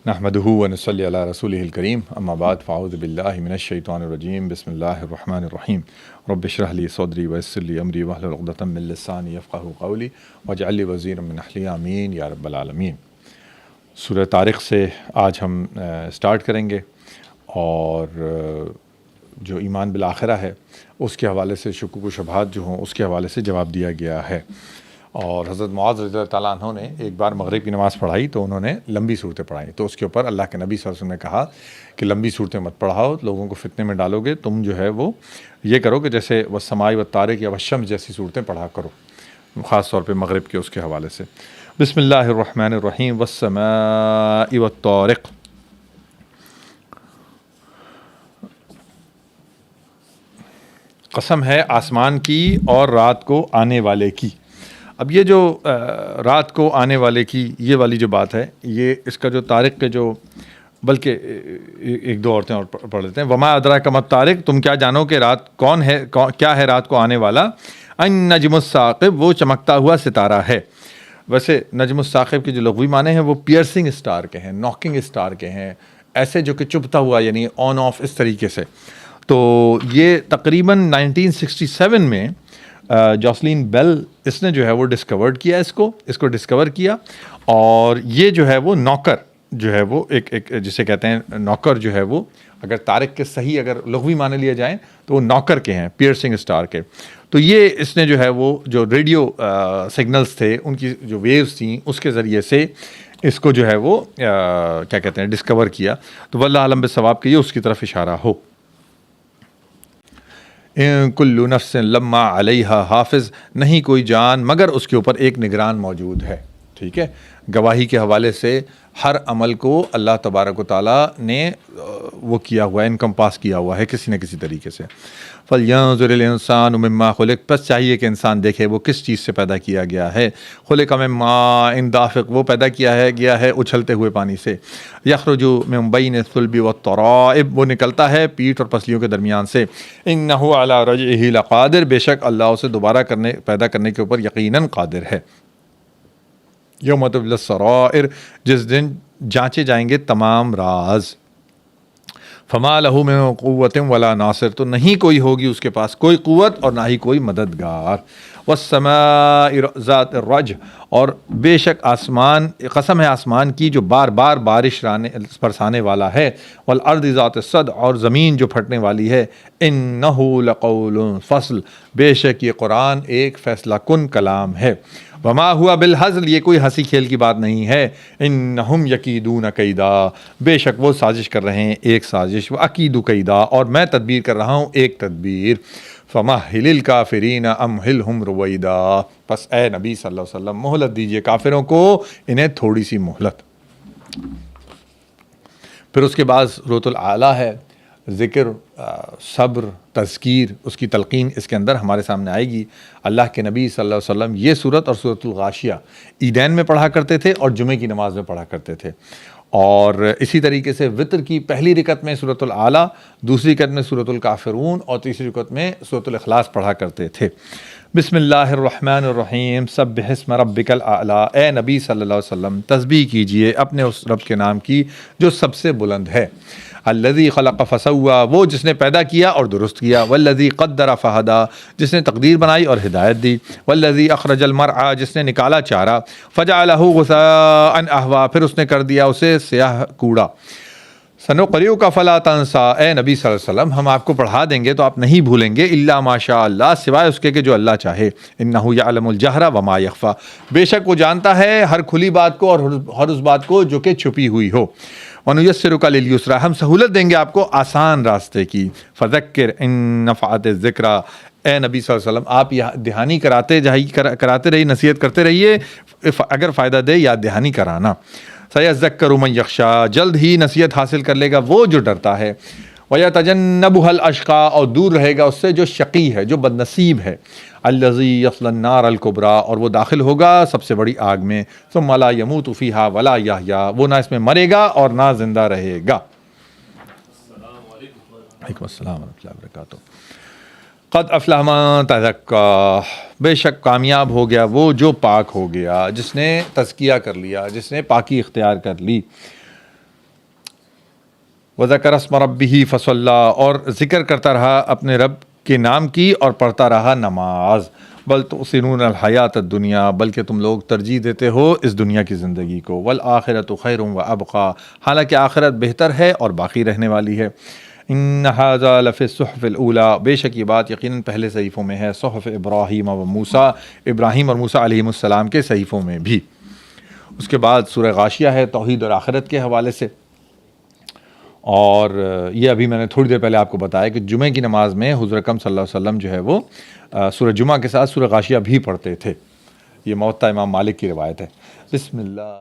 نحمدہ ونصلی علی رسولہ الکریم اما بعد فاعوذ باللہ من الشیطان الرجیم بسم اللہ الرحمن الرحیم رب اشرح لی صدری ویسر لی امری واحلل عقدۃ من لسانی یفقہوا قولی واجعل لی وزیرا من اہلی آمین یا رب العالمین۔ سورہ طارق سے آج ہم سٹارٹ کریں گے، اور جو ایمان بالآخرہ ہے اس کے حوالے سے شکوک و شبہات جو ہوں اس کے حوالے سے جواب دیا گیا ہے۔ اور حضرت معاذ رضی اللہ تعالیٰ عنہ نے ایک بار مغرب کی نماز پڑھائی تو انہوں نے لمبی صورتیں پڑھائیں، تو اس کے اوپر اللہ کے نبی صلی اللہ علیہ وسلم نے کہا کہ لمبی صورتیں مت پڑھاؤ، لوگوں کو فتنے میں ڈالو گے، تم جو ہے وہ یہ کرو کہ جیسے والسماء والطارق یا والشمس جیسی صورتیں پڑھا کرو، خاص طور پہ مغرب کے اس کے حوالے سے۔ بسم اللہ الرحمن الرحیم والسماء والطارق۔ قسم ہے آسمان کی اور رات کو آنے والے کی۔ اب یہ جو رات کو آنے والے کی یہ والی جو بات ہے، یہ اس کا جو طارق کے جو، بلکہ ایک دو عورتیں اور پڑھ لیتے ہیں۔ وما ادراک ما الطارق، تم کیا جانو کہ رات کون ہے، کیا ہے رات کو آنے والا۔ النجم الثاقب، وہ چمکتا ہوا ستارہ ہے۔ ویسے نجم الثاقب کے جو لغوی معنی ہیں وہ پیئرسنگ اسٹار کے ہیں، ناکنگ اسٹار کے ہیں، ایسے جو کہ چبھتا ہوا، یعنی آن آف اس طریقے سے۔ تو یہ تقریباً 1967 میں جوسلین بیل اس نے جو ہے وہ ڈسکورڈ کیا، اس کو ڈسکور کیا، اور یہ جو ہے وہ نوکر جو ہے وہ ایک جسے کہتے ہیں نوکر جو ہے وہ، اگر طارق کے صحیح اگر لغوی معنی لیے جائیں تو وہ نوکر کے ہیں، پیئرسنگ اسٹار کے۔ تو یہ اس نے جو ہے وہ جو ریڈیو سگنلز تھے ان کی جو ویوز تھیں اس کے ذریعے سے اس کو جو ہے وہ کیا کہتے ہیں ڈسکور کیا۔ تو واللہ عالم بالصواب کہ یہ اس کی طرف اشارہ ہو۔ کل نفس لما علیہا حافظ، نہیں کوئی جان مگر اس کے اوپر ایک نگران موجود ہے۔ ٹھیک ہے، گواہی کے حوالے سے ہر عمل کو اللہ تبارک و تعالیٰ نے وہ کیا ہوا ہے، انکمپاس کیا ہوا ہے کسی نہ کسی طریقے سے۔ فَلْيَنظُرِ الْإِنسَانُ مِمَّا خُلِقَ، بس چاہیے کہ انسان دیکھے وہ کس چیز سے پیدا کیا گیا ہے۔ خُلِقَ مِن مَاءٍ دَافِقٍ، وہ پیدا کیا ہے اچھلتے ہوئے پانی سے۔ يَخْرُجُ مِن بَيْنِ الصُّلْبِ وَالتَّرَائِبِ، وہ نکلتا ہے پیٹھ اور پسلیوں کے درمیان سے۔ إِنَّهُ عَلَىٰ رَجْعِهِ لَقَادِرٌ، بے شک اللہ اسے دوبارہ پیدا کرنے کے اوپر یقیناً قادر ہے۔ یوم تبلی السرائر، جس دن جانچے جائیں گے تمام راز۔ فما لہ من قوت ولا ناصر، تو نہیں کوئی ہوگی اس کے پاس کوئی قوت اور نہ ہی کوئی مددگار۔ والسماء ذات الرجع، اور بے شک آسمان، قسم ہے آسمان کی جو بار بار بارش برسانے والا ہے۔ والارض ذات الصدع، اور زمین جو پھٹنے والی ہے۔ انہ لقول فصل، بے شک یہ قرآن ایک فیصلہ کن کلام ہے۔ وما ہوا بالہزل، یہ کوئی ہنسی کھیل کی بات نہیں ہے۔ انہم یکیدون کیدا، بے شک وہ سازش کر رہے ہیں ایک سازش۔ واکید کیدا، اور میں تدبیر کر رہا ہوں ایک تدبیر۔ فمہل الکافرین امہلہم رویدا، پس اے نبی صلی اللہ علیہ وسلم مہلت دیجئے کافروں کو، انہیں تھوڑی سی مہلت۔ پھر اس کے بعد سورۃ الاعلیٰ ہے، ذکر، صبر، تذکیر، اس کی تلقین اس کے اندر ہمارے سامنے آئے گی۔ اللہ کے نبی صلی اللہ علیہ وسلم یہ سورت اور سورۃ الغاشیہ عیدین میں پڑھا کرتے تھے اور جمعے کی نماز میں پڑھا کرتے تھے، اور اسی طریقے سے وطر کی پہلی رکعت میں سورۃ الاعلیٰ، دوسری رکعت میں سورۃ الکافرون اور تیسری رکعت میں سورۃ الاخلاص پڑھا کرتے تھے۔ بسم اللہ الرحمن الرحیم سبح اسم ربک الاعلیٰ، اے نبی صلی اللہ علیہ وسلم تسبیح کیجئے اپنے اس رب کے نام کی جو سب سے بلند ہے۔ الذی خلق فسوی، وہ جس نے پیدا کیا اور درست کیا۔ والذی قدر فہدی، جس نے تقدیر بنائی اور ہدایت دی۔ والذی اخرج المرعی، جس نے نکالا چارہ۔ فجعلہ غثاء احوا، پھر اس نے کر دیا اسے سیاہ کوڑا۔ سنقرئک فلا تنسیٰ، اے نبی صلی اللہ علیہ وسلم ہم آپ کو پڑھا دیں گے تو آپ نہیں بھولیں گے، الا ما شاء اللہ، سوائے اس کے کہ جو اللہ چاہے۔ انہ یعلم الجہر وما یخفی، بے شک وہ جانتا ہے ہر کھلی بات کو اور ہر اس بات کو جو کہ چھپی ہوئی ہو۔ وَنُيَسِّرُكَ لِلْيُسْرَىٰ، ہم سہولت دیں گے آپ کو آسان راستے کی۔ فَذَكِّرْ إِن نَفَعَتِ الذِّكْرَىٰ، اے نبی صلی اللہ علیہ وسلم آپ یہ دہانی کراتے رہیے، نصیحت کرتے رہیے، اگر فائدہ دے یاد دہانی کرانا۔ سَيَذَّكَّرُ مَن يَخْشَىٰ، جلد ہی نصیحت حاصل کر لے گا وہ جو ڈرتا ہے۔ وَيَتَجَنَّبُهَا الْأَشْقَىٰ، اور دور رہے گا اس سے جو شقی ہے، جو بدنصیب ہے۔ الَّذِي يَصْلَى النَّارَ الْكُبْرَىٰ، اور وہ داخل ہوگا سب سے بڑی آگ میں۔ ثُمَّ لَا يَمُوتُ فِيهَا وَلَا يَحْيَىٰ، وہ نہ اس میں مرے گا اور نہ زندہ رہے گا۔ وعلیکم السلام ورحمۃ اللہ وبرکاتہ۔ قد افلح من تزکا، بے شک کامیاب ہو گیا وہ جو پاک ہو گیا، جس نے تزکیہ کر لیا، جس نے پاکی اختیار کر لی۔ وذکر اسم ربہ فصلی، اور ذکر کرتا رہا اپنے رب کے نام کی اور پڑھتا رہا نماز۔ بل تؤثرون الحیات الدنیا، بلکہ تم لوگ ترجیح دیتے ہو اس دنیا کی زندگی کو، والآخرۃ خیر وابقیٰ، حالانکہ آخرت بہتر ہے اور باقی رہنے والی ہے۔ ان ھذا لفی الصحف الاولیٰ، بے شک یہ بات یقیناً پہلے صحیفوں میں ہے، صحف ابراہیم و موسیٰ، ابراہیم اور موسیٰ علیہ السلام کے صحیفوں میں بھی۔ اس کے بعد سورہ غاشیہ ہے توحید اور آخرت کے حوالے سے، اور یہ ابھی میں نے تھوڑی دیر پہلے آپ کو بتایا کہ جمعہ کی نماز میں حضور اکرم صلی اللہ علیہ وسلم جو ہے وہ سورہ جمعہ کے ساتھ سورہ غاشیہ بھی پڑھتے تھے۔ یہ موطا امام مالک کی روایت ہے۔ بسم اللہ۔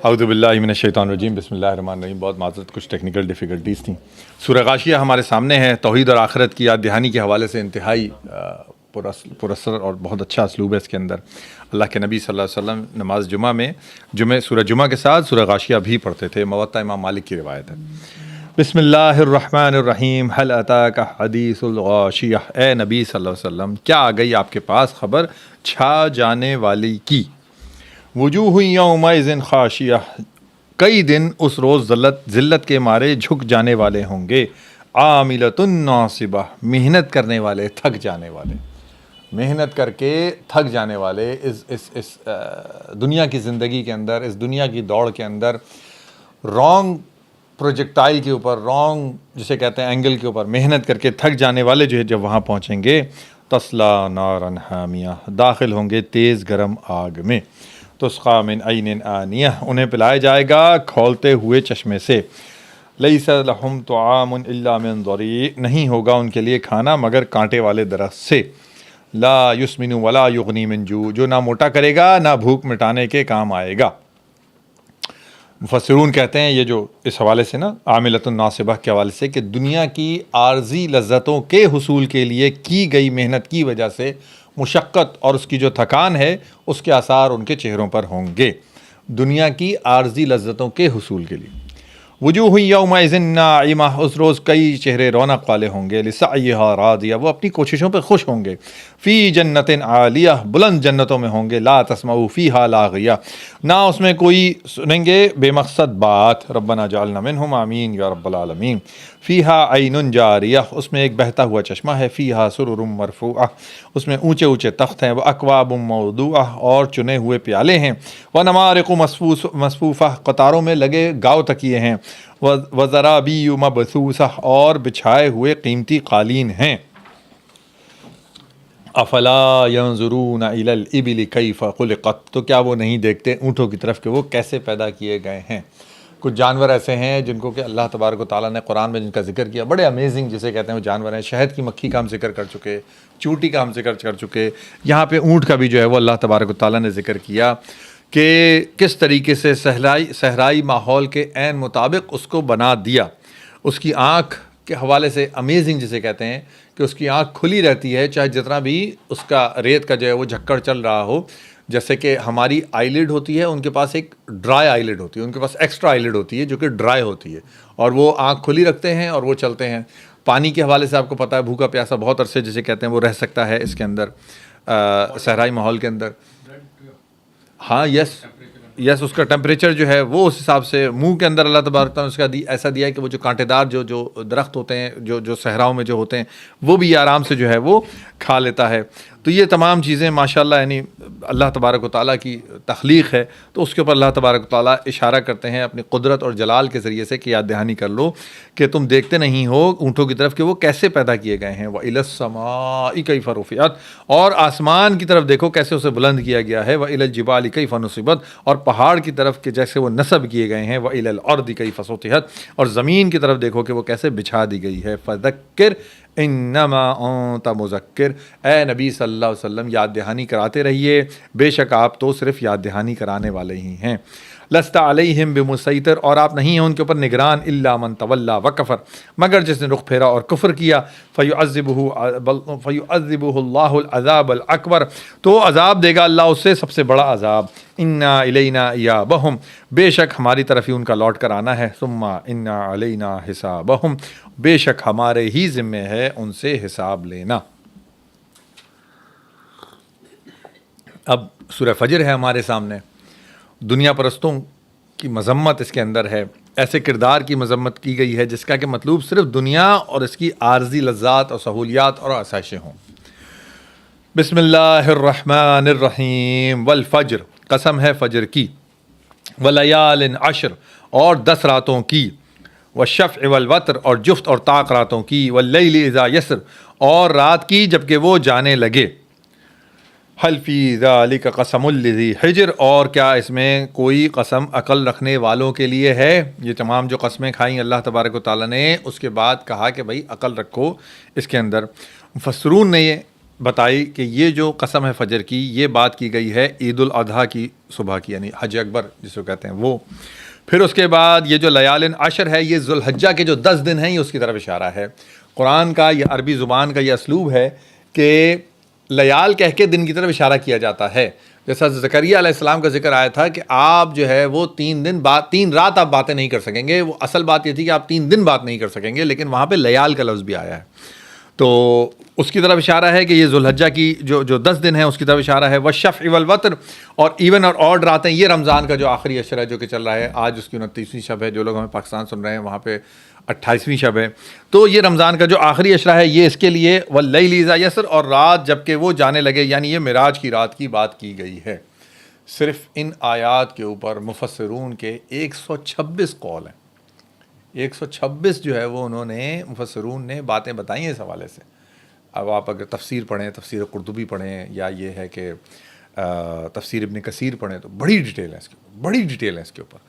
اعوذ باللہ من الشیطان الرجیم، بسم اللہ الرحمن الرحیم۔ بہت معذرت، کچھ ٹیکنیکل ڈیفیکلٹیز تھیں۔ سورہ غاشیہ ہمارے سامنے ہے۔ توحید اور آخرت کی یاد دہانی کے حوالے سے انتہائی پراثر اور بہت اچھا اسلوب ہے اس کے اندر۔ اللہ کے نبی صلی اللہ علیہ وسلم نماز جمعہ میں سورہ جمعہ کے ساتھ سورہ غاشیہ بھی پڑھتے تھے۔ موطا امام مالک کی روایت ہے۔ بسم اللہ الرحمن الرحیم۔ هل اتاک حدیث الغاشیہ، اے نبی صلی اللہ علیہ وسلم کیا آ گئی آپ کے پاس خبر چھا جانے والی کی۔ وجوہ یومئذ خاشیہ، کئی دن اس روز ذلت کے مارے جھک جانے والے ہوں گے۔ عاملۃ ناصبہ، محنت کرنے والے، تھک جانے والے، محنت کر کے تھک جانے والے۔ اس دنیا کی زندگی کے اندر، اس دنیا کی دوڑ کے اندر رانگ پروجیکٹائل کے اوپر، رانگ جسے کہتے ہیں اینگل کے اوپر محنت کر کے تھک جانے والے جو ہے جب وہاں پہنچیں گے، تسلا نارا حامیہ، داخل ہوں گے تیز گرم آگ میں۔ تسقی من عین آنیہ، انہیں پلایا جائے گا کھولتے ہوئے چشمے سے۔ لیس لہم طعام الا من ضریع، نہیں ہوگا ان کے لیے کھانا مگر کانٹے والے درخت سے۔ لا یسمن ولا یغنی من جوع، جو نہ موٹا کرے گا نہ بھوک مٹانے کے کام آئے گا۔ مفسرون کہتے ہیں یہ جو اس حوالے سے نا عاملۃ ناصبہ کے حوالے سے کہ دنیا کی عارضی لذتوں کے حصول کے لیے کی گئی محنت کی وجہ سے مشقت اور اس کی جو تھکان ہے اس کے آثار ان کے چہروں پر ہوں گے، دنیا کی عارضی لذتوں کے حصول کے لیے۔ وجوہ یومئذ ناعمہ، اس روز کئی چہرے رونق والے ہوں گے۔ لسعیہا راضیہ، وہ اپنی کوششوں پہ خوش ہوں گے۔ فی جنت عالیہ، بلند جنتوں میں ہوں گے۔ لا تسمع فیہا لاغیہ، نہ اس میں کوئی سنیں گے بے مقصد بات۔ ربنا جعلنا منہم، آمین یا رب العالمین۔ فیہا عین جاریہ، اس میں ایک بہتا ہوا چشمہ ہے۔ فیہا سرر مرفوعہ، اس میں اونچے اونچے تخت ہیں۔ واکواب موضوعہ، اور چنے ہوئے پیالے ہیں۔ ونمارق مصفوفہ، قطاروں میں لگے گاؤ تکیے ہیں۔ وزرابی مبثوثہ، اور بچھائے ہوئے قیمتی قالین ہیں۔ افلا ینظرون الی الابل کیف خلقت، تو کیا وہ نہیں دیکھتے اونٹوں کی طرف کہ وہ کیسے پیدا کیے گئے ہیں۔ کچھ جانور ایسے ہیں جن کو کہ اللہ تبارک و تعالیٰ نے قرآن میں جن کا ذکر کیا، بڑے امیزنگ جسے کہتے ہیں وہ جانور ہیں۔ شہد کی مکھی کا ہم ذکر کر چکے، چونٹی کا ہم ذکر کر چکے، یہاں پہ اونٹ کا بھی جو ہے وہ اللہ تبارک و تعالیٰ نے ذکر کیا کہ کس طریقے سے صحرائی ماحول کے عین مطابق اس کو بنا دیا۔ اس کی آنکھ کے حوالے سے امیزنگ جسے کہتے ہیں کہ اس کی آنکھ کھلی رہتی ہے چاہے جتنا بھی اس کا ریت کا جو ہے وہ جھکڑ چل رہا ہو۔ جیسے کہ ہماری آئی لڈ ہوتی ہے، ان کے پاس ایک ڈرائی آئی لڈ ہوتی ہے، ان کے پاس ایکسٹرا آئی لڈ ہوتی ہے جو کہ ڈرائی ہوتی ہے، اور وہ آنکھ کھلی رکھتے ہیں اور وہ چلتے ہیں۔ پانی کے حوالے سے آپ کو پتہ ہے بھوکا پیاسا بہت عرصے جسے کہتے ہیں وہ رہ سکتا ہے اس کے اندر، صحرائی ماحول کے اندر۔ ہاں یس اس کا ٹیمپریچر جو ہے وہ اس حساب سے منہ کے اندر اللہ تبارک تعالیٰ نے اس کا ایسا دیا ہے کہ وہ جو کانٹے دار جو درخت ہوتے ہیں جو صحراؤں میں جو ہوتے ہیں وہ بھی آرام سے جو ہے وہ کھا لیتا ہے۔ تو یہ تمام چیزیں ماشاءاللہ یعنی اللہ تبارک و تعالیٰ کی تخلیق ہے، تو اس کے اوپر اللہ تبارک و تعالیٰ اشارہ کرتے ہیں اپنی قدرت اور جلال کے ذریعے سے کہ یاد دہانی کر لو کہ تم دیکھتے نہیں ہو اونٹوں کی طرف کہ وہ کیسے پیدا کیے گئے ہیں۔ وَإِلَى السَّمَاءِ كَيْفَ رُفِعَتْ، اور آسمان کی طرف دیکھو کیسے اسے بلند کیا گیا ہے۔ وَإِلَى الْجِبَالِ كَيْفَ نُصِبَتْ، اور پہاڑ کی طرف کہ جیسے وہ نصب کیے گئے ہیں۔ وَإِلَى الْأَرْضِ كَيْفَ سُطِحَتْ، اور زمین کی طرف دیکھو کہ وہ کیسے بچھا دی گئی ہے۔ فَذَكِّرْ انما انت مذکر، اے نبی صلی اللہ علیہ وسلم یاد دہانی کراتے رہیے، بے شک آپ تو صرف یاد دہانی کرانے والے ہی ہیں۔ لست علیہم بمسیطر، اور آپ نہیں ہیں ان کے اوپر نگران، الا من تولی وکفر، مگر جس نے رخ پھیرا اور کفر کیا۔ فیعذبہ اللہ العذاب الاکبر، تو عذاب دے گا اللہ اس سے سب سے بڑا عذاب۔ انا الینا ایابہم، بے شک ہماری طرف ہی ان کا لوٹ کر آنا ہے۔ ثم انا علینا حسابہم، بے شک ہمارے ہی ذمے ہے ان سے حساب لینا۔ اب سورہ فجر ہے ہمارے سامنے، دنیا پرستوں کی مذمت اس کے اندر ہے، ایسے کردار کی مذمت کی گئی ہے جس کا کہ مطلوب صرف دنیا اور اس کی عارضی لذات اور سہولیات اور آسائشیں ہوں۔ بسم اللہ الرحمن الرحیم۔ والفجر، قسم ہے فجر کی، ولیال عشر، اور 10 راتوں کی، والشفع والوتر، اور جفت اور طاق راتوں کی، واللیل اذا یسر، اور رات کی جبکہ وہ جانے لگے۔ حل فی ذالک قسم لذی حجر، اور کیا اس میں کوئی قسم عقل رکھنے والوں کے لیے ہے؟ یہ تمام جو قسمیں کھائیں اللہ تبارک و تعالیٰ نے، اس کے بعد کہا کہ بھائی عقل رکھو اس کے اندر۔ مفسرون نے یہ بتائی کہ یہ جو قسم ہے فجر کی، یہ بات کی گئی ہے عید الاضحیٰ کی صبح کی، یعنی حج اکبر جس کو کہتے ہیں وہ. پھر اس کے بعد یہ جو لیال عشر ہے، یہ ذوالحجہ کے جو 10 دن ہیں، یہ اس کی طرف اشارہ ہے. قرآن کا یا عربی زبان کا یہ اسلوب ہے کہ لیال کہہ کے دن کی طرف اشارہ کیا جاتا ہے. جیسا زکریا علیہ السلام کا ذکر آیا تھا کہ آپ جو ہے وہ 3 رات آپ باتیں نہیں کر سکیں گے. وہ اصل بات یہ تھی کہ آپ 3 دن بات نہیں کر سکیں گے، لیکن وہاں پہ لیال کا لفظ بھی آیا ہے، تو اس کی طرف اشارہ ہے کہ یہ ذوالحجہ کی جو 10 دن ہیں اس کی طرف اشارہ ہے. والشفع والوتر، اور ایون اور آڈ راتیں، یہ رمضان کا جو آخری عشر ہے جو کہ چل رہا ہے. آج اس کی 29ویں شب ہے، جو لوگ ہمیں پاکستان سن رہے ہیں وہاں پہ 28ویں شب ہے. تو یہ رمضان کا جو آخری عشرہ ہے یہ اس کے لیے. واللیل اذا یسر، اور رات جب کہ وہ جانے لگے، یعنی یہ معراج کی رات کی بات کی گئی ہے. صرف ان آیات کے اوپر مفسرون کے 126 قول ہیں. 126 جو ہے وہ انہوں نے مفسرون نے باتیں بتائی ہیں اس حوالے سے. اب آپ اگر تفسیر پڑھیں، تفسیر قرطبی پڑھیں، یا یہ ہے کہ تفسیر ابن کثیر پڑھیں، تو بڑی ڈیٹیل ہے اس کے اوپر، بڑی ڈیٹیل ہے اس کے اوپر.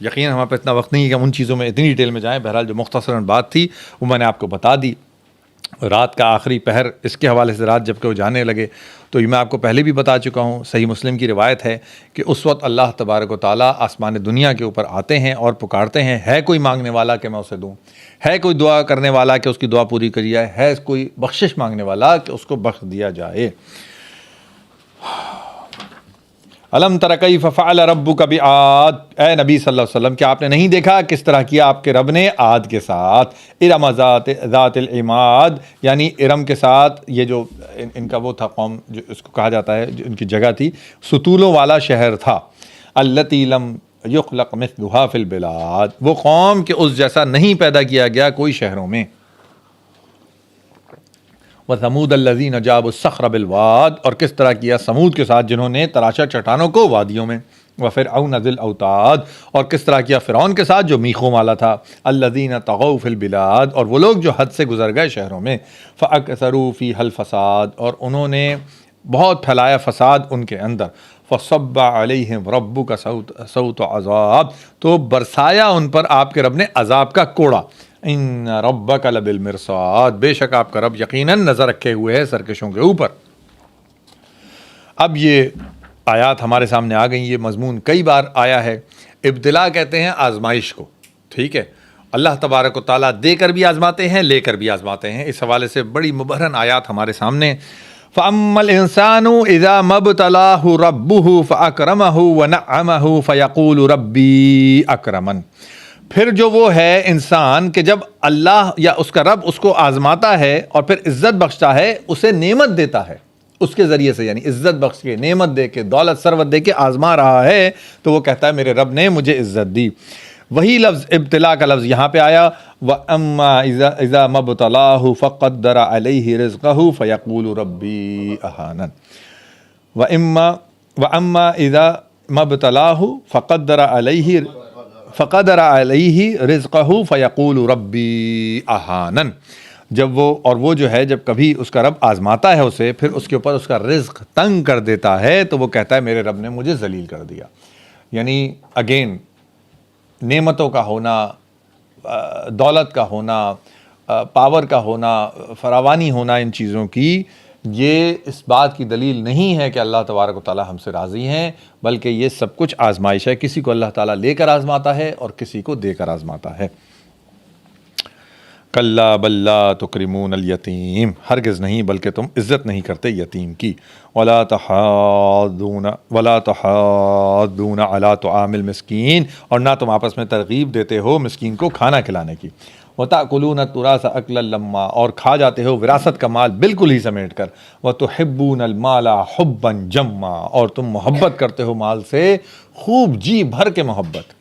یقیناً ہمارے پاس اتنا وقت نہیں ہے کہ ہم ان چیزوں میں اتنی ڈیٹیل میں جائیں. بہرحال جو مختصراً بات تھی وہ میں نے آپ کو بتا دی. رات کا آخری پہر، اس کے حوالے سے رات جب کہ وہ جانے لگے، تو یہ میں آپ کو پہلے بھی بتا چکا ہوں. صحیح مسلم کی روایت ہے کہ اس وقت اللہ تبارک و تعالیٰ آسمان دنیا کے اوپر آتے ہیں اور پکارتے ہیں، ہے کوئی مانگنے والا کہ میں اسے دوں، ہے کوئی دعا کرنے والا کہ اس کی دعا پوری کری جائے، ہے کوئی بخشش مانگنے والا کہ اس کو بخش دیا جائے. الم تر کیف فعل ربک بعاد، اے نبی صلی اللہ علیہ وسلم کیا آپ نے نہیں دیکھا کس طرح کیا آپ کے رب نے عاد کے ساتھ. ارم ذات العماد، یعنی ارم کے ساتھ، یہ جو ان کا وہ تھا قوم جو اس کو کہا جاتا ہے، جو ان کی جگہ تھی، ستولوں والا شہر تھا. التی لم یخلق مثلها فی البلاد، وہ قوم کہ اس جیسا نہیں پیدا کیا گیا کوئی شہروں میں. وَثَمُودَ الَّذِينَ جَابُوا الصَّخْرَ بِالْوَادِ، اور کس طرح کیا سمود کے ساتھ جنہوں نے تراشا چٹانوں کو وادیوں میں. وَفِرْعَوْنَ ذِي الْأَوْتَادِ، اور کس طرح کیا فرعون کے ساتھ جو میخوں والا تھا. الَّذِينَ طَغَوْا فِي الْبِلَادِ، اور وہ لوگ جو حد سے گزر گئے شہروں میں. فَأَكْثَرُوا فِيهَا الْفَسَادَ، اور انہوں نے بہت پھیلایا فساد ان کے اندر. فَصَبَّ عَلَيْهِمْ رَبُّكَ سَوْطَ عَذَابٍ، تو برسایا ان پر آپ کے رب نے عذاب کا کوڑا. ان ربک لبالمرصاد، بے شک آپ کا رب یقیناً نظر رکھے ہوئے ہے سرکشوں کے اوپر. اب یہ آیات ہمارے سامنے آ گئیں. یہ مضمون کئی بار آیا ہے. ابتلا کہتے ہیں آزمائش کو، ٹھیک ہے. اللہ تبارک و تعالیٰ دے کر بھی آزماتے ہیں، لے کر بھی آزماتے ہیں. اس حوالے سے بڑی مبہرن آیات ہمارے سامنے. فَأَمَّا الْإِنسَانُ إِذَا مَا ابْتَلَاهُ رَبُّهُ فَأَكْرَمَهُ وَنَعَّمَهُ فَيَقُولُ رَبِّي أَكْرَمَنِ، پھر جو وہ ہے انسان کہ جب اللہ یا اس کا رب اس کو آزماتا ہے اور پھر عزت بخشتا ہے، اسے نعمت دیتا ہے اس کے ذریعے سے، یعنی عزت بخش کے، نعمت دے کے، دولت ثروت دے کے آزما رہا ہے، تو وہ کہتا ہے میرے رب نے مجھے عزت دی. وہی لفظ ابتلا کا لفظ یہاں پہ آیا. وَأَمَّا إِذَا مَا ابْتَلَاهُ فَقَدَّرَ عَلَيْهِ رِزْقَهُ فَيَقُولُ رَبِّي أَهَانَنِ. وَأَمَّا إِذَا مَا ابْتَلَاهُ فَقَدَّرَ عَلَيْهِ رِزْقَهُ فَيَقُولُ رَبِّي أَهَانَنِ، جب وہ جو ہے جب کبھی اس کا رب آزماتا ہے اسے، پھر اس کے اوپر اس کا رزق تنگ کر دیتا ہے، تو وہ کہتا ہے میرے رب نے مجھے ذلیل کر دیا. یعنی اگین نعمتوں کا ہونا، دولت کا ہونا، پاور کا ہونا، فراوانی ہونا ان چیزوں کی، یہ اس بات کی دلیل نہیں ہے کہ اللہ تبارک و تعالیٰ ہم سے راضی ہیں، بلکہ یہ سب کچھ آزمائش ہے. کسی کو اللہ تعالیٰ لے کر آزماتا ہے اور کسی کو دے کر آزماتا ہے. کلا بل لا تکرمون الیتیم، ہرگز نہیں بلکہ تم عزت نہیں کرتے یتیم کی. ولا تحاضون علی طعام المسکین، اور نہ تم آپس میں ترغیب دیتے ہو مسکین کو کھانا کھلانے کی. وَتَأْكُلُونَ التُّرَاثَ أَكْلًا لَمًّا، اور کھا جاتے ہو وراثت کا مال بالکل ہی سمیٹ کر. وَتُحِبُّونَ الْمَالَ حُبًّا جَمًّا، اور تم محبت کرتے ہو مال سے خوب جی بھر کے محبت.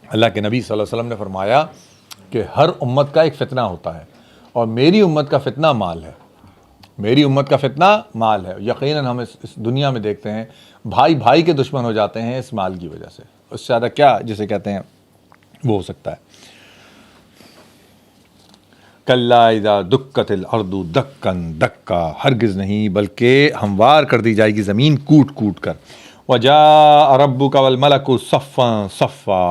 اللہ کے نبی صلی اللہ علیہ وسلم نے فرمایا کہ ہر امت کا ایک فتنہ ہوتا ہے، اور میری امت کا فتنہ مال ہے. میری امت کا فتنہ مال ہے. یقیناً ہم اس دنیا میں دیکھتے ہیں بھائی بھائی کے دشمن ہو جاتے ہیں اس مال کی وجہ سے. اس سے زیادہ کیا جسے کہتے ہیں وہ ہو سکتا ہے. کلا اذا دکت الارض دکن دکا، ہرگز نہیں بلکہ ہموار کر دی جائے گی زمین کوٹ کوٹ کر. وجاء ربک والملک صفا صفا،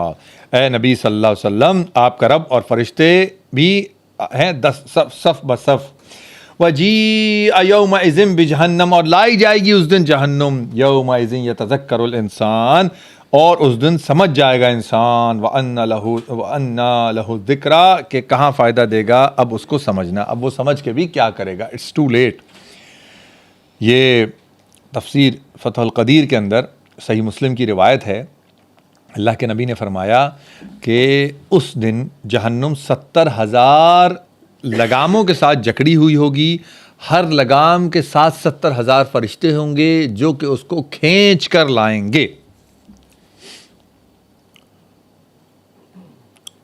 اے نبی صلی اللہ علیہ وسلم آپ کا رب اور فرشتے بھی ہیں صف بصف. وَجِیءَ یَوْمَئِذٍ بِجَہَنَّمَ، اور لائی جائے گی اس دن جہنم، یومئذ یتذکر الانسان، اور اس دن سمجھ جائے گا انسان، وَأَنَّ لَهُ الذِّکْرَىٰ، کہ کہاں فائدہ دے گا اب اس کو سمجھنا، اب وہ سمجھ کے بھی کیا کرے گا، اٹس ٹو لیٹ۔ یہ تفسیر فتح القدیر کے اندر صحیح مسلم کی روایت ہے، اللہ کے نبی نے فرمایا کہ اس دن جہنم 70,000 لگاموں کے ساتھ جکڑی ہوئی ہوگی، ہر لگام کے ساتھ 70,000 فرشتے ہوں گے جو کہ اس کو کھینچ کر لائیں گے،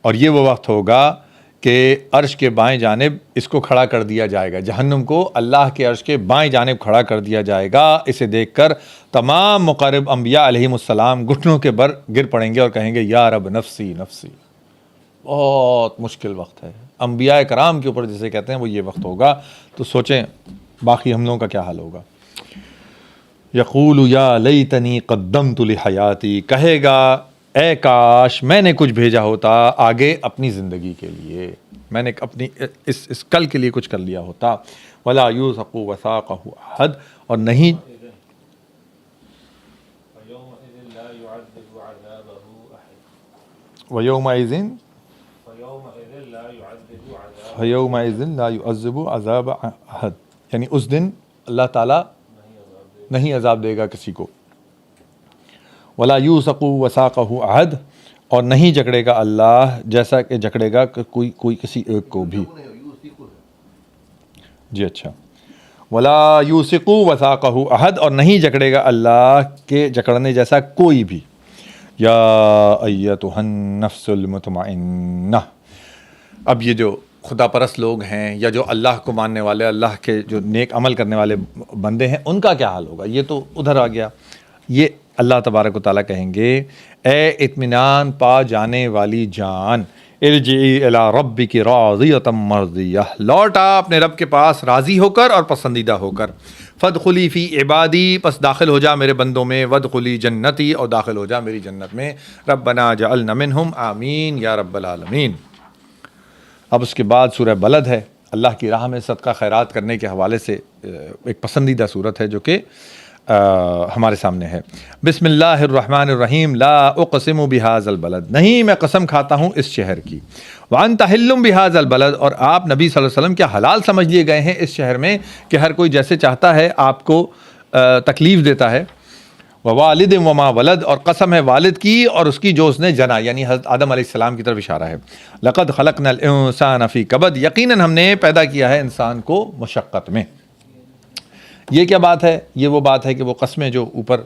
اور یہ وہ وقت ہوگا کہ عرش کے بائیں جانب اس کو کھڑا کر دیا جائے گا، جہنم کو اللہ کے عرش کے بائیں جانب کھڑا کر دیا جائے گا۔ اسے دیکھ کر تمام مقرب انبیاء علیہم السلام گھٹنوں کے بر گر پڑیں گے اور کہیں گے یا رب نفسی نفسی۔ بہت مشکل وقت ہے، انبیاء کرام کے اوپر جسے کہتے ہیں وہ یہ وقت ہوگا، تو سوچیں باقی ہم لوگوں کا کیا حال ہوگا۔ یقول یا لیتنی قدمت لحیاتی، کہے گا اے کاش میں نے کچھ بھیجا ہوتا آگے اپنی زندگی کے لیے، میں نے اپنی اس کل کے لیے کچھ کر لیا ہوتا۔ ولا یوثق وثاقہ احد، اور نہیں ویومئذ لا يعذب عذاب احد، یعنی اس دن اللہ تعالیٰ نہیں عذاب دے گا کسی کو۔ ولا یوثق وثاقہ احد، اور نہیں جکڑے گا اللہ جیسا کہ جکڑے گا کوئی کسی ایک کو بھی۔ جی اچھا، ولا یوثق وثاقہ احد، اور نہیں جکڑے گا اللہ کے جکڑنے جیسا کوئی بھی۔ یا ایتھا النفس المطمئنہ، اب یہ جو خدا پرست لوگ ہیں یا جو اللہ کو ماننے والے، اللہ کے جو نیک عمل کرنے والے بندے ہیں، ان کا کیا حال ہوگا؟ یہ تو ادھر آ گیا۔ یہ اللہ تبارک و تعالیٰ کہیں گے اے اطمینان پا جانے والی جان، ارجعی الی ربک راضیۃ مرضیہ، لوٹا اپنے رب کے پاس راضی ہو کر اور پسندیدہ ہو کر۔ فادخلی فی عبادی، پس داخل ہو جا میرے بندوں میں، وادخلی جنتی، اور داخل ہو جا میری جنت میں۔ ربنا جعلنا منہم، آمین یا رب العالمین۔ اب اس کے بعد سورہ بلد ہے، اللہ کی راہ میں صدقہ خیرات کرنے کے حوالے سے ایک پسندیدہ صورت ہے جو کہ ہمارے سامنے ہے۔ بسم اللہ الرحمن الرحیم، لا اقسم بہذا البلد، نہیں میں قسم کھاتا ہوں اس شہر کی، وانت حل بہذا البلد، اور آپ نبی صلی اللہ علیہ وسلم کیا حلال سمجھ لیے گئے ہیں اس شہر میں کہ ہر کوئی جیسے چاہتا ہے آپ کو تکلیف دیتا ہے۔ ووالد وما ولد، اور قسم ہے والد کی اور اس کی جو اس نے جنا، یعنی حضرت آدم علیہ السلام کی طرف اشارہ ہے۔ لقد خلقنا الانسان فی کبد، یقیناً ہم نے پیدا کیا ہے انسان کو مشقت میں۔ یہ کیا بات ہے؟ یہ وہ بات ہے کہ وہ قسمیں جو اوپر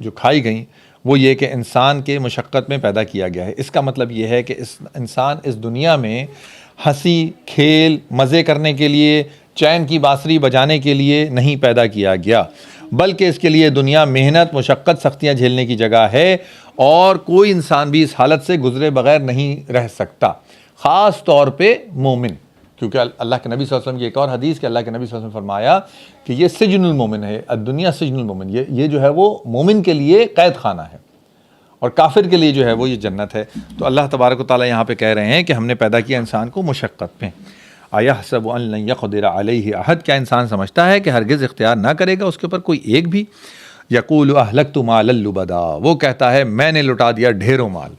جو کھائی گئیں وہ یہ کہ انسان کے مشقت میں پیدا کیا گیا ہے۔ اس کا مطلب یہ ہے کہ انسان اس دنیا میں ہنسی کھیل مزے کرنے کے لیے، چین کی بانسری بجانے کے لیے نہیں پیدا کیا گیا، بلکہ اس کے لیے دنیا محنت مشقت سختیاں جھیلنے کی جگہ ہے، اور کوئی انسان بھی اس حالت سے گزرے بغیر نہیں رہ سکتا، خاص طور پہ مومن، کیونکہ اللہ کے نبی صلی اللہ علیہ وسلم کی ایک اور حدیث کہ اللہ کے نبی صلی اللہ علیہ وسلم نے فرمایا کہ یہ سجن المومن ہے، الدنیا سجن المومن، یہ جو ہے وہ مومن کے لیے قید خانہ ہے، اور کافر کے لیے جو ہے وہ یہ جنت ہے۔ تو اللہ تبارک و تعالیٰ یہاں پہ کہہ رہے ہیں کہ ہم نے پیدا کیا انسان کو مشقت میں۔ ایحسب ان لن یقدر علیہ احد، کیا انسان سمجھتا ہے کہ ہرگز اختیار نہ کرے گا اس کے اوپر کوئی ایک بھی؟ یقول اہلکت مالا لبدا، وہ کہتا ہے میں نے لٹا دیا ڈھیروں مال۔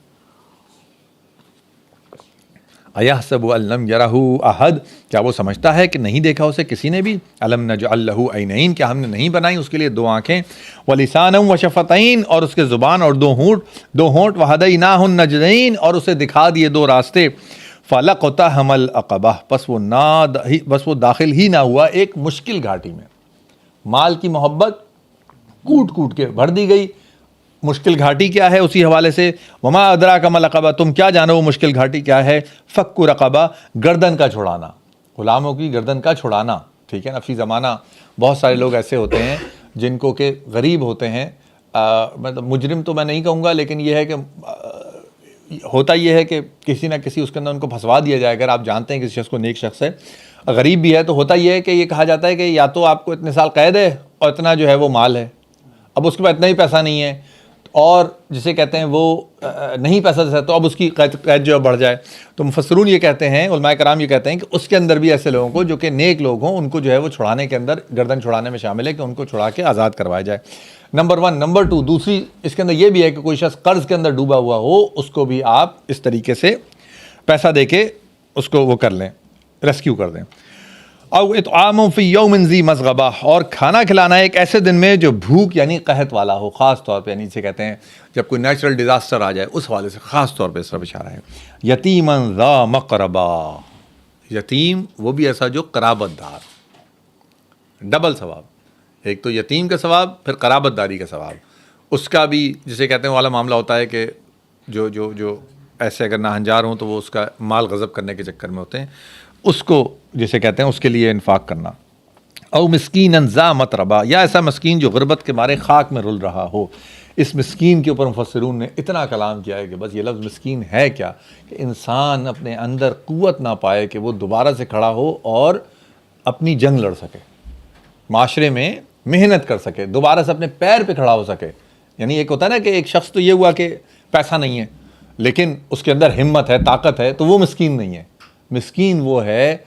ایحسب ان لم یرہ احد، کیا وہ سمجھتا ہے کہ نہیں دیکھا اسے کسی نے بھی؟ الم نجعل لہ عینین، کیا ہم نے نہیں بنائی اس کے لیے دو آنکھیں؟ ولسانا وشفتین، اور اس کے زبان اور دو ہونٹ، وہدیناہ النجدین، اور اسے دکھا دیے دو راستے۔ فلقتحم العقبہ، بس وہ داخل ہی نہ ہوا ایک مشکل گھاٹی میں۔ مال کی محبت کوٹ کوٹ کے بھر دی گئی۔ مشکل گھاٹی کیا ہے اسی حوالے سے؟ وما ادراک ما العقبہ، تم کیا جانو وہ مشکل گھاٹی کیا ہے؟ فک رقبہ، گردن کا چھڑانا، غلاموں کی گردن کا چھڑانا، ٹھیک ہے نا۔ فی زمانہ بہت سارے لوگ ایسے ہوتے ہیں جن کو کہ غریب ہوتے ہیں، مطلب مجرم تو میں نہیں کہوں گا، لیکن یہ ہے کہ ہوتا یہ ہے کہ کسی نہ کسی اس کے اندر ان کو پھنسوا دیا جائے۔ اگر آپ جانتے ہیں کسی شخص کو نیک شخص ہے، غریب بھی ہے، تو ہوتا یہ ہے کہ یہ کہا جاتا ہے کہ یا تو آپ کو اتنے سال قید ہے اور اتنا جو ہے وہ مال ہے، اب اس کے پاس اتنا ہی پیسہ نہیں ہے، اور جسے کہتے ہیں وہ نہیں پیسہ دے سکتا تو اب اس کی قید جو بڑھ جائے. تو مفسرون یہ کہتے ہیں، علماء کرام یہ کہتے ہیں کہ اس کے اندر بھی ایسے لوگوں کو جو کہ نیک لوگ ہوں ان کو جو ہے وہ چھڑانے کے اندر گردن چھڑانے میں شامل ہے کہ ان کو چھڑا کے آزاد کروایا جائے. نمبر 1. نمبر 2 دوسری اس کے اندر یہ بھی ہے کہ کوئی شخص قرض کے اندر ڈوبا ہوا ہو اس کو بھی آپ اس طریقے سے پیسہ دے کے اس کو وہ کر لیں، ریسکیو کر دیں. او اطعام فی یوم ذی مسغبہ، اور کھانا کھلانا ہے ایک ایسے دن میں جو بھوک یعنی قحط والا ہو، خاص طور پہ، یعنی اسے کہتے ہیں جب کوئی نیچرل ڈیزاسٹر آ جائے اس حوالے سے خاص طور پہ اس طرف اشارہ ہے. یتیما ذا مقربہ، یتیم وہ بھی ایسا جو قرابت دار، ڈبل ثواب، ایک تو یتیم کا ثواب پھر قرابت داری کا ثواب. اس کا بھی جسے کہتے ہیں والا معاملہ ہوتا ہے کہ جو ایسے اگر ناہنجار ہوں تو وہ اس کا مال غصب کرنے کے چکر میں ہوتے ہیں، اس کو جسے کہتے ہیں اس کے لیے انفاق کرنا. او مسکینا ذا متربہ، یا ایسا مسکین جو غربت کے مارے خاک میں رل رہا ہو. اس مسکین کے اوپر مفسرون نے اتنا کلام کیا ہے کہ بس یہ لفظ مسکین ہے کیا کہ انسان اپنے اندر قوت نہ پائے کہ وہ دوبارہ سے کھڑا ہو اور اپنی جنگ لڑ سکے، معاشرے میں محنت کر سکے، دوبارہ سے اپنے پیر پہ کھڑا ہو سکے. یعنی ایک ہوتا ہے نا کہ ایک شخص تو یہ ہوا کہ پیسہ نہیں ہے لیکن اس کے اندر ہمت ہے، طاقت ہے، تو وہ مسکین نہیں ہے. مسکین وہ ہے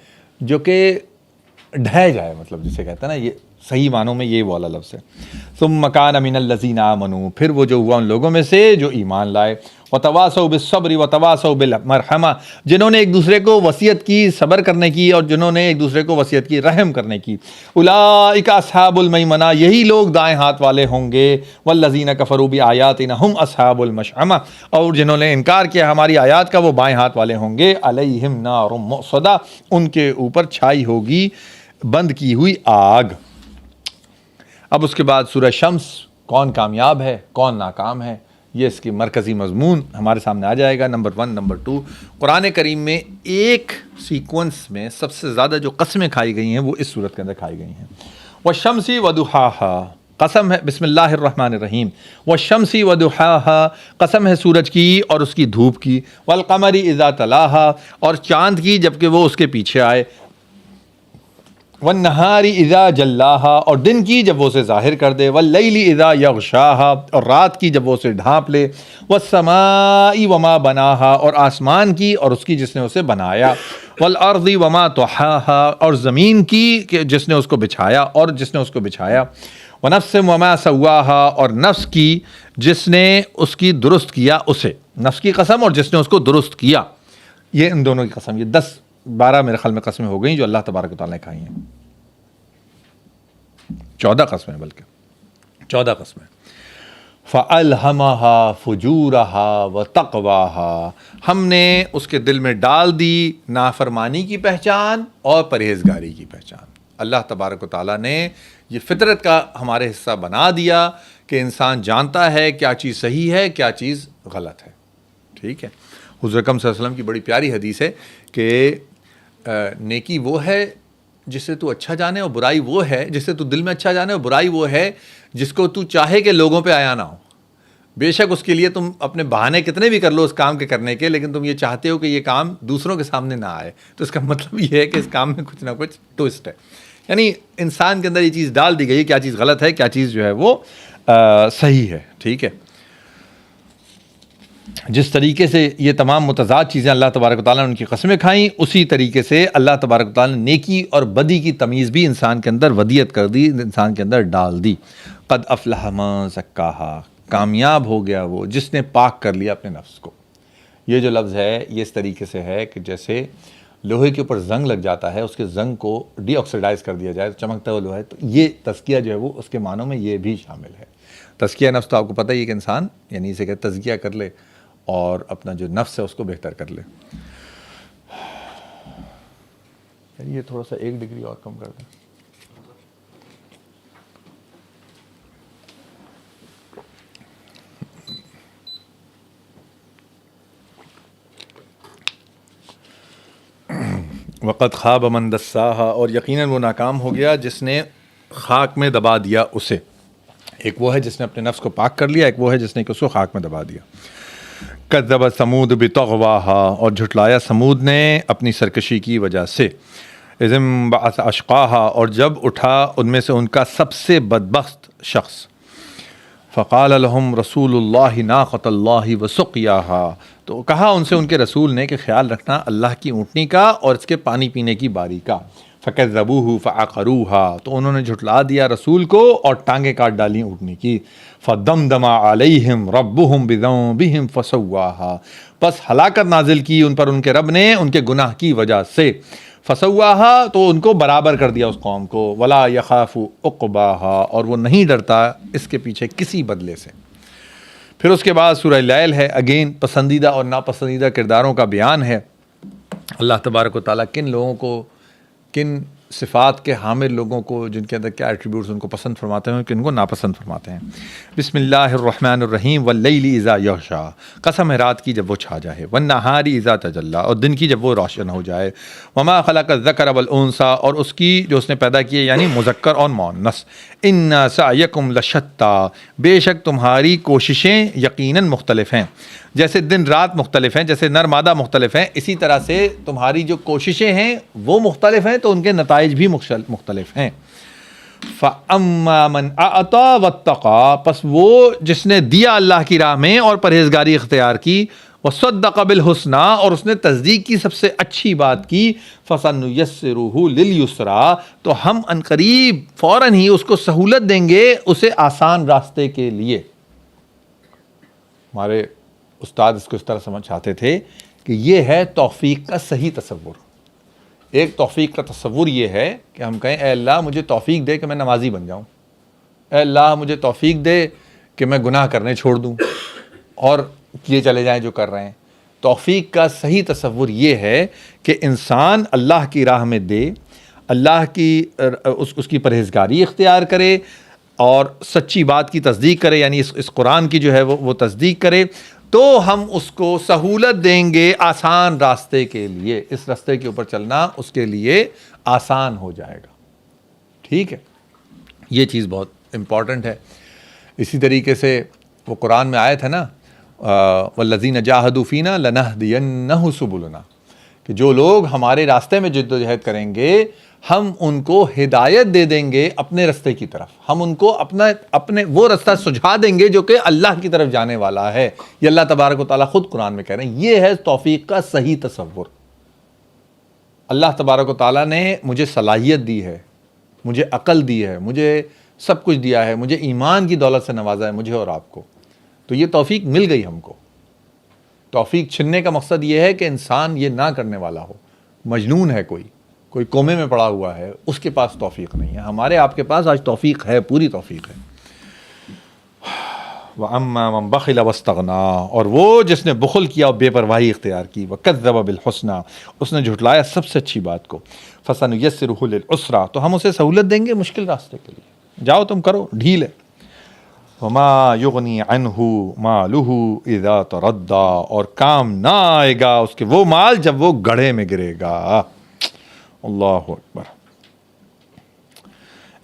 جو کہ ڈھہ جائے، مطلب جسے کہتے ہیں نا، یہ صحیح معنوں میں یہ والا لفظ ہے. ثم کان من الذین آمنوا، پھر وہ جو ہوا ان لوگوں میں سے جو ایمان لائے. وتواصوا بالصبر وتواصوا بالمرحمہ، جنہوں نے ایک دوسرے کو وصیت کی صبر کرنے کی اور جنہوں نے ایک دوسرے کو وصیت کی رحم کرنے کی. اولئک اصحاب المیمنہ، یہی لوگ دائیں ہاتھ والے ہوں گے. والذین کفروا بآیاتنا هم اصحاب المشأمہ، اور جنہوں نے انکار کیا ہماری آیات کا وہ بائیں ہاتھ والے ہوں گے. علیہم نار مؤصدہ، ان کے اوپر چھائی ہوگی بند کی ہوئی آگ. اب اس کے بعد سورہ شمس، کون کامیاب ہے کون ناکام ہے، یہ اس کی مرکزی مضمون ہمارے سامنے آ جائے گا. نمبر 1 نمبر 2 قرآن کریم میں ایک سیکوینس میں سب سے زیادہ جو قسمیں کھائی گئی ہیں وہ اس صورت کے اندر کھائی گئی ہیں. والشمس وضحاها، قسم ہے بسم اللہ الرحمن الرحیم، والشمس وضحاها، قسم ہے سورج کی اور اس کی دھوپ کی. والقمر اذا تلاها، اور چاند کی جبکہ وہ اس کے پیچھے آئے. والنہار اذا جلاہا، اور دن کی جب وہ اسے ظاہر کر دے. واللیل اذا یغشاہا، اور رات کی جب وہ اسے ڈھانپ لے. والسماء وما بناہا، اور آسمان کی اور اس کی جس نے اسے بنایا. والارض وما طحاہا، اور زمین کی کہ جس نے اس کو بچھایا اور جس نے اس کو بچھایا. ونفس وما سواہا، اور نفس کی جس نے اس کی درست کیا اسے، نفس کی قسم اور جس نے اس کو درست کیا. یہ ان دونوں کی قسم، یہ 10-12 میرے خیال میں قسمیں ہو گئیں جو اللہ تبارک و تعالیٰ نے کھائی ہیں. 14 قسمیں، بلکہ 14 قسمیں. فَأَلْهَمَهَا فُجُورَهَا وَتَقْوَاهَا، ہم نے اس کے دل میں ڈال دی نافرمانی کی پہچان اور پرہیزگاری کی پہچان. اللہ تبارک و تعالیٰ نے یہ فطرت کا ہمارے حصہ بنا دیا کہ انسان جانتا ہے کیا چیز صحیح ہے کیا چیز غلط ہے. ٹھیک ہے، حضور اکرم صلی اللہ علیہ وسلم کی بڑی پیاری حدیث ہے کہ نیکی وہ ہے جسے تو اچھا جانے اور برائی وہ ہے جسے تو دل میں اچھا جانے، اور برائی وہ ہے جس کو تو چاہے کہ لوگوں پہ آیا نہ ہو. بے شک اس کے لیے تم اپنے بہانے کتنے بھی کر لو اس کام کے کرنے کے، لیکن تم یہ چاہتے ہو کہ یہ کام دوسروں کے سامنے نہ آئے. تو اس کا مطلب یہ ہے کہ اس کام میں کچھ نہ کچھ ٹوسٹ ہے. یعنی انسان کے اندر یہ چیز ڈال دی گئی ہے کیا چیز غلط ہے کیا چیز جو ہے وہ صحیح ہے. ٹھیک ہے، جس طریقے سے یہ تمام متضاد چیزیں اللہ تبارک و تعالیٰ نے ان کی قسمیں کھائیں، اسی طریقے سے اللہ تبارک و تعالیٰ نے نیکی اور بدی کی تمیز بھی انسان کے اندر ودیت کر دی، انسان کے اندر ڈال دی. قد افلح من زکاہا، کامیاب ہو گیا وہ جس نے پاک کر لیا اپنے نفس کو. یہ جو لفظ ہے یہ اس طریقے سے ہے کہ جیسے لوہے کے اوپر زنگ لگ جاتا ہے، اس کے زنگ کو ڈی آکسیڈائز کر دیا جائے تو چمکتا ہوا لوہا ہے. تو یہ تزکیہ جو ہے وہ اس کے معنوں میں یہ بھی شامل ہے. تزکیہ نفس تو آپ کو پتہ ہی ہے کہ انسان یعنی اسے کہ تزکیہ کر لے اور اپنا جو نفس ہے اس کو بہتر کر لے. یہ تھوڑا سا 1 ڈگری اور کم کر دیں. وقد خواب من دساہا، اور یقیناً وہ ناکام ہو گیا جس نے خاک میں دبا دیا اسے. ایک وہ ہے جس نے اپنے نفس کو پاک کر لیا، ایک وہ ہے جس نے کہ اس کو خاک میں دبا دیا. کذب ثمود بطغواہا، اور جھٹلایا سمود نے اپنی سرکشی کی وجہ سے. اذ انبعث اشقاہا، اور جب اٹھا ان میں سے ان کا سب سے بدبخت شخص. فقال لهم رسول اللہ ناقۃ اللہ وسقیاها، تو کہا ان سے ان کے رسول نے کہ خیال رکھنا اللہ کی اونٹنی کا اور اس کے پانی پینے کی باری کا۔ فکذبوہ فعقروها، تو انہوں نے جھٹلا دیا رسول کو اور ٹانگیں کاٹ ڈالی اونٹنی کی۔ فدمدم علیہم ربہم بذنبہم فسواها، پس ہلاکت نازل کی ان پر ان کے رب نے ان کے گناہ کی وجہ سے۔ فسواها، تو ان کو برابر کر دیا اس قوم کو۔ ولا یخاف عقباها، اور وہ نہیں ڈرتا اس کے پیچھے کسی بدلے سے۔ پھر اس کے بعد سورہ لیل ہے، اگین پسندیدہ اور ناپسندیدہ کرداروں کا بیان ہے۔ اللہ تبارک و تعالیٰ کن لوگوں کو، کن صفات کے حامل لوگوں کو، جن کے اندر کیا ایٹریبیوٹس ان کو پسند فرماتے ہیں، کن کو ناپسند فرماتے ہیں۔ بسم اللہ الرحمن الرحیم، واللیل اذا یغشا، قسم ہے رات کی جب وہ چھا جائے، والنہار اذا تجلی، اور دن کی جب وہ روشن ہو جائے، وما خلق الذکر والانثی، اور اس کی جو اس نے پیدا کی ہے یعنی مذکر اور مؤنث، ان سعیکم لشتی، بے شک تمہاری کوششیں یقیناً مختلف ہیں۔ جیسے دن رات مختلف ہیں، جیسے نر مادہ مختلف ہیں، اسی طرح سے تمہاری جو کوششیں ہیں وہ مختلف ہیں، تو ان کے نتائج بھی مختلف ہیں۔ فَأَمَّا مَنْ أَعْطَى وَاتَّقَى، پس وہ جس نے دیا اللہ کی راہ میں اور پرہیزگاری اختیار کی، وَصَدَّقَ بِالْحُسْنَى، اور اس نے تصدیق کی سب سے اچھی بات کی، فَسَنُيَسِّرُهُ لِلْيُسْرَى، تو ہم عنقریب فوراً ہی اس کو سہولت دیں گے اسے آسان راستے کے لیے۔ ہمارے استاد اس کو اس طرح سمجھاتے تھے کہ یہ ہے توفیق کا صحیح تصور۔ ایک توفیق کا تصور یہ ہے کہ ہم کہیں اے اللہ مجھے توفیق دے کہ میں نمازی بن جاؤں، اے اللہ مجھے توفیق دے کہ میں گناہ کرنے چھوڑ دوں اور کیے چلے جائیں جو کر رہے ہیں۔ توفیق کا صحیح تصور یہ ہے کہ انسان اللہ کی راہ میں دے، اللہ کی اس کی پرہیزگاری اختیار کرے اور سچی بات کی تصدیق کرے، یعنی اس قرآن کی جو ہے وہ تصدیق کرے، تو ہم اس کو سہولت دیں گے آسان راستے کے لیے، اس راستے کے اوپر چلنا اس کے لیے آسان ہو جائے گا۔ ٹھیک ہے، یہ چیز بہت امپورٹنٹ ہے۔ اسی طریقے سے وہ قرآن میں آیت ہے نا، والذین جاہدوا فینا لنہدینہ سبلنا، کہ جو لوگ ہمارے راستے میں جد و جہد کریں گے ہم ان کو ہدایت دے دیں گے اپنے راستے کی طرف، ہم ان کو اپنے وہ راستہ سجھا دیں گے جو کہ اللہ کی طرف جانے والا ہے۔ یہ اللہ تبارک و تعالیٰ خود قرآن میں کہہ رہے ہیں، یہ ہے توفیق کا صحیح تصور۔ اللہ تبارک و تعالیٰ نے مجھے صلاحیت دی ہے، مجھے عقل دی ہے، مجھے سب کچھ دیا ہے، مجھے ایمان کی دولت سے نوازا ہے، مجھے اور آپ کو، تو یہ توفیق مل گئی ہم کو۔ توفیق چھننے کا مقصد یہ ہے کہ انسان یہ نہ کرنے والا ہو، مجنون ہے کوئی کومے میں پڑا ہوا ہے، اس کے پاس توفیق نہیں ہے۔ ہمارے آپ کے پاس آج توفیق ہے، پوری توفیق ہے۔ وَأَمَّا مَنْ بَخِلَ وَاسْتَغْنَىٰ، اور وہ جس نے بخل کیا اور بے پرواہی اختیار کی، وَكَذَّبَ بِالْحُسْنَىٰ، اس نے جھٹلایا سب سے اچھی بات کو، فَسَنُيَسِّرُهُ لِلْعُسْرَىٰ، تو ہم اسے سہولت دیں گے مشکل راستے کے لیے، جاؤ تم کرو، ڈھیل ہے۔ وَمَا يُغْنِي عَنْهُ مَالُهُ إِذَا تَرَدَّىٰ، اور کام نہ آئے گا اس کے وہ مال جب وہ گڑھے میں گرے گا۔ اللہ اکبر۔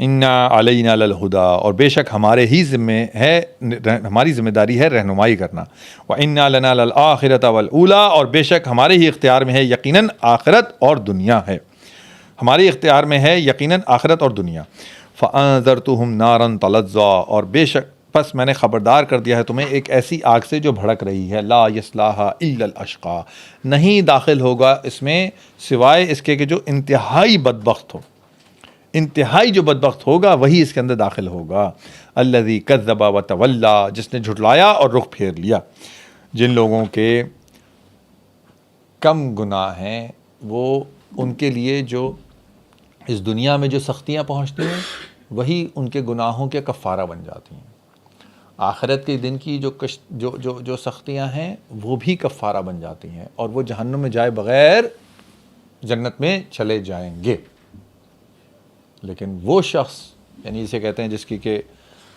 اِنَّا عَلَيْنَا لَلْهُدَىٰ، اور بے شک ہمارے ہی ذمہ ہے، ہماری ذمہ داری ہے رہنمائی کرنا۔ وَإِنَّا لَنَا لَلْآخِرَةَ وَالْأُولَىٰ، اور بے شک ہمارے ہی اختیار میں ہے یقیناً آخرت اور دنیا ہے، ہمارے اختیار میں ہے یقیناً آخرت اور دنیا۔ فَأَنذَرْتُهُمْ نَارًا تَلَظَّىٰ، اور بے شک پس میں نے خبردار کر دیا ہے تمہیں ایک ایسی آگ سے جو بھڑک رہی ہے، لا يصلاها الا الاشقى، نہیں داخل ہوگا اس میں سوائے اس کے کہ جو انتہائی بدبخت ہو، انتہائی جو بدبخت ہوگا وہی اس کے اندر داخل ہوگا۔ الذی کذب وتولی، جس نے جھٹلایا اور رخ پھیر لیا۔ جن لوگوں کے کم گناہ ہیں وہ ان کے لیے جو اس دنیا میں جو سختیاں پہنچتی ہیں وہی ان کے گناہوں کے کفارہ بن جاتی ہیں۔ آخرت کے دن کی جو سختیاں ہیں وہ بھی کفارہ بن جاتی ہیں، اور وہ جہنم میں جائے بغیر جنت میں چلے جائیں گے۔ لیکن وہ شخص، یعنی اسے کہتے ہیں جس کی کہ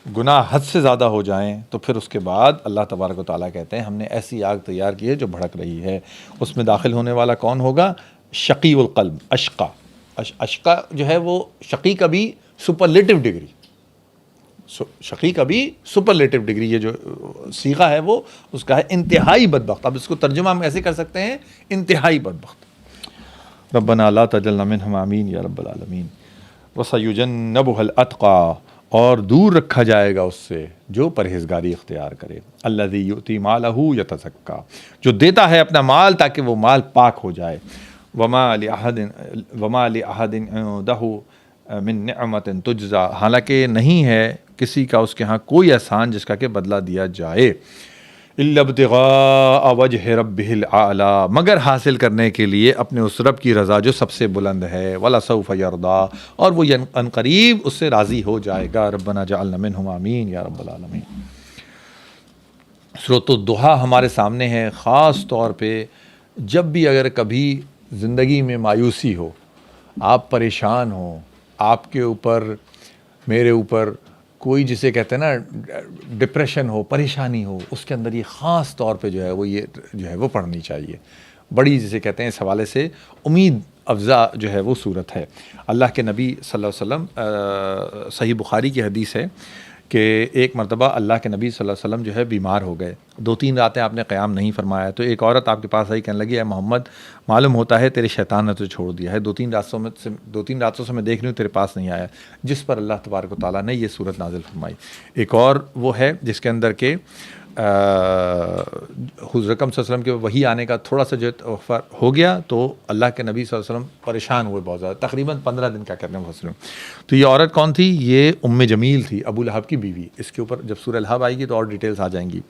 گناہ حد سے زیادہ ہو جائیں، تو پھر اس کے بعد اللہ تبارک و تعالیٰ کہتے ہیں ہم نے ایسی آگ تیار کی ہے جو بھڑک رہی ہے، اس میں داخل ہونے والا کون ہوگا؟ شقی القلب، اشقا۔ اشقا جو ہے وہ شقی کا بھی سپرلیٹو ڈگری، شقی کا بھی سپرلیٹو ڈگری، یہ جو صیغہ ہے وہ اس کا ہے انتہائی بدبخت۔ اب اس کو ترجمہ ہم ایسے کر سکتے ہیں، انتہائی بدبخت۔ ربنا لا تجعلنا منہم، آمین یا رب العالمین۔ وَسَيُجَنَّبُهَا الْأَتْقَى، اور دور رکھا جائے گا اس سے جو پرہیزگاری اختیار کرے. الذی یؤتی مالہ یتزکیٰ، جو دیتا ہے اپنا مال تاکہ وہ مال پاک ہو جائے. وما لأحد عنده من نعمت تجزا، حالانکہ نہیں ہے کسی کا اس کے ہاں کوئی احسان جس کا کہ بدلہ دیا جائے. الا ابتغاء وجہ ربہ الاعلیٰ، مگر حاصل کرنے کے لیے اپنے اس رب کی رضا جو سب سے بلند ہے. ولسوف یرضیٰ، اور وہ ان قریب اس سے راضی ہو جائے گا. ربنا جعلنا منہم آمین یا رب العالمین. سورۃ الضحیٰ ہمارے سامنے ہے. خاص طور پہ جب بھی اگر کبھی زندگی میں مایوسی ہو، آپ پریشان ہوں، آپ کے اوپر میرے اوپر کوئی جسے کہتے ہیں نا ڈپریشن ہو، پریشانی ہو، اس کے اندر یہ خاص طور پہ جو ہے وہ یہ جو ہے وہ پڑھنی چاہیے. بڑی جسے کہتے ہیں اس حوالے سے امید افزا جو ہے وہ صورت ہے. اللہ کے نبی صلی اللہ علیہ وسلم، صحیح بخاری کی حدیث ہے کہ ایک مرتبہ اللہ کے نبی صلی اللہ علیہ وسلم جو ہے بیمار ہو گئے. 2-3 راتیں آپ نے قیام نہیں فرمایا. تو ایک عورت آپ کے پاس آئی، کہنے لگی اے محمد، معلوم ہوتا ہے تیرے شیطان نے تجھے چھوڑ دیا ہے، 2-3 راتوں سے میں دیکھ رہی ہوں تیرے پاس نہیں آیا. جس پر اللہ تبارک و تعالیٰ نے یہ صورت نازل فرمائی. ایک اور وہ ہے جس کے اندر کہ حضور اکرم صلی اللہ علیہ وسلم کے وحی آنے کا تھوڑا سا جو ہو گیا تو اللہ کے نبی صلی اللہ علیہ وسلم پریشان ہوئے بہت زیادہ، تقریباً 15 دن کا کرنے مفسرین. تو یہ عورت کون تھی؟ یہ ام جمیل تھی، ابو لہب کی بیوی. اس کے اوپر جب سورہ لہب آئے گی تو اور ڈیٹیلز آ جائیں گی.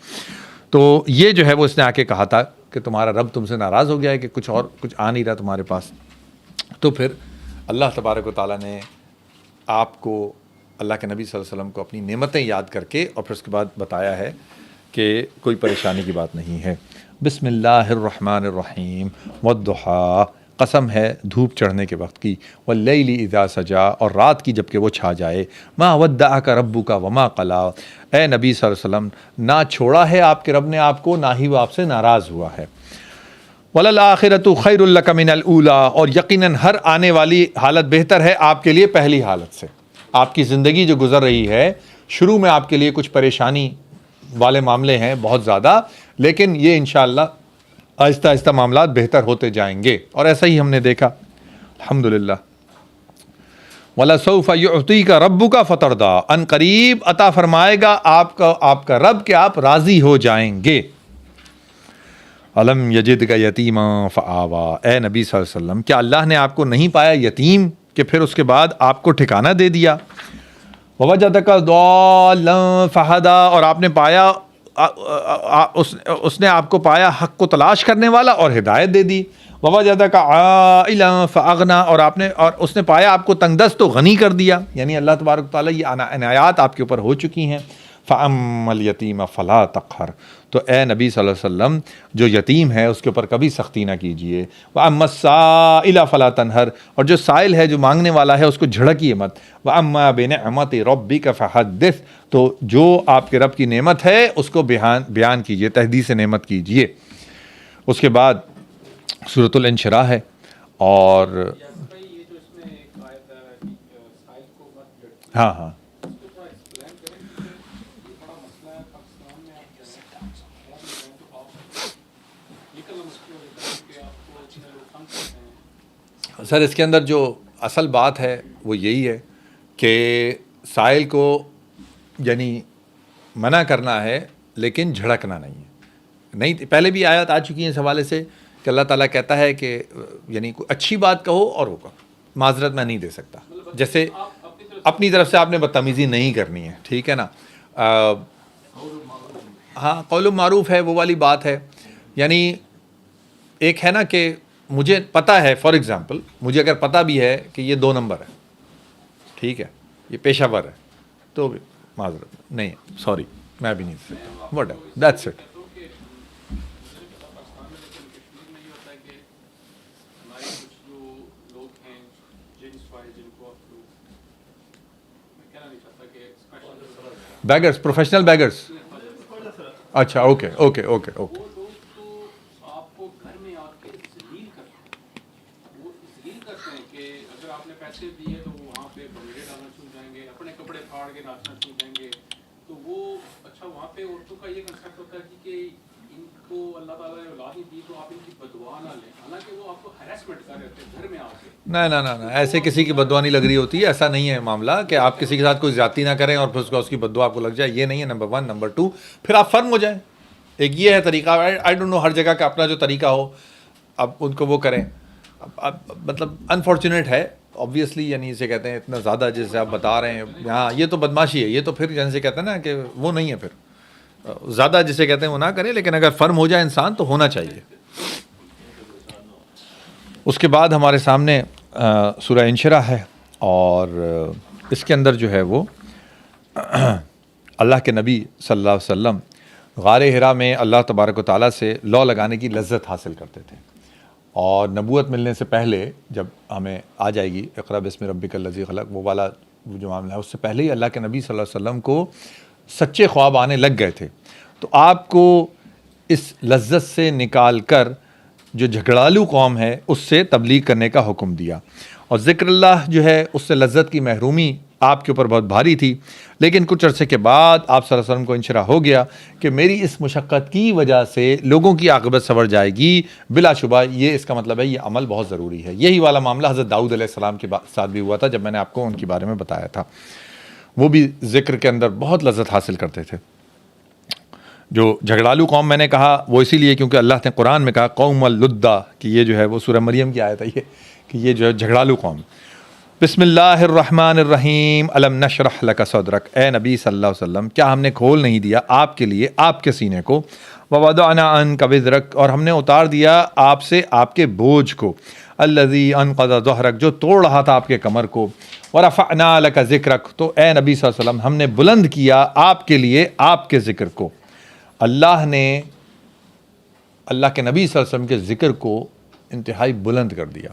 تو یہ جو ہے وہ اس نے آ کے کہا تھا کہ تمہارا رب تم سے ناراض ہو گیا ہے کہ کچھ آ نہیں رہا تمہارے پاس. تو پھر اللہ تبارک و تعالیٰ نے آپ کو، اللہ کے نبی صلی اللہ علیہ وسلم کو اپنی نعمتیں یاد کر کے اور پھر اس کے بعد بتایا ہے کہ کوئی پریشانی کی بات نہیں ہے. بسم اللہ الرحمن الرحیم. والضحیٰ، قسم ہے دھوپ چڑھنے کے وقت کی. واللیل اذا سجا، اور رات کی جب کہ وہ چھا جائے. ما ودعک ربک وما قلی، اے نبی صلی اللہ علیہ وسلم نہ چھوڑا ہے آپ کے رب نے آپ کو، نہ ہی وہ آپ سے ناراض ہوا ہے. وَلَلْآخِرَةُ خَيْرٌ لَكَ مِنَ الْأُولَىٰ، اور یقیناً ہر آنے والی حالت بہتر ہے آپ کے لیے پہلی حالت سے. آپ کی زندگی جو گزر رہی ہے، شروع میں آپ کے لیے کچھ پریشانی والے معاملے ہیں بہت زیادہ، لیکن یہ انشاءاللہ آہستہ آہستہ معاملات بہتر ہوتے جائیں گے، اور ایسا ہی ہم نے دیکھا الحمدللہ. وَلَسَوْفَ يُعْطِيكَ رَبُّكَ فَتَرْضَىٰ، ان قریب عطا فرمائے گا آپ کا رب کہ آپ راضی ہو جائیں گے. الم یجدک یتیما فآوا، اے نبی صلی اللہ علیہ وسلم کیا اللہ نے آپ کو نہیں پایا یتیم کہ پھر اس کے بعد آپ کو ٹھکانہ دے دیا. ووجدک ضالا فہدا، اور آپ نے پایا اس نے آپ کو پایا حق کو تلاش کرنے والا اور ہدایت دے دی. ووجدک عائلا فاغنا، اور اس نے پایا آپ کو تنگ دست تو غنی کر دیا. یعنی اللہ تبارک و تعالیٰ یہ عنایات آپ کے اوپر ہو چکی ہیں. فَأَمَّا الْيَتِيمَ فَلَا تَقْهَرْ، تو اے نبی صلی اللہ علیہ وسلم جو یتیم ہے اس کے اوپر کبھی سختی نہ کیجیے. وَأَمَّا السَّائِلَ فَلَا تَنْهَرْ، اور جو سائل ہے جو مانگنے والا ہے اس کو جھڑکیے مت. وَأَمَّا بِنِعْمَتِ رَبِّكَ فَحَدِّثْ، تو جو آپ کے رب کی نعمت ہے اس کو بیان کیجیے، تحدیث نعمت کیجیے. اس کے بعد سورۃ الانشراح ہے. اور ہاں سر، اس کے اندر جو اصل بات ہے وہ یہی ہے کہ سائل کو یعنی منع کرنا ہے لیکن جھڑکنا نہیں ہے. نہیں، پہلے بھی آیات آ چکی ہیں اس حوالے سے کہ اللہ تعالیٰ کہتا ہے کہ یعنی کوئی اچھی بات کہو اور وہ کہو، معذرت میں نہیں دے سکتا. جیسے اپنی طرف سے آپ نے بدتمیزی نہیں کرنی ہے، ٹھیک ہے نا. ہاں، قول معروف ہے وہ والی بات ہے. یعنی ایک ہے نا کہ مجھے پتہ ہے، فار ایگزامپل مجھے اگر پتہ بھی ہے کہ یہ 2 نمبر ہے، ٹھیک ہے، یہ پیشہ ور ہے، تو بھی معذرت نہیں، سوری میں بھی نہیں دے سکتا، what ever, that's it. Beggars, professional beggars. اچھا، اوکے اوکے اوکے اوکے. کو اللہ تعالیٰ نے اولاد نہیں دی تو آپ ان کی بدعا نہ لیں، حالانکہ وہ آپ کو ہیراسمنٹ کر رہے ہوتے ہیں گھر میں آ کے. نہ ایسے کسی کی بدعا نہیں لگ رہی ہوتی ہے. ایسا نہیں ہے معاملہ کہ آپ کسی کے ساتھ کوئی زیادتی نہ کریں اور پھر اس کی بدعا آپ کو لگ جائے. یہ نہیں ہے نمبر 1. نمبر 2 پھر آپ فرم ہو جائیں. ایک یہ ہے طریقہ. آئی ڈونٹ نو ہر جگہ کا اپنا جو طریقہ ہو اب ان کو وہ کریں. اب مطلب انفارچونیٹ ہے آبویسلی، یعنی اسے کہتے ہیں اتنا زیادہ جیسے آپ بتا رہے ہیں یہاں یہ تو بدماشی ہے. یہ تو پھر جیسے کہتے ہیں نا کہ وہ نہیں ہے، پھر زیادہ جسے کہتے ہیں وہ نہ کریں، لیکن اگر فرم ہو جائے انسان تو ہونا چاہیے. اس کے بعد ہمارے سامنے سورہ انشرح ہے، اور اس کے اندر جو ہے وہ اللہ کے نبی صلی اللہ علیہ وسلم غار حرا میں اللہ تبارک و تعالیٰ سے لو لگانے کی لذت حاصل کرتے تھے. اور نبوت ملنے سے پہلے جب ہمیں آ جائے گی اقرا بسم ربک الذی خلق، وہ والا جو معاملہ ہے، اس سے پہلے ہی اللہ کے نبی صلی اللہ علیہ وسلم کو سچے خواب آنے لگ گئے تھے. تو آپ کو اس لذت سے نکال کر جو جھگڑالو قوم ہے اس سے تبلیغ کرنے کا حکم دیا. اور ذکر اللہ جو ہے اس سے لذت کی محرومی آپ کے اوپر بہت بھاری تھی. لیکن کچھ عرصے کے بعد آپ صلی اللہ علیہ وسلم کو انشراح ہو گیا کہ میری اس مشقت کی وجہ سے لوگوں کی عاقبت سنور جائے گی. بلا شبہ یہ اس کا مطلب ہے یہ عمل بہت ضروری ہے. یہی والا معاملہ حضرت داؤد علیہ السلام کے ساتھ بھی ہوا تھا جب میں نے آپ کو ان کے بارے میں بتایا تھا. وہ بھی ذکر کے اندر بہت لذت حاصل کرتے تھے. جو جھگڑالو قوم میں نے کہا وہ اسی لیے کیونکہ اللہ نے قرآن میں کہا قوم اللدہ، کہ یہ جو ہے وہ سورہ مریم کی آیت ہے یہ کہ یہ جو ہے جھگڑالو قوم. بسم اللہ الرحمن الرحیم. الم نشرح لک صدرک، اے نبی صلی اللہ علیہ وسلم کیا ہم نے کھول نہیں دیا آپ کے لیے آپ کے سینے کو. ووضعنا عنک وزرک، اور ہم نے اتار دیا آپ سے آپ کے بوجھ کو. الذی انقض ظہرک، جو توڑ رہا تھا آپ کے کمر کو. ورفعنا لک ذکرک، تو اے نبی صلی اللہ علیہ وسلم ہم نے بلند کیا آپ کے لیے آپ کے ذکر کو. اللہ نے اللہ کے نبی صلی اللہ علیہ وسلم کے ذکر کو انتہائی بلند کر دیا.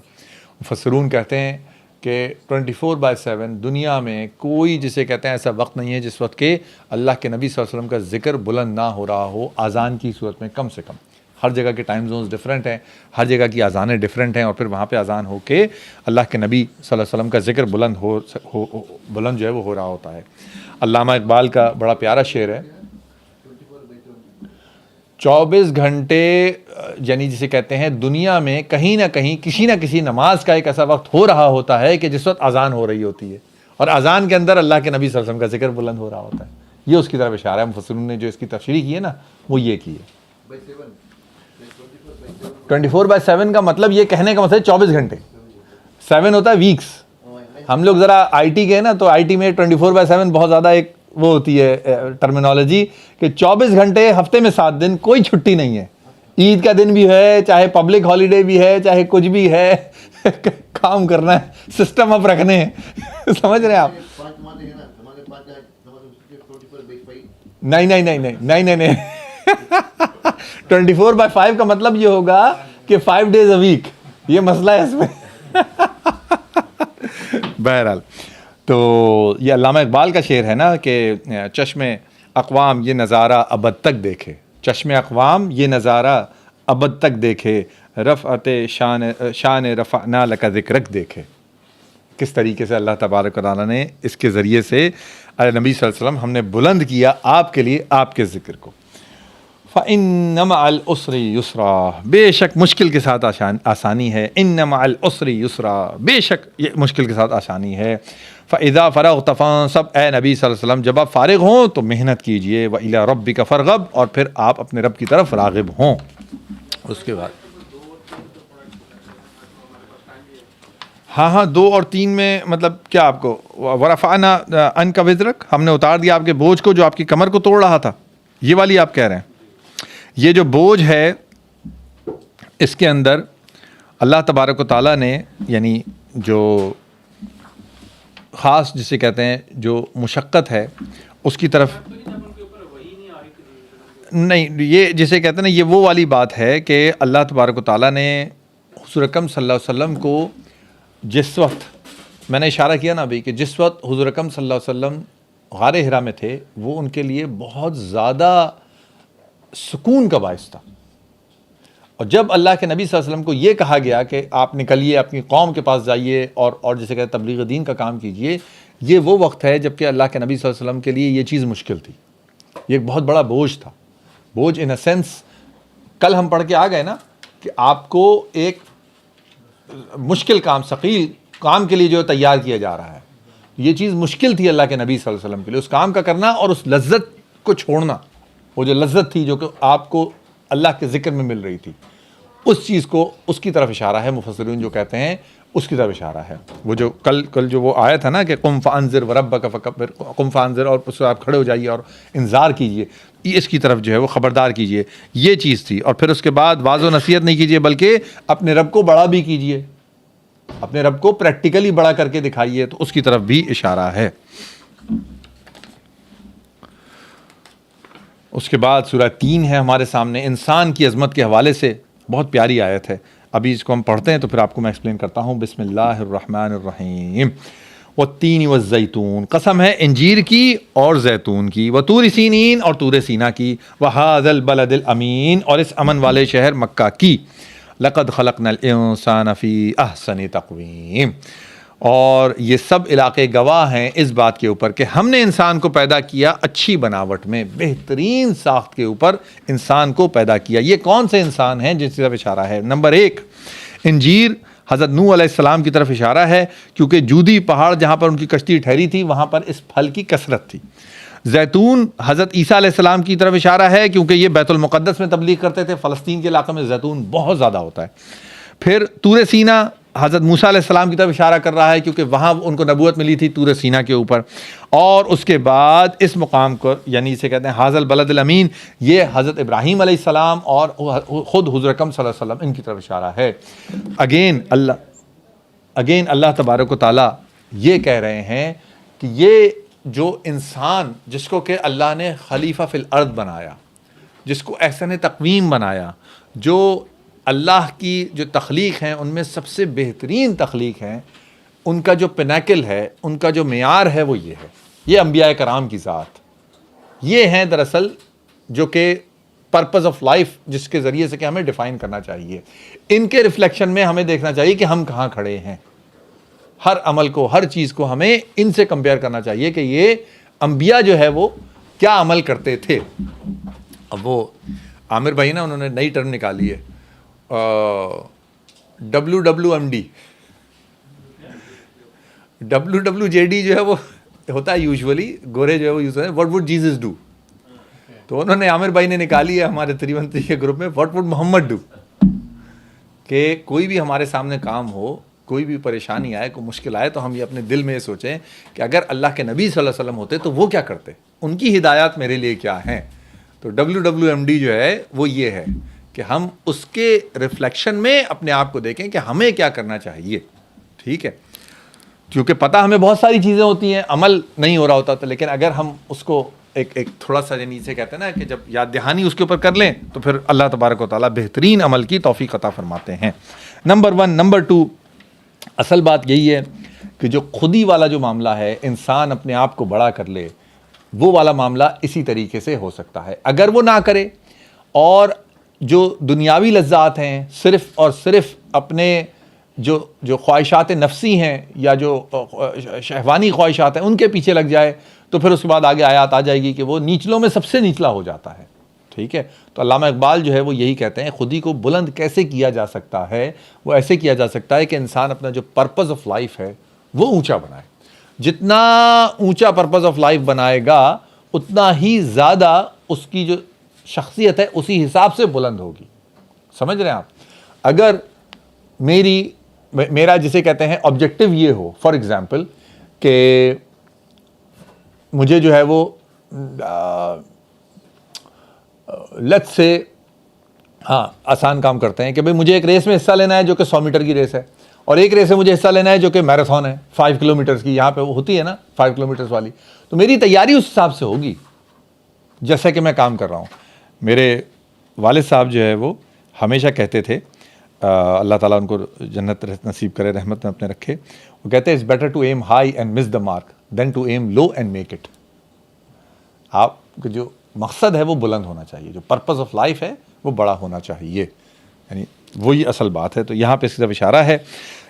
مفسرون کہتے ہیں کہ 24/7 دنیا میں کوئی جسے کہتے ہیں ایسا وقت نہیں ہے جس وقت کہ اللہ کے نبی صلی اللہ علیہ وسلم کا ذکر بلند نہ ہو رہا ہو، اذان کی صورت میں کم سے کم. ہر جگہ کے ٹائم زونز ڈفرینٹ ہیں، ہر جگہ کی اذانیں ڈفرینٹ ہیں، اور پھر وہاں پہ اذان ہو کے اللہ کے نبی صلی اللہ علیہ وسلم کا ذکر بلند جو ہے وہ ہو رہا ہوتا ہے. علامہ اقبال کا بڑا پیارا شعر ہے، 24 گھنٹے یعنی جسے کہتے ہیں دنیا میں کہیں نہ کہیں کسی نہ کسی نماز کا ایک ایسا وقت ہو رہا ہوتا ہے کہ جس وقت اذان ہو رہی ہوتی ہے، اور اذان کے اندر اللہ کے نبی صلی اللہ علیہ وسلم کا ذکر بلند ہو رہا ہوتا ہے. یہ اس کی طرف اشارہ ہے. مفسرین نے جو اس کی تشریح کی ہے نا وہ یہ کی ہے. 24/7 کا مطلب یہ کہنے کا مطلب 24 گھنٹے. 7 ہوتا ہے ویکس. ہم لوگ ذرا آئی ٹی کے نا تو آئی ٹی میں 24/7 بہت زیادہ ایک وہ ہوتی ہے ٹرمینالوجی کہ 24 گھنٹے ہفتے میں 7 دن کوئی چھٹی نہیں ہے. عید کا دن بھی ہے، چاہے پبلک ہالیڈے بھی ہے، چاہے کچھ بھی ہے، کام کرنا ہے، سسٹم اپ رکھنے ہیں. سمجھ رہے ہیں آپ؟ نہیں 24/5 کا مطلب یہ ہوگا کہ 5 days a week. یہ مسئلہ ہے اس میں. بہرحال تو یہ علامہ اقبال کا شعر ہے نا کہ چشم اقوام یہ نظارہ ابد تک دیکھے، چشم اقوام یہ نظارہ ابد تک دیکھے، رفعت شان رفعنا لک ذکرک دیکھے. کس طریقے سے اللہ تبارک و تعالیٰ نے اس کے ذریعے سے نبی صلی اللہ علیہ وسلم ہم نے بلند کیا آپ کے لیے آپ کے ذکر کو. فَإِنَّ مَعَ الْعُسْرِ يُسْرًا، بے شک مشکل کے ساتھ آسانی ہے. إِنَّ مَعَ الْعُسْرِ يُسْرًا، بے شک یہ مشکل کے ساتھ آسانی ہے. فَإِذَا فَرَغْتَ فَانصَبْ، اے نبی صلی اللہ علیہ وسلم جب آپ فارغ ہوں تو محنت کیجئے. وَإِلَىٰ رَبِّكَ فَارْغَب، اور پھر آپ اپنے رب کی طرف راغب ہوں. اس کے بعد ہاں 2 اور 3 میں مطلب کیا آپ کو وَرَفَعْنَا عَنْكَ وِزْرَكَ، ہم نے اتار دیا آپ کے بوجھ کو جو آپ کی کمر کو توڑ رہا تھا. یہ والی آپ کہہ رہے ہیں. یہ جو بوجھ ہے اس کے اندر اللہ تبارک و تعالیٰ نے یعنی جو خاص جسے کہتے ہیں جو مشقت ہے اس کی طرف نہیں، یہ جسے کہتے ہیں نا یہ وہ والی بات ہے کہ اللہ تبارک و تعالیٰ نے حضور اکرم صلی اللہ علیہ وسلم کو جس وقت میں نے اشارہ کیا نا ابھی کہ جس وقت حضور اکرم صلی اللہ علیہ وسلم غار حرا میں تھے وہ ان کے لیے بہت زیادہ سکون کا باعث تھا. اور جب اللہ کے نبی صلی اللہ علیہ وسلم کو یہ کہا گیا کہ آپ نکلیے اپنی قوم کے پاس جائیے اور جسے کہتے ہیں تبلیغ دین کا کام کیجیے، یہ وہ وقت ہے جب کہ اللہ کے نبی صلی اللہ علیہ وسلم کے لیے یہ چیز مشکل تھی. یہ ایک بہت بڑا بوجھ تھا. بوجھ ان اے سینس کل ہم پڑھ کے آ گئے نا کہ آپ کو ایک مشکل کام، ثقیل کام کے لیے جو تیار کیا جا رہا ہے، یہ چیز مشکل تھی اللہ کے نبی صلی اللہ علیہ وسلم کے لیے، اس کام کا کرنا اور اس لذت کو چھوڑنا، وہ جو لذت تھی جو کہ آپ کو اللہ کے ذکر میں مل رہی تھی، اس چیز کو، اس کی طرف اشارہ ہے، مفسرین جو کہتے ہیں اس کی طرف اشارہ ہے۔ وہ جو کل جو وہ آیا تھا نا کہ قم فانذر وربک فکبر، قم فانذر، اور اس سے آپ کھڑے ہو جائیے اور انذار کیجئے، اس کی طرف جو ہے وہ خبردار کیجئے، یہ چیز تھی۔ اور پھر اس کے بعد واعظ و نصیحت نہیں کیجئے بلکہ اپنے رب کو بڑا بھی کیجئے، اپنے رب کو پریکٹیکلی بڑا کر کے دکھائیے، تو اس کی طرف بھی اشارہ ہے۔ اس کے بعد سورہ 3 ہے ہمارے سامنے، انسان کی عظمت کے حوالے سے بہت پیاری آیت ہے۔ ابھی اس کو ہم پڑھتے ہیں تو پھر آپ کو میں ایکسپلین کرتا ہوں۔ بسم اللہ الرحمن الرحیم۔ والتین والزیتون، قسم ہے انجیر کی اور زیتون کی، وطور سینین، اور طور سینا کی، وہذا البلد الامین، اور اس امن والے شہر مکہ کی، لقد خلقنا الانسان فی احسن تقویم، اور یہ سب علاقے گواہ ہیں اس بات کے اوپر کہ ہم نے انسان کو پیدا کیا اچھی بناوٹ میں، بہترین ساخت کے اوپر انسان کو پیدا کیا۔ یہ کون سے انسان ہیں جن کی طرف اشارہ ہے؟ نمبر 1 انجیر، حضرت نوح علیہ السلام کی طرف اشارہ ہے، کیونکہ جودی پہاڑ جہاں پر ان کی کشتی ٹھہری تھی وہاں پر اس پھل کی کثرت تھی۔ زیتون، حضرت عیسیٰ علیہ السلام کی طرف اشارہ ہے، کیونکہ یہ بیت المقدس میں تبلیغ کرتے تھے، فلسطین کے علاقے میں زیتون بہت زیادہ ہوتا ہے۔ پھر طور سینا، حضرت موسیٰ علیہ السلام کی طرف اشارہ کر رہا ہے، کیونکہ وہاں ان کو نبوت ملی تھی طور سینا کے اوپر۔ اور اس کے بعد اس مقام کو، یعنی اسے کہتے ہیں حاضل بلد الامین، یہ حضرت ابراہیم علیہ السلام اور خود حضور اکرم صلی اللہ علیہ وسلم ان کی طرف اشارہ ہے۔ اگین اللہ تبارک و تعالیٰ یہ کہہ رہے ہیں کہ یہ جو انسان جس کو کہ اللہ نے خلیفہ فی الارض بنایا، جس کو احسن تقویم بنایا، جو اللہ کی جو تخلیق ہیں ان میں سب سے بہترین تخلیق ہیں، ان کا جو پینیکل ہے، ان کا جو معیار ہے وہ یہ ہے، یہ انبیاء کرام کی ذات، یہ ہیں دراصل جو کہ پرپز آف لائف جس کے ذریعے سے کہ ہمیں ڈیفائن کرنا چاہیے۔ ان کے ریفلیکشن میں ہمیں دیکھنا چاہیے کہ ہم کہاں کھڑے ہیں، ہر عمل کو، ہر چیز کو ہمیں ان سے کمپیئر کرنا چاہیے کہ یہ انبیاء جو ہے وہ کیا عمل کرتے تھے۔ اب وہ عامر بھائی نا انہوں نے نئی ٹرم نکالی ہے، WWMD، WWJD جو ہے وہ ہوتا ہے یوزولی، گورے جو ہے وہ یوز ہوتا ہے واٹ وڈ جیزس ڈو، تو انہوں نے عامر بھائی نے نکالی ہے ہمارے 313 کے گروپ میں واٹ وڈ محمد ڈو، کہ کوئی بھی ہمارے سامنے کام ہو، کوئی بھی پریشانی آئے، کوئی مشکل آئے، تو ہم یہ اپنے دل میں یہ سوچیں کہ اگر اللہ کے نبی صلی اللہ علیہ وسلم ہوتے تو وہ کیا کرتے، ان کی ہدایات میرے لیے کیا ہیں۔ تو WWMD جو ہے وہ یہ ہے کہ ہم اس کے ریفلیکشن میں اپنے آپ کو دیکھیں کہ ہمیں کیا کرنا چاہیے، ٹھیک ہے، کیونکہ پتہ ہمیں بہت ساری چیزیں ہوتی ہیں، عمل نہیں ہو رہا ہوتا تو، لیکن اگر ہم اس کو ایک تھوڑا سا یعنی سے کہتے ہیں نا کہ جب یاد دہانی اس کے اوپر کر لیں تو پھر اللہ تبارک و تعالیٰ بہترین عمل کی توفیق عطا فرماتے ہیں۔ نمبر 1۔ نمبر 2، اصل بات یہی ہے کہ جو خودی والا جو معاملہ ہے، انسان اپنے آپ کو بڑا کر لے، وہ والا معاملہ اسی طریقے سے ہو سکتا ہے۔ اگر وہ نہ کرے اور جو دنیاوی لذات ہیں صرف اور صرف اپنے جو خواہشات نفسی ہیں یا جو شہوانی خواہشات ہیں ان کے پیچھے لگ جائے، تو پھر اس کے بعد آگے آیات آ جائے گی کہ وہ نیچلوں میں سب سے نیچلا ہو جاتا ہے، ٹھیک ہے۔ تو علامہ اقبال جو ہے وہ یہی کہتے ہیں، خودی کو بلند کیسے کیا جا سکتا ہے؟ وہ ایسے کیا جا سکتا ہے کہ انسان اپنا جو پرپز آف لائف ہے وہ اونچا بنائے۔ جتنا اونچا پرپز آف لائف بنائے گا اتنا ہی زیادہ اس کی جو شخصیت ہے اسی حساب سے بلند ہوگی، سمجھ رہے ہیں آپ؟ اگر میرا جسے کہتے ہیں آبجیکٹو یہ ہو، فار ایگزامپل کہ مجھے جو ہے وہ لیٹس سے آسان کام کرتے ہیں کہ بھئی مجھے ایک ریس میں حصہ لینا ہے جو کہ 100 میٹر کی ریس ہے، اور ایک ریس میں مجھے حصہ لینا ہے جو کہ میراتھن ہے 5 کلومیٹرز کی، یہاں پہ وہ ہوتی ہے نا 5 کلومیٹرز والی، تو میری تیاری اس حساب سے ہوگی جیسا کہ میں کام کر رہا ہوں۔ میرے والد صاحب جو ہے وہ ہمیشہ کہتے تھے، اللہ تعالیٰ ان کو جنت نصیب کرے، رحمت میں اپنے رکھے، وہ کہتے ہیں it's better to aim high and miss the mark than to aim low and make it. آپ کا جو مقصد ہے وہ بلند ہونا چاہیے، جو پرپز آف لائف ہے وہ بڑا ہونا چاہیے، یعنی وہی اصل بات ہے۔ تو یہاں پہ اس کی طرف اشارہ ہے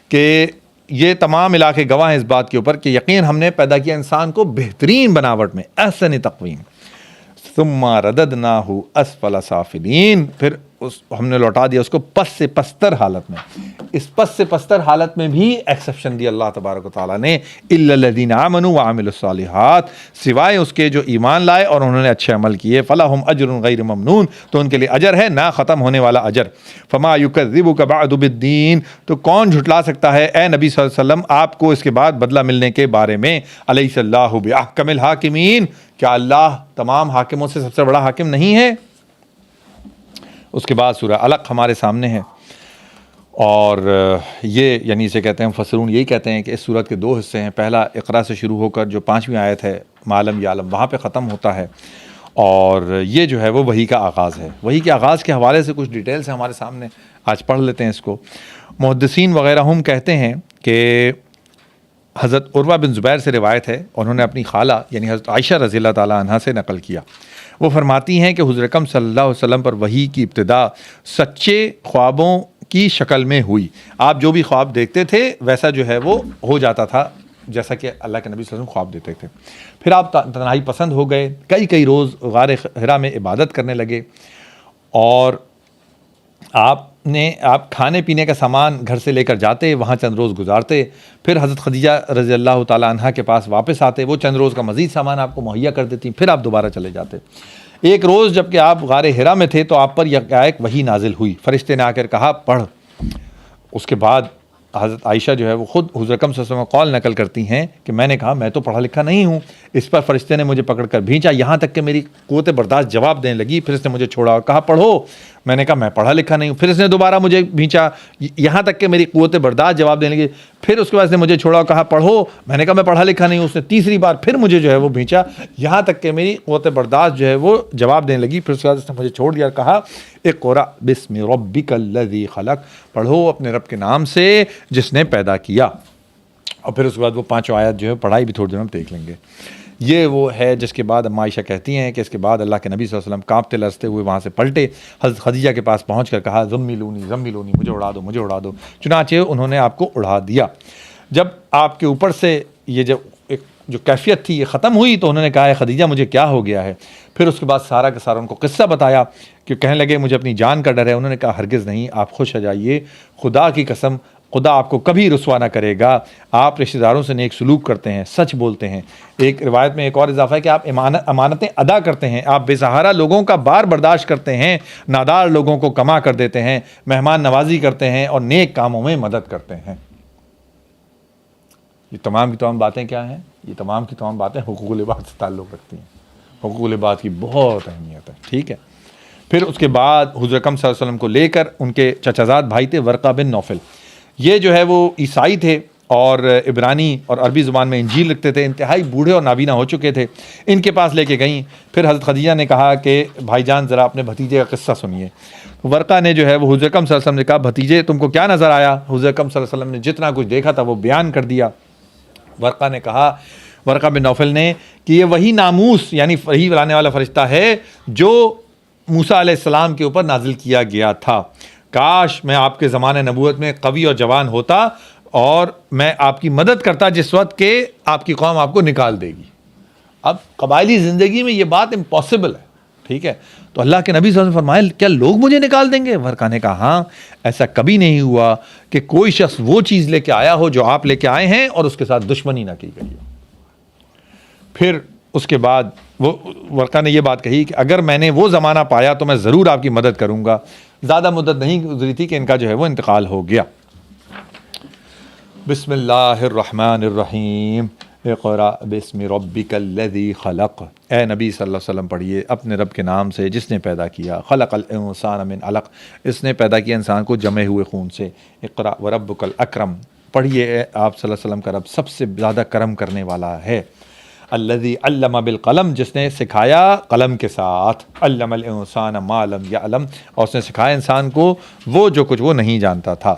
کہ یہ تمام علاقے گواہ ہیں اس بات کے اوپر کہ یقین ہم نے پیدا کیا انسان کو بہترین بناوٹ میں، احسن تقویم، ثم رددناہ اسفل سافلین، پھر ہم نے لوٹا دیا اس کو پس سے پستر حالت میں. اس پس سے پستر حالت میں بھی ایکسیپشن دیا اللہ تبارک و تعالیٰ نے, الا الذین آمنوا وعملوا الصالحات, سوائے اس کے جو ایمان لائے اور انہوں نے اچھے عمل کیے, فلہم اجر غیر ممنون, تو ان کے لیے اجر ہے نہ ختم ہونے والا اجر. فما یکذبک بعد بالدین, تو کون جھٹلا سکتا ہے اے نبی صلی اللہ علیہ وسلم آپ کو اس کے بعد بدلہ ملنے کے بارے میں. الیس اللہ باحکم الحاکمین, کیا اللہ تمام حاکموں سے سب سے بڑا حاکم نہیں ہے؟ اس کے بعد سورہ علق ہمارے سامنے ہے, اور یہ یعنی اسے کہتے ہیں مفسرون یہی کہتے ہیں کہ اس سورت کے 2 حصے ہیں. پہلا اقرا سے شروع ہو کر جو 5ویں آیت ہے ما لم یعلم وہاں پہ ختم ہوتا ہے, اور یہ جو ہے وہ وحی کا آغاز ہے. وحی کے آغاز کے حوالے سے کچھ ڈیٹیلز ہیں ہمارے سامنے, آج پڑھ لیتے ہیں اس کو. محدثین وغیرہ ہم کہتے ہیں کہ حضرت عروہ بن زبیر سے روایت ہے, انہوں نے اپنی خالہ یعنی حضرت عائشہ رضی اللہ تعالیٰ عنہا سے نقل کیا. وہ فرماتی ہیں کہ حضور اکرم صلی اللہ علیہ وسلم پر وحی کی ابتدا سچے خوابوں کی شکل میں ہوئی. آپ جو بھی خواب دیکھتے تھے ویسا جو ہے وہ ہو جاتا تھا جیسا کہ اللہ کے نبی صلی اللہ علیہ وسلم خواب دیتے تھے. پھر آپ تنہائی پسند ہو گئے, کئی روز غار حرا میں عبادت کرنے لگے, اور آپ کھانے پینے کا سامان گھر سے لے کر جاتے, وہاں چند روز گزارتے, پھر حضرت خدیجہ رضی اللہ تعالیٰ عنہ کے پاس واپس آتے, وہ چند روز کا مزید سامان آپ کو مہیا کر دیتی, پھر آپ دوبارہ چلے جاتے. ایک روز جب کہ آپ غار حرا میں تھے تو آپ پر یکایک وحی نازل ہوئی, فرشتے نے آ کر کہا پڑھ. اس کے بعد حضرت عائشہ جو ہے وہ خود حضور اکرم صلی اللہ علیہ وسلم قول نقل کرتی ہیں کہ میں نے کہا میں تو پڑھا لکھا نہیں ہوں. اس پر فرشتے نے مجھے پکڑ کر بھینچا, یہاں تک کہ میری قوت برداشت جواب دینے لگی. پھر اس نے مجھے چھوڑا اور کہا پڑھو. میں نے کہا میں پڑھا لکھا نہیں ہوں. پھر اس نے دوبارہ مجھے بھینچا, یہاں تک کہ میری قوت برداشت جواب دینے لگی. پھر اس کے بعد اس نے مجھے چھوڑا اور کہا پڑھو. میں نے کہا میں پڑھا لکھا نہیں ہوں. اس نے تیسری بار پھر مجھے جو ہے وہ بھینچا, یہاں تک کہ میری قوت برداشت جو ہے وہ جواب دینے لگی. پھر اس کے بعد اس نے مجھے چھوڑ دیا اور کہا اقرأ بسم ربک الذی خلق, پڑھو اپنے رب کے نام سے جس نے پیدا کیا. اور پھر اس کے بعد وہ 5 آیات جو ہے پڑھائی بھی تھوڑی دیر میں دیکھ لیں گے. یہ وہ ہے جس کے بعد اما عائشہ کہتی ہیں کہ اس کے بعد اللہ کے نبی صلی اللہ علیہ وسلم کانپتے لرزتے ہوئے وہاں سے پلٹے, حضرت خدیجہ کے پاس پہنچ کر کہا زملونی زملونی, مجھے اڑا دو مجھے اڑا دو. چنانچہ انہوں نے آپ کو اڑا دیا. جب آپ کے اوپر سے یہ جو کیفیت تھی یہ ختم ہوئی تو انہوں نے کہا خدیجہ مجھے کیا ہو گیا ہے. پھر اس کے بعد سارا کا سارا ان کو قصہ بتایا کہ کہنے لگے مجھے اپنی جان کا ڈر ہے. انہوں نے کہا ہرگز نہیں, آپ خوش ہو جائیے, خدا کی قسم خدا آپ کو کبھی رسوا نہ کرے گا. آپ رشتہ داروں سے نیک سلوک کرتے ہیں, سچ بولتے ہیں. ایک روایت میں ایک اور اضافہ ہے کہ آپ امانتیں ادا کرتے ہیں, آپ بے سہارا لوگوں کا بار برداشت کرتے ہیں, نادار لوگوں کو کما کر دیتے ہیں, مہمان نوازی کرتے ہیں اور نیک کاموں میں مدد کرتے ہیں. یہ تمام کی تمام باتیں کیا ہیں؟ یہ تمام کی تمام باتیں حقوق العباد سے تعلق رکھتی ہیں. حقوق العباد کی بہت اہمیت ہے. ٹھیک ہے. پھر اس کے بعد حضور اکرم صلی اللہ علیہ وسلم کو لے کر ان کے چچا زاد بھائی تھے ورقہ بن نوفل. یہ جو ہے وہ عیسائی تھے اور عبرانی اور عربی زبان میں انجیل لکھتے تھے, انتہائی بوڑھے اور نابینا ہو چکے تھے. ان کے پاس لے کے گئیں. پھر حضرت خدیجہ نے کہا کہ بھائی جان ذرا اپنے بھتیجے کا قصہ سنیے. ورقہ نے جو ہے وہ حضور اکرم صلی اللہ علیہ وسلم نے کہا بھتیجے تم کو کیا نظر آیا؟ حضور اکرم صلی اللہ علیہ وسلم نے جتنا کچھ دیکھا تھا وہ بیان کر دیا. ورقہ نے کہا, ورقہ بن نوفل نے, کہ یہ وہی ناموس یعنی وحی لانے والا فرشتہ ہے جو موسیٰ علیہ السلام کے اوپر نازل کیا گیا تھا. کاش میں آپ کے زمانے نبوت میں قوی اور جوان ہوتا اور میں آپ کی مدد کرتا جس وقت کہ آپ کی قوم آپ کو نکال دے گی. اب قبائلی زندگی میں یہ بات امپاسبل ہے. ٹھیک ہے. تو اللہ کے نبی صلی اللہ علیہ وسلم فرمائے کیا لوگ مجھے نکال دیں گے؟ ورقہ نے کہا ہاں, ایسا کبھی نہیں ہوا کہ کوئی شخص وہ چیز لے کے آیا ہو جو آپ لے کے آئے ہیں اور اس کے ساتھ دشمنی نہ کی گئی ہو. پھر اس کے بعد وہ ورقہ نے یہ بات کہی کہ اگر میں نے وہ زمانہ پایا تو میں ضرور آپ کی مدد کروں گا. زیادہ مدت نہیں گزری تھی کہ ان کا جو ہے وہ انتقال ہو گیا. بسم اللہ الرحمن الرحیم. اقرأ باسم ربک الذی خلق. اے نبی صلی اللہ علیہ وسلم پڑھیے اپنے رب کے نام سے جس نے پیدا کیا. خلق الانسان من علق, اس نے پیدا کیا انسان کو جمے ہوئے خون سے. اقرأ وربک الاکرم, پڑھیے آپ صلی اللہ علیہ وسلم کا رب سب سے زیادہ کرم کرنے والا ہے. الذی علم بالقلم, جس نے سکھایا قلم کے ساتھ. علم الانسان ما لم یعلم, اور اس نے سکھایا انسان کو وہ جو کچھ وہ نہیں جانتا تھا.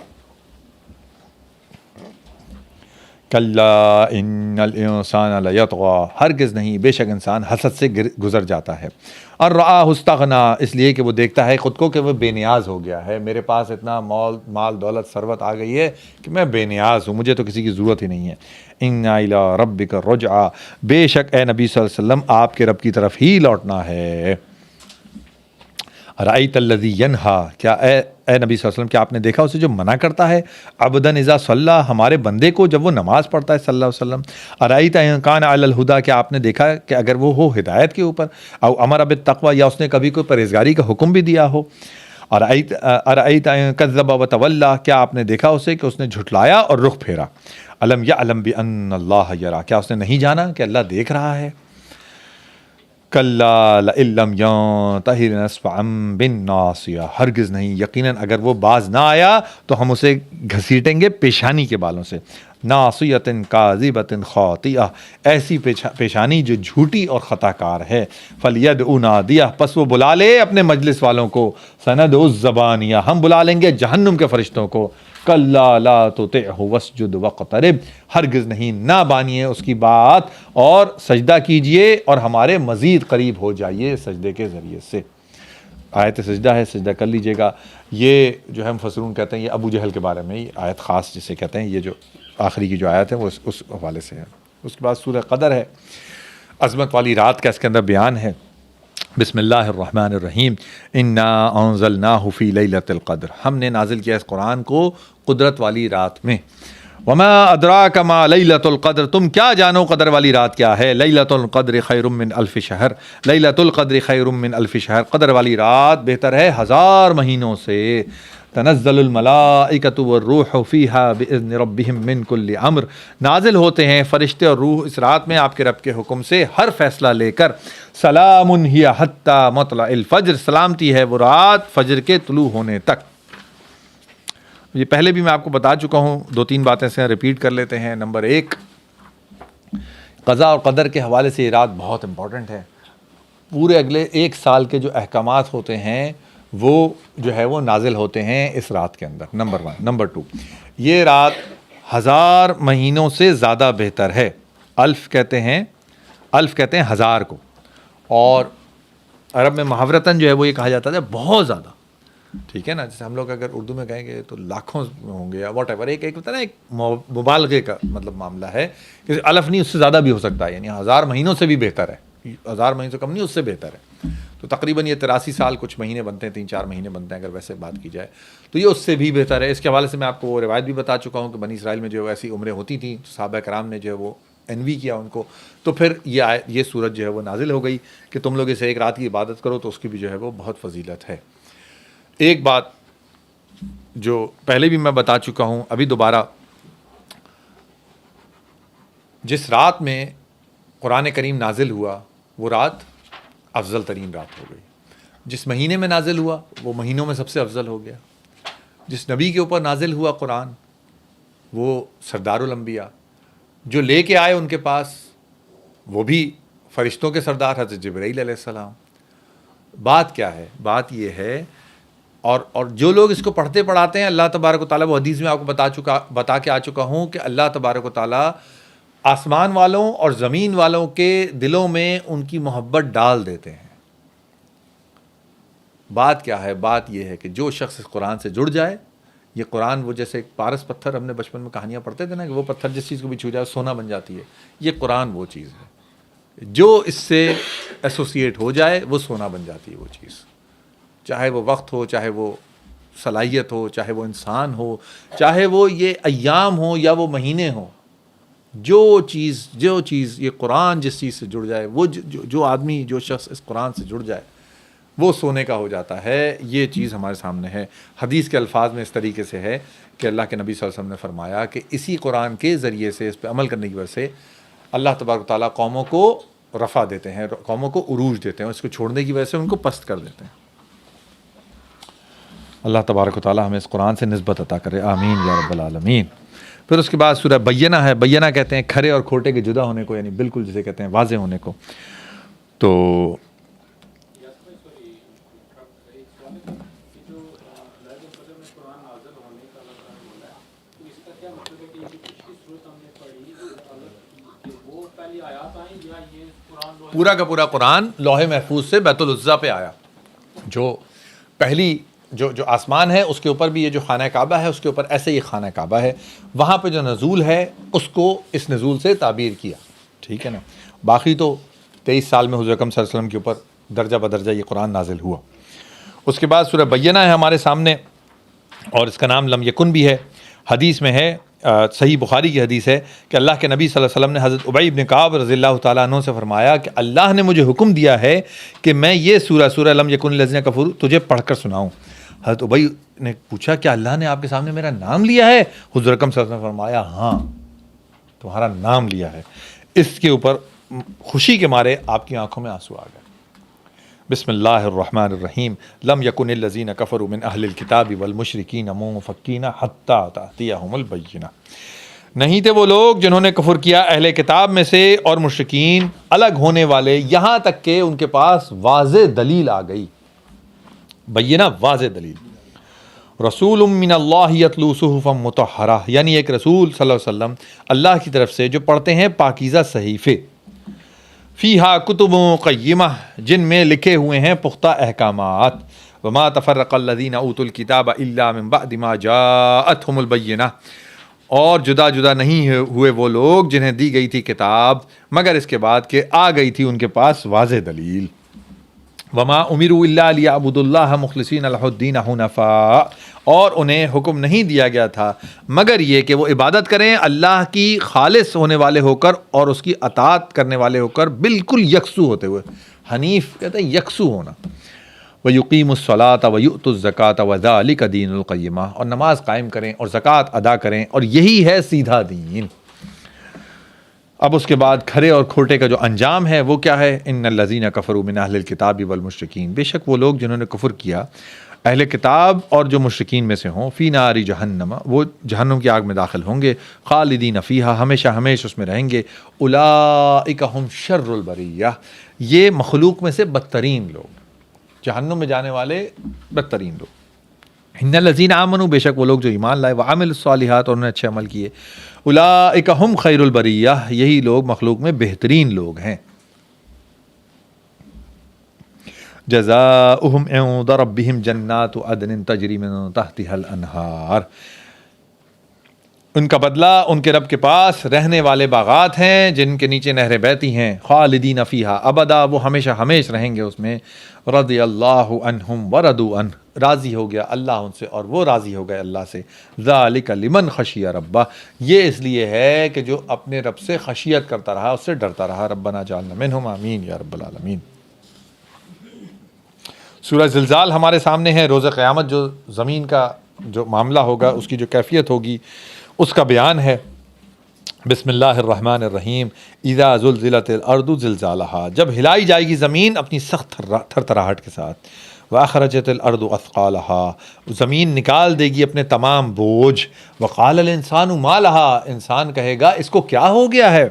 کلا ان الانسان لیطغی, ہرگز نہیں بے شک انسان حسد سے گزر جاتا ہے. اور رآہ استغنا, اس لیے کہ وہ دیکھتا ہے خود کو کہ وہ بے نیاز ہو گیا ہے. میرے پاس اتنا مال دولت ثروت آ گئی ہے کہ میں بے نیاز ہوں, مجھے تو کسی کی ضرورت ہی نہیں ہے. ان الی ربک الرجعی, بے شک اے نبی صلی اللہ علیہ وسلم آپ کے رب کی طرف ہی لوٹنا ہے. رأیت الذی ینہا، کیا اے نبی صلی اللہ علیہ وسلم کیا آپ نے دیکھا اسے جو منع کرتا ہے، عبدن اذا صلی، ہمارے بندے کو جب وہ نماز پڑھتا ہے صلی اللہ علیہ وسلم، ارأیت ان کان علی الہدی، کیا آپ نے دیکھا کہ اگر وہ ہو ہدایت کے اوپر، او امر بالتقوی، یا اس نے کبھی کوئی پرہیزگاری کا حکم بھی دیا ہو، ارأیت ان کذب وتولی، کیا آپ نے دیکھا اسے کہ اس نے جھٹلایا اور رخ پھیرا، الم یعلم بان اللہ یری، کیا اس نے نہیں جانا کہ اللہ دیکھ رہا ہے، کلا لئن لم ینتہ لنسفعا بالناصیہ، ہرگز نہیں، یقیناً اگر وہ باز نہ آیا تو ہم اسے گھسیٹیں گے پیشانی کے بالوں سے، ناصیۃ کاذبۃ خاطئہ، ایسی پیشانی جو جھوٹی اور خطا کار ہے، فلیدع نادیہ، پس وہ بلا لے اپنے مجلس والوں کو، سندع الزبانیہ، ہم بلا لیں گے جہنم کے فرشتوں کو، کلا لا تطعہ واسجد واقترب، ہرگز نہیں، نہ بانیے اس کی بات اور سجدہ کیجئے اور ہمارے مزید قریب ہو جائیے سجدے کے ذریعے سے۔ آیت سجدہ ہے، سجدہ کر لیجئے گا، یہ جو ہے مفسرون کہتے ہیں یہ ابو جہل کے بارے میں، یہ آیت خاص جسے کہتے ہیں، یہ جو آخری کی جو آیت ہے وہ اس حوالے سے ہے۔ اس کے بعد سورہ قدر ہے، عظمت والی رات کا اس کے اندر بیان ہے۔ بسم اللہ الرحمن الرحیم، انا انزلناہ فی لیلۃ القدر، ہم نے نازل کیا اس قرآن کو قدرت والی رات میں، وما ادراک ما لیلۃ القدر، تم کیا جانو قدر والی رات کیا ہے، لیلۃ القدر خیر من الف شہر، لیلۃ القدر خیر من الف شہر، قدر والی رات بہتر ہے 1000 مہینوں سے، تنزل الملائکۃ والروح فیہا باذن ربہم من کل امر، نازل ہوتے ہیں فرشتے اور روح اس رات میں آپ کے رب کے حکم سے ہر فیصلہ لے کر، سلام ہی حتی مطلع الفجر، سلامتی ہے وہ رات فجر کے طلوع ہونے تک۔ یہ پہلے بھی میں آپ کو بتا چکا ہوں، 2-3 باتیں سے ریپیٹ کر لیتے ہیں۔ نمبر 1، قضاء اور قدر کے حوالے سے یہ رات بہت امپورٹنٹ ہے، پورے اگلے 1 سال کے جو احکامات ہوتے ہیں وہ جو ہے وہ نازل ہوتے ہیں اس رات کے اندر، نمبر 1۔ نمبر 2، یہ رات 1000 مہینوں سے زیادہ بہتر ہے، الف کہتے ہیں 1000 کو، اور عرب میں محاورتاً جو ہے وہ یہ کہا جاتا ہے بہت زیادہ، ٹھیک ہے نا، جیسے ہم لوگ اگر اردو میں کہیں گے تو لاکھوں ہوں گے یا واٹ ایور، ایک ہوتا ہے نا، ایک مبالغے کا مطلب معاملہ ہے کہ الف نہیں، اس سے زیادہ بھی ہو سکتا ہے، یعنی 1000 مہینوں سے بھی بہتر ہے، 1000 مہینوں سے کم نہیں، اس سے بہتر ہے، تو تقریباً یہ 83 سال کچھ مہینے بنتے ہیں، 3-4 مہینے بنتے ہیں اگر ویسے بات کی جائے، تو یہ اس سے بھی بہتر ہے۔ اس کے حوالے سے میں آپ کو وہ روایت بھی بتا چکا ہوں کہ بنی اسرائیل میں جو ایسی عمریں ہوتی تھیں، صحابہ کرام نے جو ہے وہ انوی کیا ان کو، تو پھر یہ سورت جو ہے وہ نازل ہو گئی کہ تم لوگ اسے ایک رات کی عبادت کرو تو اس کی بھی جو ہے وہ بہت فضیلت ہے۔ ایک بات جو پہلے بھی میں بتا چکا ہوں، ابھی دوبارہ، جس رات میں قرآن کریم نازل ہوا وہ رات افضل ترین رات ہو گئی، جس مہینے میں نازل ہوا وہ مہینوں میں سب سے افضل ہو گیا، جس نبی کے اوپر نازل ہوا قرآن وہ سردار الانبیاء، جو لے کے آئے ان کے پاس وہ بھی فرشتوں کے سردار حضرت جبرائیل علیہ السلام۔ بات کیا ہے؟ بات یہ ہے، اور جو لوگ اس کو پڑھتے پڑھاتے ہیں، اللہ تبارک و تعالیٰ، وہ حدیث میں آپ کو بتا کے آ چکا ہوں کہ اللہ تبارک و تعالیٰ آسمان والوں اور زمین والوں کے دلوں میں ان کی محبت ڈال دیتے ہیں۔ بات کیا ہے؟ بات یہ ہے کہ جو شخص اس قرآن سے جڑ جائے، یہ قرآن وہ جیسے ایک پارس پتھر، ہم نے بچپن میں کہانیاں پڑھتے تھے نا کہ وہ پتھر جس چیز کو بھی چھو جائے سونا بن جاتی ہے، یہ قرآن وہ چیز ہے، جو اس سے ایسوسیٹ ہو جائے وہ سونا بن جاتی ہے وہ چیز، چاہے وہ وقت ہو، چاہے وہ صلاحیت ہو، چاہے وہ انسان ہو، چاہے وہ یہ ایام ہو یا وہ مہینے ہوں، جو چیز یہ قرآن جس چیز سے جڑ جائے، وہ جو آدمی، جو شخص اس قرآن سے جڑ جائے وہ سونے کا ہو جاتا ہے۔ یہ چیز ہمارے سامنے ہے، حدیث کے الفاظ میں اس طریقے سے ہے کہ اللہ کے نبی صلی اللہ علیہ وسلم نے فرمایا کہ اسی قرآن کے ذریعے سے، اس پہ عمل کرنے کی وجہ سے اللہ تبارک و تعالیٰ قوموں کو رفع دیتے ہیں، قوموں کو عروج دیتے ہیں، اس کو چھوڑنے کی وجہ سے ان کو پست کر دیتے ہیں۔ اللہ تبارک و تعالیٰ ہمیں اس قرآن سے نسبت عطا کرے، آمین یا رب العالمین۔ پھر اس کے بعد سورہ بینہ ہے، بینہ کہتے ہیں کھرے اور کھوٹے کے جدا ہونے کو، یعنی بالکل جسے کہتے ہیں واضح ہونے کو۔ تو پورا کا پورا قرآن لوح محفوظ سے بیت العزیٰ پہ آیا، جو پہلی جو آسمان ہے اس کے اوپر بھی یہ جو خانہ کعبہ ہے اس کے اوپر ایسے ہی خانہ کعبہ ہے، وہاں پہ جو نزول ہے اس کو اس نزول سے تعبیر کیا، ٹھیک ہے نا۔ باقی تو 23 سال میں حضور اکرم صلی اللہ علیہ وسلم کے اوپر درجہ بدرجہ یہ قرآن نازل ہوا۔ اس کے بعد سورہ بینہ ہے ہمارے سامنے، اور اس کا نام لم یکن بھی ہے۔ حدیث میں ہے، صحیح بخاری کی حدیث ہے کہ اللہ کے نبی صلی اللہ علیہ وسلم نے حضرت ابی بن کعب رضی اللہ تعالیٰ عنہ سے فرمایا کہ اللہ نے مجھے حکم دیا ہے کہ میں یہ سورہ لم یکن الذین کفروا تجھے پڑھ کر سناؤں۔ حضرت ابی نے پوچھا کہ اللہ نے آپ کے سامنے میرا نام لیا ہے؟ حضور اکرم صلی اللہ علیہ وسلم نے فرمایا ہاں تمہارا نام لیا ہے۔ اس کے اوپر خوشی کے مارے آپ کی آنکھوں میں آنسو آ گئے۔ بسم اللہ الرحمن الرحیم، لم یکن الذین کفروا من اہل الکتاب والمشرکین منفکین حتی تأتیہم البینہ، نہیں تھے وہ لوگ جنہوں نے کفر کیا اہل کتاب میں سے اور مشرکین الگ ہونے والے، یہاں تک کہ ان کے پاس واضح دلیل آ گئی۔ بینہ واضح دلیل۔ رسول من اللہ یتلو صحفا مطہرہ، یعنی ایک رسول صلی اللہ علیہ وسلم اللہ کی طرف سے جو پڑھتے ہیں پاکیزہ صحیفے، فیہا کتب قیمہ، جن میں لکھے ہوئے ہیں پختہ احکامات، وما تفرق الذین اوتوا الکتاب الا من بعد ما جاءتهم البینہ، اور جدا جدا نہیں ہوئے وہ لوگ جنہیں دی گئی تھی کتاب مگر اس کے بعد کہ آ گئی تھی ان کے پاس واضح دلیل۔ وما امروا الا لیعبدوا اللہ مخلصین لہ الدین حنفاء، اور انہیں حکم نہیں دیا گیا تھا مگر یہ کہ وہ عبادت کریں اللہ کی خالص ہونے والے ہو کر اور اس کی اطاعت کرنے والے ہو کر بالکل یکسو ہوتے ہوئے۔ حنیف کہتے ہیں یکسو ہونا۔ وَيُقِيمُوا الصَّلَاةَ وَيُؤْتُوا الزَّكَاةَ وَذَلِكَ دِينُ الْقَيِّمَةِ، اور نماز قائم کریں اور زکوٰۃ ادا کریں، اور یہی ہے سیدھا دین۔ اب اس کے بعد کھرے اور کھوٹے کا جو انجام ہے وہ کیا ہے؟ ان الذین کفروا من اہل الکتاب والمشرکین، بے شک وہ لوگ جنہوں نے کفر کیا اہل کتاب اور جو مشرکین میں سے ہوں، فی نار جہنم، وہ جہنم کی آگ میں داخل ہوں گے، خالدین فیہا، ہمیشہ ہمیشہ اس میں رہیں گے، اولئک ہم شر البریہ، یہ مخلوق میں سے بدترین لوگ، جہنم میں جانے والے بدترین لوگ۔ ان الذین آمنوا، بے شک وہ لوگ جو ایمان لائے، وعملوا الصالحات، اور انہوں نے اچھے عمل کیے، اولئک ہم خیر البریہ، یہی لوگ مخلوق میں بہترین لوگ ہیں۔ جزاؤہم عند ربہم جنات عدن تجری من تحتها الانہار، ان کا بدلہ ان کے رب کے پاس رہنے والے باغات ہیں جن کے نیچے نہریں بہتی ہیں، خالدین فیہا ابدا، وہ ہمیشہ ہمیش رہیں گے اس میں، رضی اللہ عنہم ورضوا عنہ، راضی ہو گیا اللہ ان سے اور وہ راضی ہو گئے اللہ سے، ذالک لمن خشی ربہ، یہ اس لیے ہے کہ جو اپنے رب سے خشیت کرتا رہا، اس سے ڈرتا رہا۔ ربنا جعلنا منہم، آمین یا رب العالمین۔ سورہ زلزال ہمارے سامنے ہے، روز قیامت جو زمین کا جو معاملہ ہوگا، اس کی جو کیفیت ہوگی اس کا بیان ہے۔ بسم اللہ الرحمن الرحیم، اذا زلزلت الارض زلزالہا، جب ہلائی جائے گی زمین اپنی سخت تھرتھراہٹ کے ساتھ، واخرجت الارض اثقالہا، زمین نکال دے گی اپنے تمام بوجھ، وقال الانسان ما لہا، انسان کہے گا اس کو کیا ہو گیا ہے،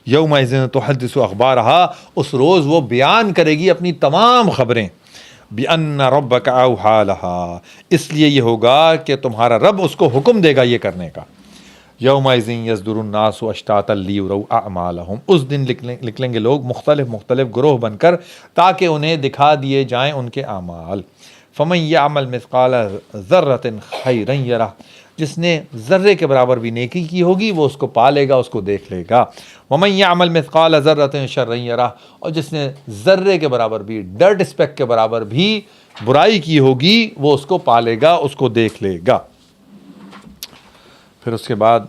یومئذ تحدث اخبارہا، اس روز وہ بیان کرے گی اپنی تمام خبریں، بِأَنَّ رَبَّكَ أَوْحَىٰ لَهَا، اس لیے یہ ہوگا کہ تمہارا رب اس کو حکم دے گا یہ کرنے کا۔ یومئذ یصدر الناس اشتاتا لیروا اعمالہم، اس دن نکلیں گے لوگ مختلف گروہ بن کر تاکہ انہیں دکھا دیے جائیں ان کے اعمال۔ فمن یعمل مثقال ذرۃ خیرا یرہ، جس نے ذرے کے برابر بھی نیکی کی ہوگی وہ اس کو پالے گا، اس کو دیکھ لے گا۔ ومن یعمل مثقال ذرۃ شرا یرہ، اور جس نے ذرے کے برابر بھی، ڈرٹ اسپیک کے برابر بھی برائی کی ہوگی وہ اس کو پالے گا، اس کو دیکھ لے گا۔ پھر اس کے بعد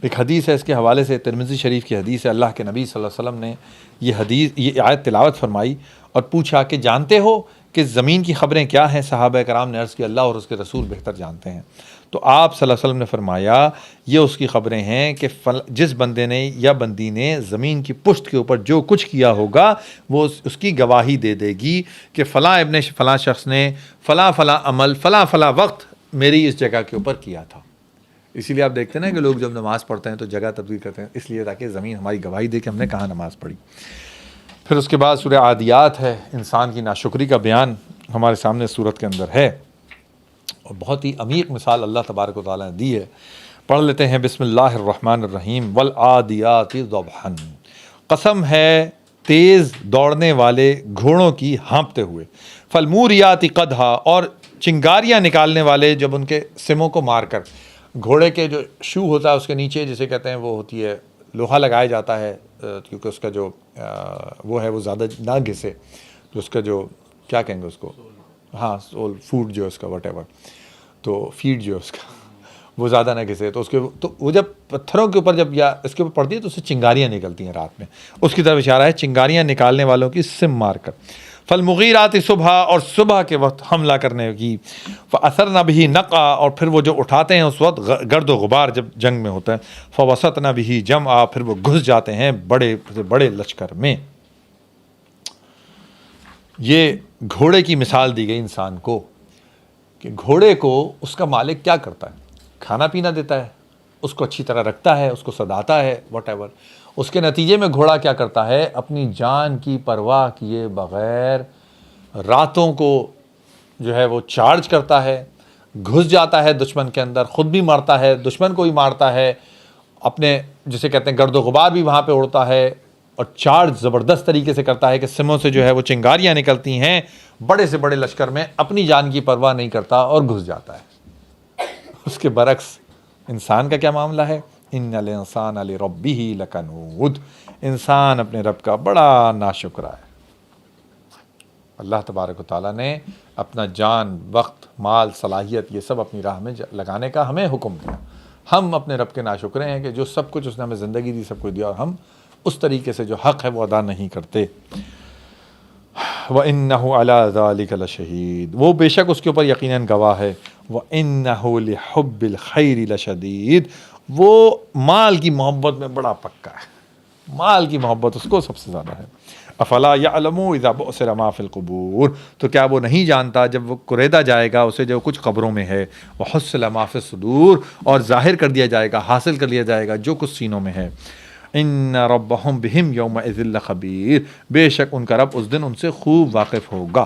ایک حدیث ہے اس کے حوالے سے، ترمذی شریف کی حدیث ہے، اللہ کے نبی صلی اللہ علیہ وسلم نے یہ آیت تلاوت فرمائی اور پوچھا کہ جانتے ہو کہ زمین کی خبریں کیا ہیں؟ صحابہ کرام نے عرض کی اللہ اور اس کے رسول بہتر جانتے ہیں۔ تو آپ صلی اللہ علیہ وسلم نے فرمایا یہ اس کی خبریں ہیں کہ جس بندے نے یا بندی نے زمین کی پشت کے اوپر جو کچھ کیا ہوگا وہ اس کی گواہی دے دے گی کہ فلاں ابن فلاں شخص نے فلاں عمل فلاں وقت میری اس جگہ کے اوپر کیا تھا۔ اسی لیے آپ دیکھتے ہیں نا کہ لوگ جب نماز پڑھتے ہیں تو جگہ تبدیل کرتے ہیں، اس لیے تاکہ زمین ہماری گواہی دے کہ ہم نے کہاں نماز پڑھی۔ پھر اس کے بعد سورہ عادیات ہے، انسان کی ناشکری کا بیان ہمارے سامنے سورت کے اندر ہے، اور بہت ہی عمیق مثال اللہ تبارک و تعالیٰ نے دی ہے۔ پڑھ لیتے ہیں، بسم اللہ الرحمن الرحیم، والعادیات ضبحا، قسم ہے تیز دوڑنے والے گھوڑوں کی ہانپتے ہوئے، فالموریات قدحا، اور چنگاریاں نکالنے والے جب ان کے سموں کو مار کر، گھوڑے کے جو شو ہوتا ہے اس کے نیچے جسے کہتے ہیں وہ ہوتی ہے لوہا لگایا جاتا ہے کیونکہ اس کا جو وہ ہے وہ زیادہ نہ گھسے، جو اس کا جو کیا کہیں گے اس کو، ہاں سول فوڈ جو ہے اس کا واٹ ایور، تو فیڈ جو ہے اس کا وہ زیادہ نہ گھسے، تو اس کے تو وہ جب پتھروں کے اوپر جب یا اس کے اوپر پڑتی ہے تو اس سے چنگاریاں نکلتی ہیں رات میں، اس کی طرف اشارہ ہے چنگاریاں نکالنے والوں کی سم مار کر. فالمغیرات صبح، اور صبح کے وقت حملہ کرنے کی. فاثرن به نقع، اور پھر وہ جو اٹھاتے ہیں اس وقت گرد و غبار جب جنگ میں ہوتا ہے. فوسطن به جمعا، پھر وہ گھس جاتے ہیں بڑے سے بڑے لشکر میں. یہ گھوڑے کی مثال دی گئی انسان کو کہ گھوڑے کو اس کا مالک کیا کرتا ہے، کھانا پینا دیتا ہے، اس کو اچھی طرح رکھتا ہے، اس کو سداتا ہے واٹ ایور. اس کے نتیجے میں گھوڑا کیا کرتا ہے، اپنی جان کی پرواہ کیے بغیر راتوں کو جو ہے وہ چارج کرتا ہے، گھس جاتا ہے دشمن کے اندر، خود بھی مرتا ہے، دشمن کو بھی مارتا ہے، اپنے جسے کہتے ہیں گرد و غبار بھی وہاں پہ اڑتا ہے، اور چارج زبردست طریقے سے کرتا ہے کہ سموں سے جو ہے وہ چنگاریاں نکلتی ہیں بڑے سے بڑے لشکر میں، اپنی جان کی پرواہ نہیں کرتا اور گھس جاتا ہے. اس کے برعکس انسان کا کیا معاملہ ہے، ان الانسان لربہ لکنود، انسان اپنے رب کا بڑا ناشکرا ہے. اللہ تبارک و تعالیٰ نے اپنا جان، وقت، مال، صلاحیت یہ سب اپنی راہ میں لگانے کا ہمیں حکم دیا. ہم اپنے رب کے ناشکرے ہیں کہ جو سب کچھ اس نے ہمیں زندگی دی، سب کچھ دیا، اور ہم اس طریقے سے جو حق ہے وہ ادا نہیں کرتے. وَإِنَّهُ عَلَىٰ ذَلِكَ لَشَهِيدٌ، وہ بے شک اس کے اوپر یقیناً گواہ ہے. وَإِنَّهُ لِحُبِّ الْخَيْرِ لَشَدِيدٌ، وہ مال کی محبت میں بڑا پکا ہے، مال کی محبت اس کو سب سے زیادہ ہے. افلا یعلم اذا بعثر ما فی القبور، تو کیا وہ نہیں جانتا جب وہ کریدا جائے گا اسے جو کچھ قبروں میں ہے. وحصل ما فی الصدور، اور ظاہر کر دیا جائے گا، حاصل کر لیا جائے گا جو کچھ سینوں میں ہے. ان ربهم بهم یومئذ لخبیر، بے شک ان کا رب اس دن ان سے خوب واقف ہوگا.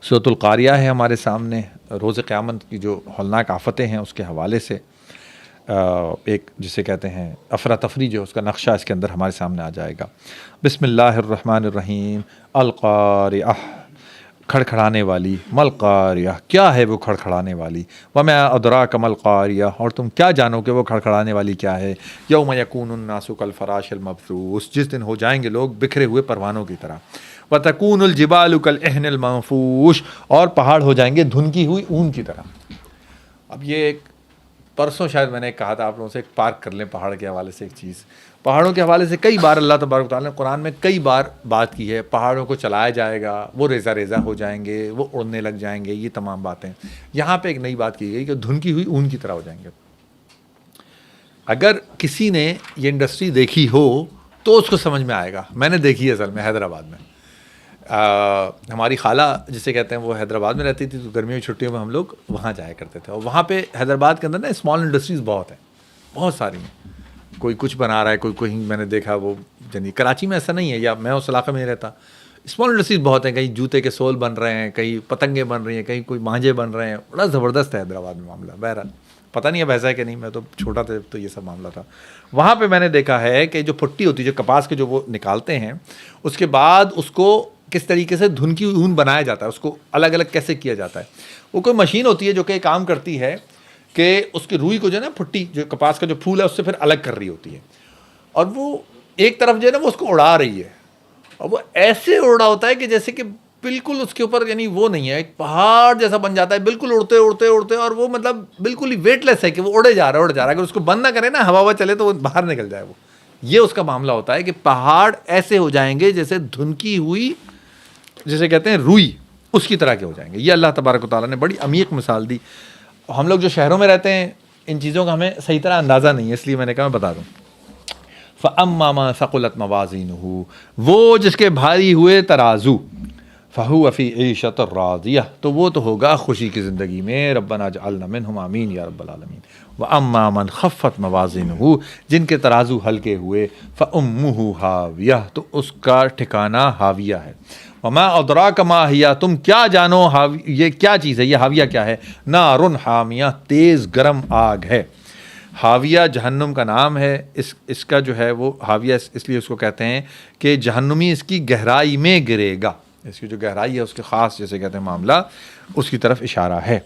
سورۃ القاریہ ہے ہمارے سامنے، روز قیامت کی جو ہولناک آفتیں ہیں اس کے حوالے سے ایک جسے کہتے ہیں افراتفری جو اس کا نقشہ اس کے اندر ہمارے سامنے آ جائے گا. بسم اللہ الرحمن الرحیم. القاریہ، کھڑکھڑانے والی. ملقاریہ، کیا ہے وہ کھڑکھڑانے والی. وما ادراک ملقاریہ، اور تم کیا جانو کہ وہ کھڑکھڑانے والی کیا ہے. یوم یکون الناس کالفراش المبثوث، جس دن ہو جائیں گے لوگ بکھرے ہوئے پروانوں کی طرح. وتکون الجبال کالعہن المنفوش، اور پہاڑ ہو جائیں گے دھنکی ہوئی اون کی طرح. اب یہ ایک پرسوں شاید میں نے کہا تھا آپ لوگوں سے، ایک پارک کر لیں پہاڑ کے حوالے سے ایک چیز. پہاڑوں کے حوالے سے کئی بار اللہ تبارک و تعالیٰ نے قرآن میں کئی بار بات کی ہے. پہاڑوں کو چلایا جائے گا، وہ ریزہ ریزہ ہو جائیں گے، وہ اڑنے لگ جائیں گے، یہ تمام باتیں. یہاں پہ ایک نئی بات کی گئی کہ دھنکی ہوئی اون کی طرح ہو جائیں گے. اگر کسی نے یہ انڈسٹری دیکھی ہو تو اس کو سمجھ میں آئے گا. میں نے دیکھی ہے اصل میں حیدرآباد میں. ہماری خالہ جسے کہتے ہیں وہ حیدرآباد میں رہتی تھی، تو گرمیوں کی چھٹیوں میں ہم لوگ وہاں جایا کرتے تھے. اور وہاں پہ حیدرآباد کے اندر نا اسمال انڈسٹریز بہت ہیں، بہت ساری ہیں. کوئی کچھ بنا رہا ہے، کوئی کہیں میں نے دیکھا وہ یعنی کراچی میں ایسا نہیں ہے، یا میں اس علاقے میں نہیں رہتا. اسمال انڈسٹریز بہت ہیں، کہیں جوتے کے سول بن رہے ہیں، کہیں پتنگیں بن رہی ہیں، کہیں کوئی مانجے بن رہے ہیں. بڑا زبردست ہے حیدرآباد میں معاملہ. بہرحال پتہ نہیں اب ایسا ہے کہ نہیں، میں تو چھوٹا تھا تو یہ سب معاملہ تھا. وہاں پہ میں نے دیکھا ہے کہ جو پھٹی ہوتی ہے، جو کپاس کے جو وہ نکالتے ہیں، اس کے بعد اس کو کس طریقے سے دھنکی اون بنایا جاتا ہے، اس کو الگ الگ کیسے کیا جاتا ہے. وہ کوئی مشین ہوتی ہے جو کہ کام کرتی ہے کہ اس کی روئی کو جو ہے نا پھٹی جو کپاس کا جو پھول ہے اس سے پھر الگ کر رہی ہوتی ہے، اور وہ ایک طرف جو ہے نا وہ اس کو اڑا رہی ہے. اور وہ ایسے اڑا ہوتا ہے کہ جیسے کہ بالکل اس کے اوپر یعنی وہ نہیں ہے، ایک پہاڑ جیسا بن جاتا ہے بالکل اڑتے اڑتے اڑتے، اور وہ مطلب بالکل ہی ویٹ لیس ہے کہ وہ اڑے جا رہا ہے. اگر اس کو بند نہ کرے نا، ہوا چلے تو وہ باہر نکل جائے. وہ یہ اس کا معاملہ ہوتا ہے کہ پہاڑ ایسے ہو جائیں گے جیسے دھنکی ہوئی جسے کہتے ہیں روئی، اس کی طرح کے ہو جائیں گے. یہ اللہ تبارک و تعالیٰ نے بڑی عمیق مثال دی. ہم لوگ جو شہروں میں رہتے ہیں ان چیزوں کا ہمیں صحیح طرح اندازہ نہیں ہے، اس لیے میں نے کہا میں بتا دوں. فَأَمَّا مَنْ ثَقُلَتْ مَوَازِينُهُ، وہ جس کے بھاری ہوئے ترازو، فَهُوَ فِي عِيشَةٍ رَاضِيَةٍ، تو وہ تو ہوگا خوشی کی زندگی میں. ربنا اجعلنا منہم، آمین یا رب العالمین. وَأَمَّا مَنْ خَفَّتْ مَوَازِينُهُ، جن کے ترازو ہلکے ہوئے، فَأُمُّهُ هَاوِيَةٌ، تو اس کا ٹھکانہ ہاویہ ہے. وما ادراک ما ہی، تم کیا جانو یہ کیا چیز ہے، یہ ہاویہ کیا ہے. نارن حامیہ، تیز گرم آگ ہے. ہاویہ جہنم کا نام ہے. اس کا جو ہے وہ ہاویہ اس لیے اس کو کہتے ہیں کہ جہنمی اس کی گہرائی میں گرے گا. اس کی جو گہرائی ہے اس کے خاص جیسے کہتے ہیں معاملہ، اس کی طرف اشارہ ہے.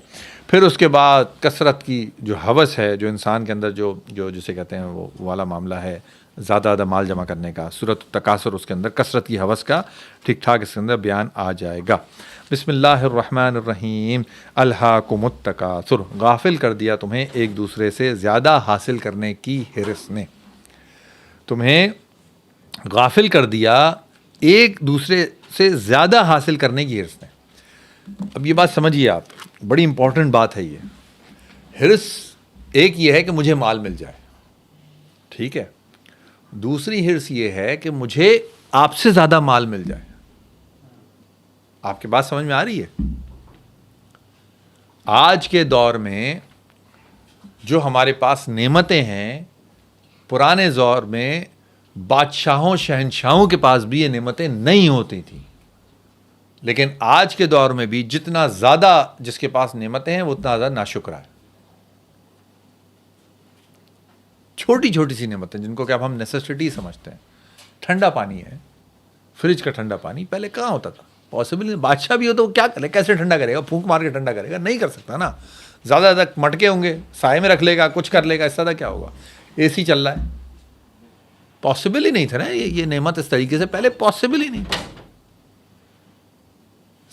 پھر اس کے بعد کثرت کی جو ہوس ہے جو انسان کے اندر جو جسے کہتے ہیں وہ والا معاملہ ہے زیادہ مال جمع کرنے کا، سورۃ التکاثر اس کے اندر کثرت کی ہوس کا ٹھیک ٹھاک اس کے اندر بیان آ جائے گا۔ بسم اللہ الرحمن الرحیم۔ الہاکم التکاثر، غافل کر دیا تمہیں ایک دوسرے سے زیادہ حاصل کرنے کی ہرس نے، تمہیں غافل کر دیا ایک دوسرے سے زیادہ حاصل کرنے کی ہرس نے۔ اب یہ بات سمجھیے آپ، بڑی امپورٹنٹ بات ہے یہ۔ ہرس ایک یہ ہے کہ مجھے مال مل جائے، ٹھیک ہے، دوسری ہرس یہ ہے کہ مجھے آپ سے زیادہ مال مل جائے۔ آپ کی بات سمجھ میں آ رہی ہے؟ آج کے دور میں جو ہمارے پاس نعمتیں ہیں، پرانے دور میں بادشاہوں شہنشاہوں کے پاس بھی یہ نعمتیں نہیں ہوتی تھیں، لیکن آج کے دور میں بھی جتنا زیادہ جس کے پاس نعمتیں ہیں وہ اتنا زیادہ ناشکرا ہے۔ چھوٹی چھوٹی سی نعمتیں جن کو کہ اب ہم نیسیسٹی سمجھتے ہیں، ٹھنڈا پانی ہے، فریج کا ٹھنڈا پانی پہلے کہاں ہوتا تھا؟ پاسبل نہیں، بادشاہ بھی ہو تو وہ کیا کرے، کیسے ٹھنڈا کرے گا؟ پھونک مار کے ٹھنڈا کرے گا؟ نہیں کر سکتا نا، زیادہ زیادہ مٹکے ہوں گے، سائے میں رکھ لے گا، کچھ کر لے گا، اس طرح کیا ہوگا؟ اے سی چل رہا ہے، پاسبل ہی نہیں تھا نا یہ نعمت اس طریقے سے پہلے پاسبل ہی نہیں تھا۔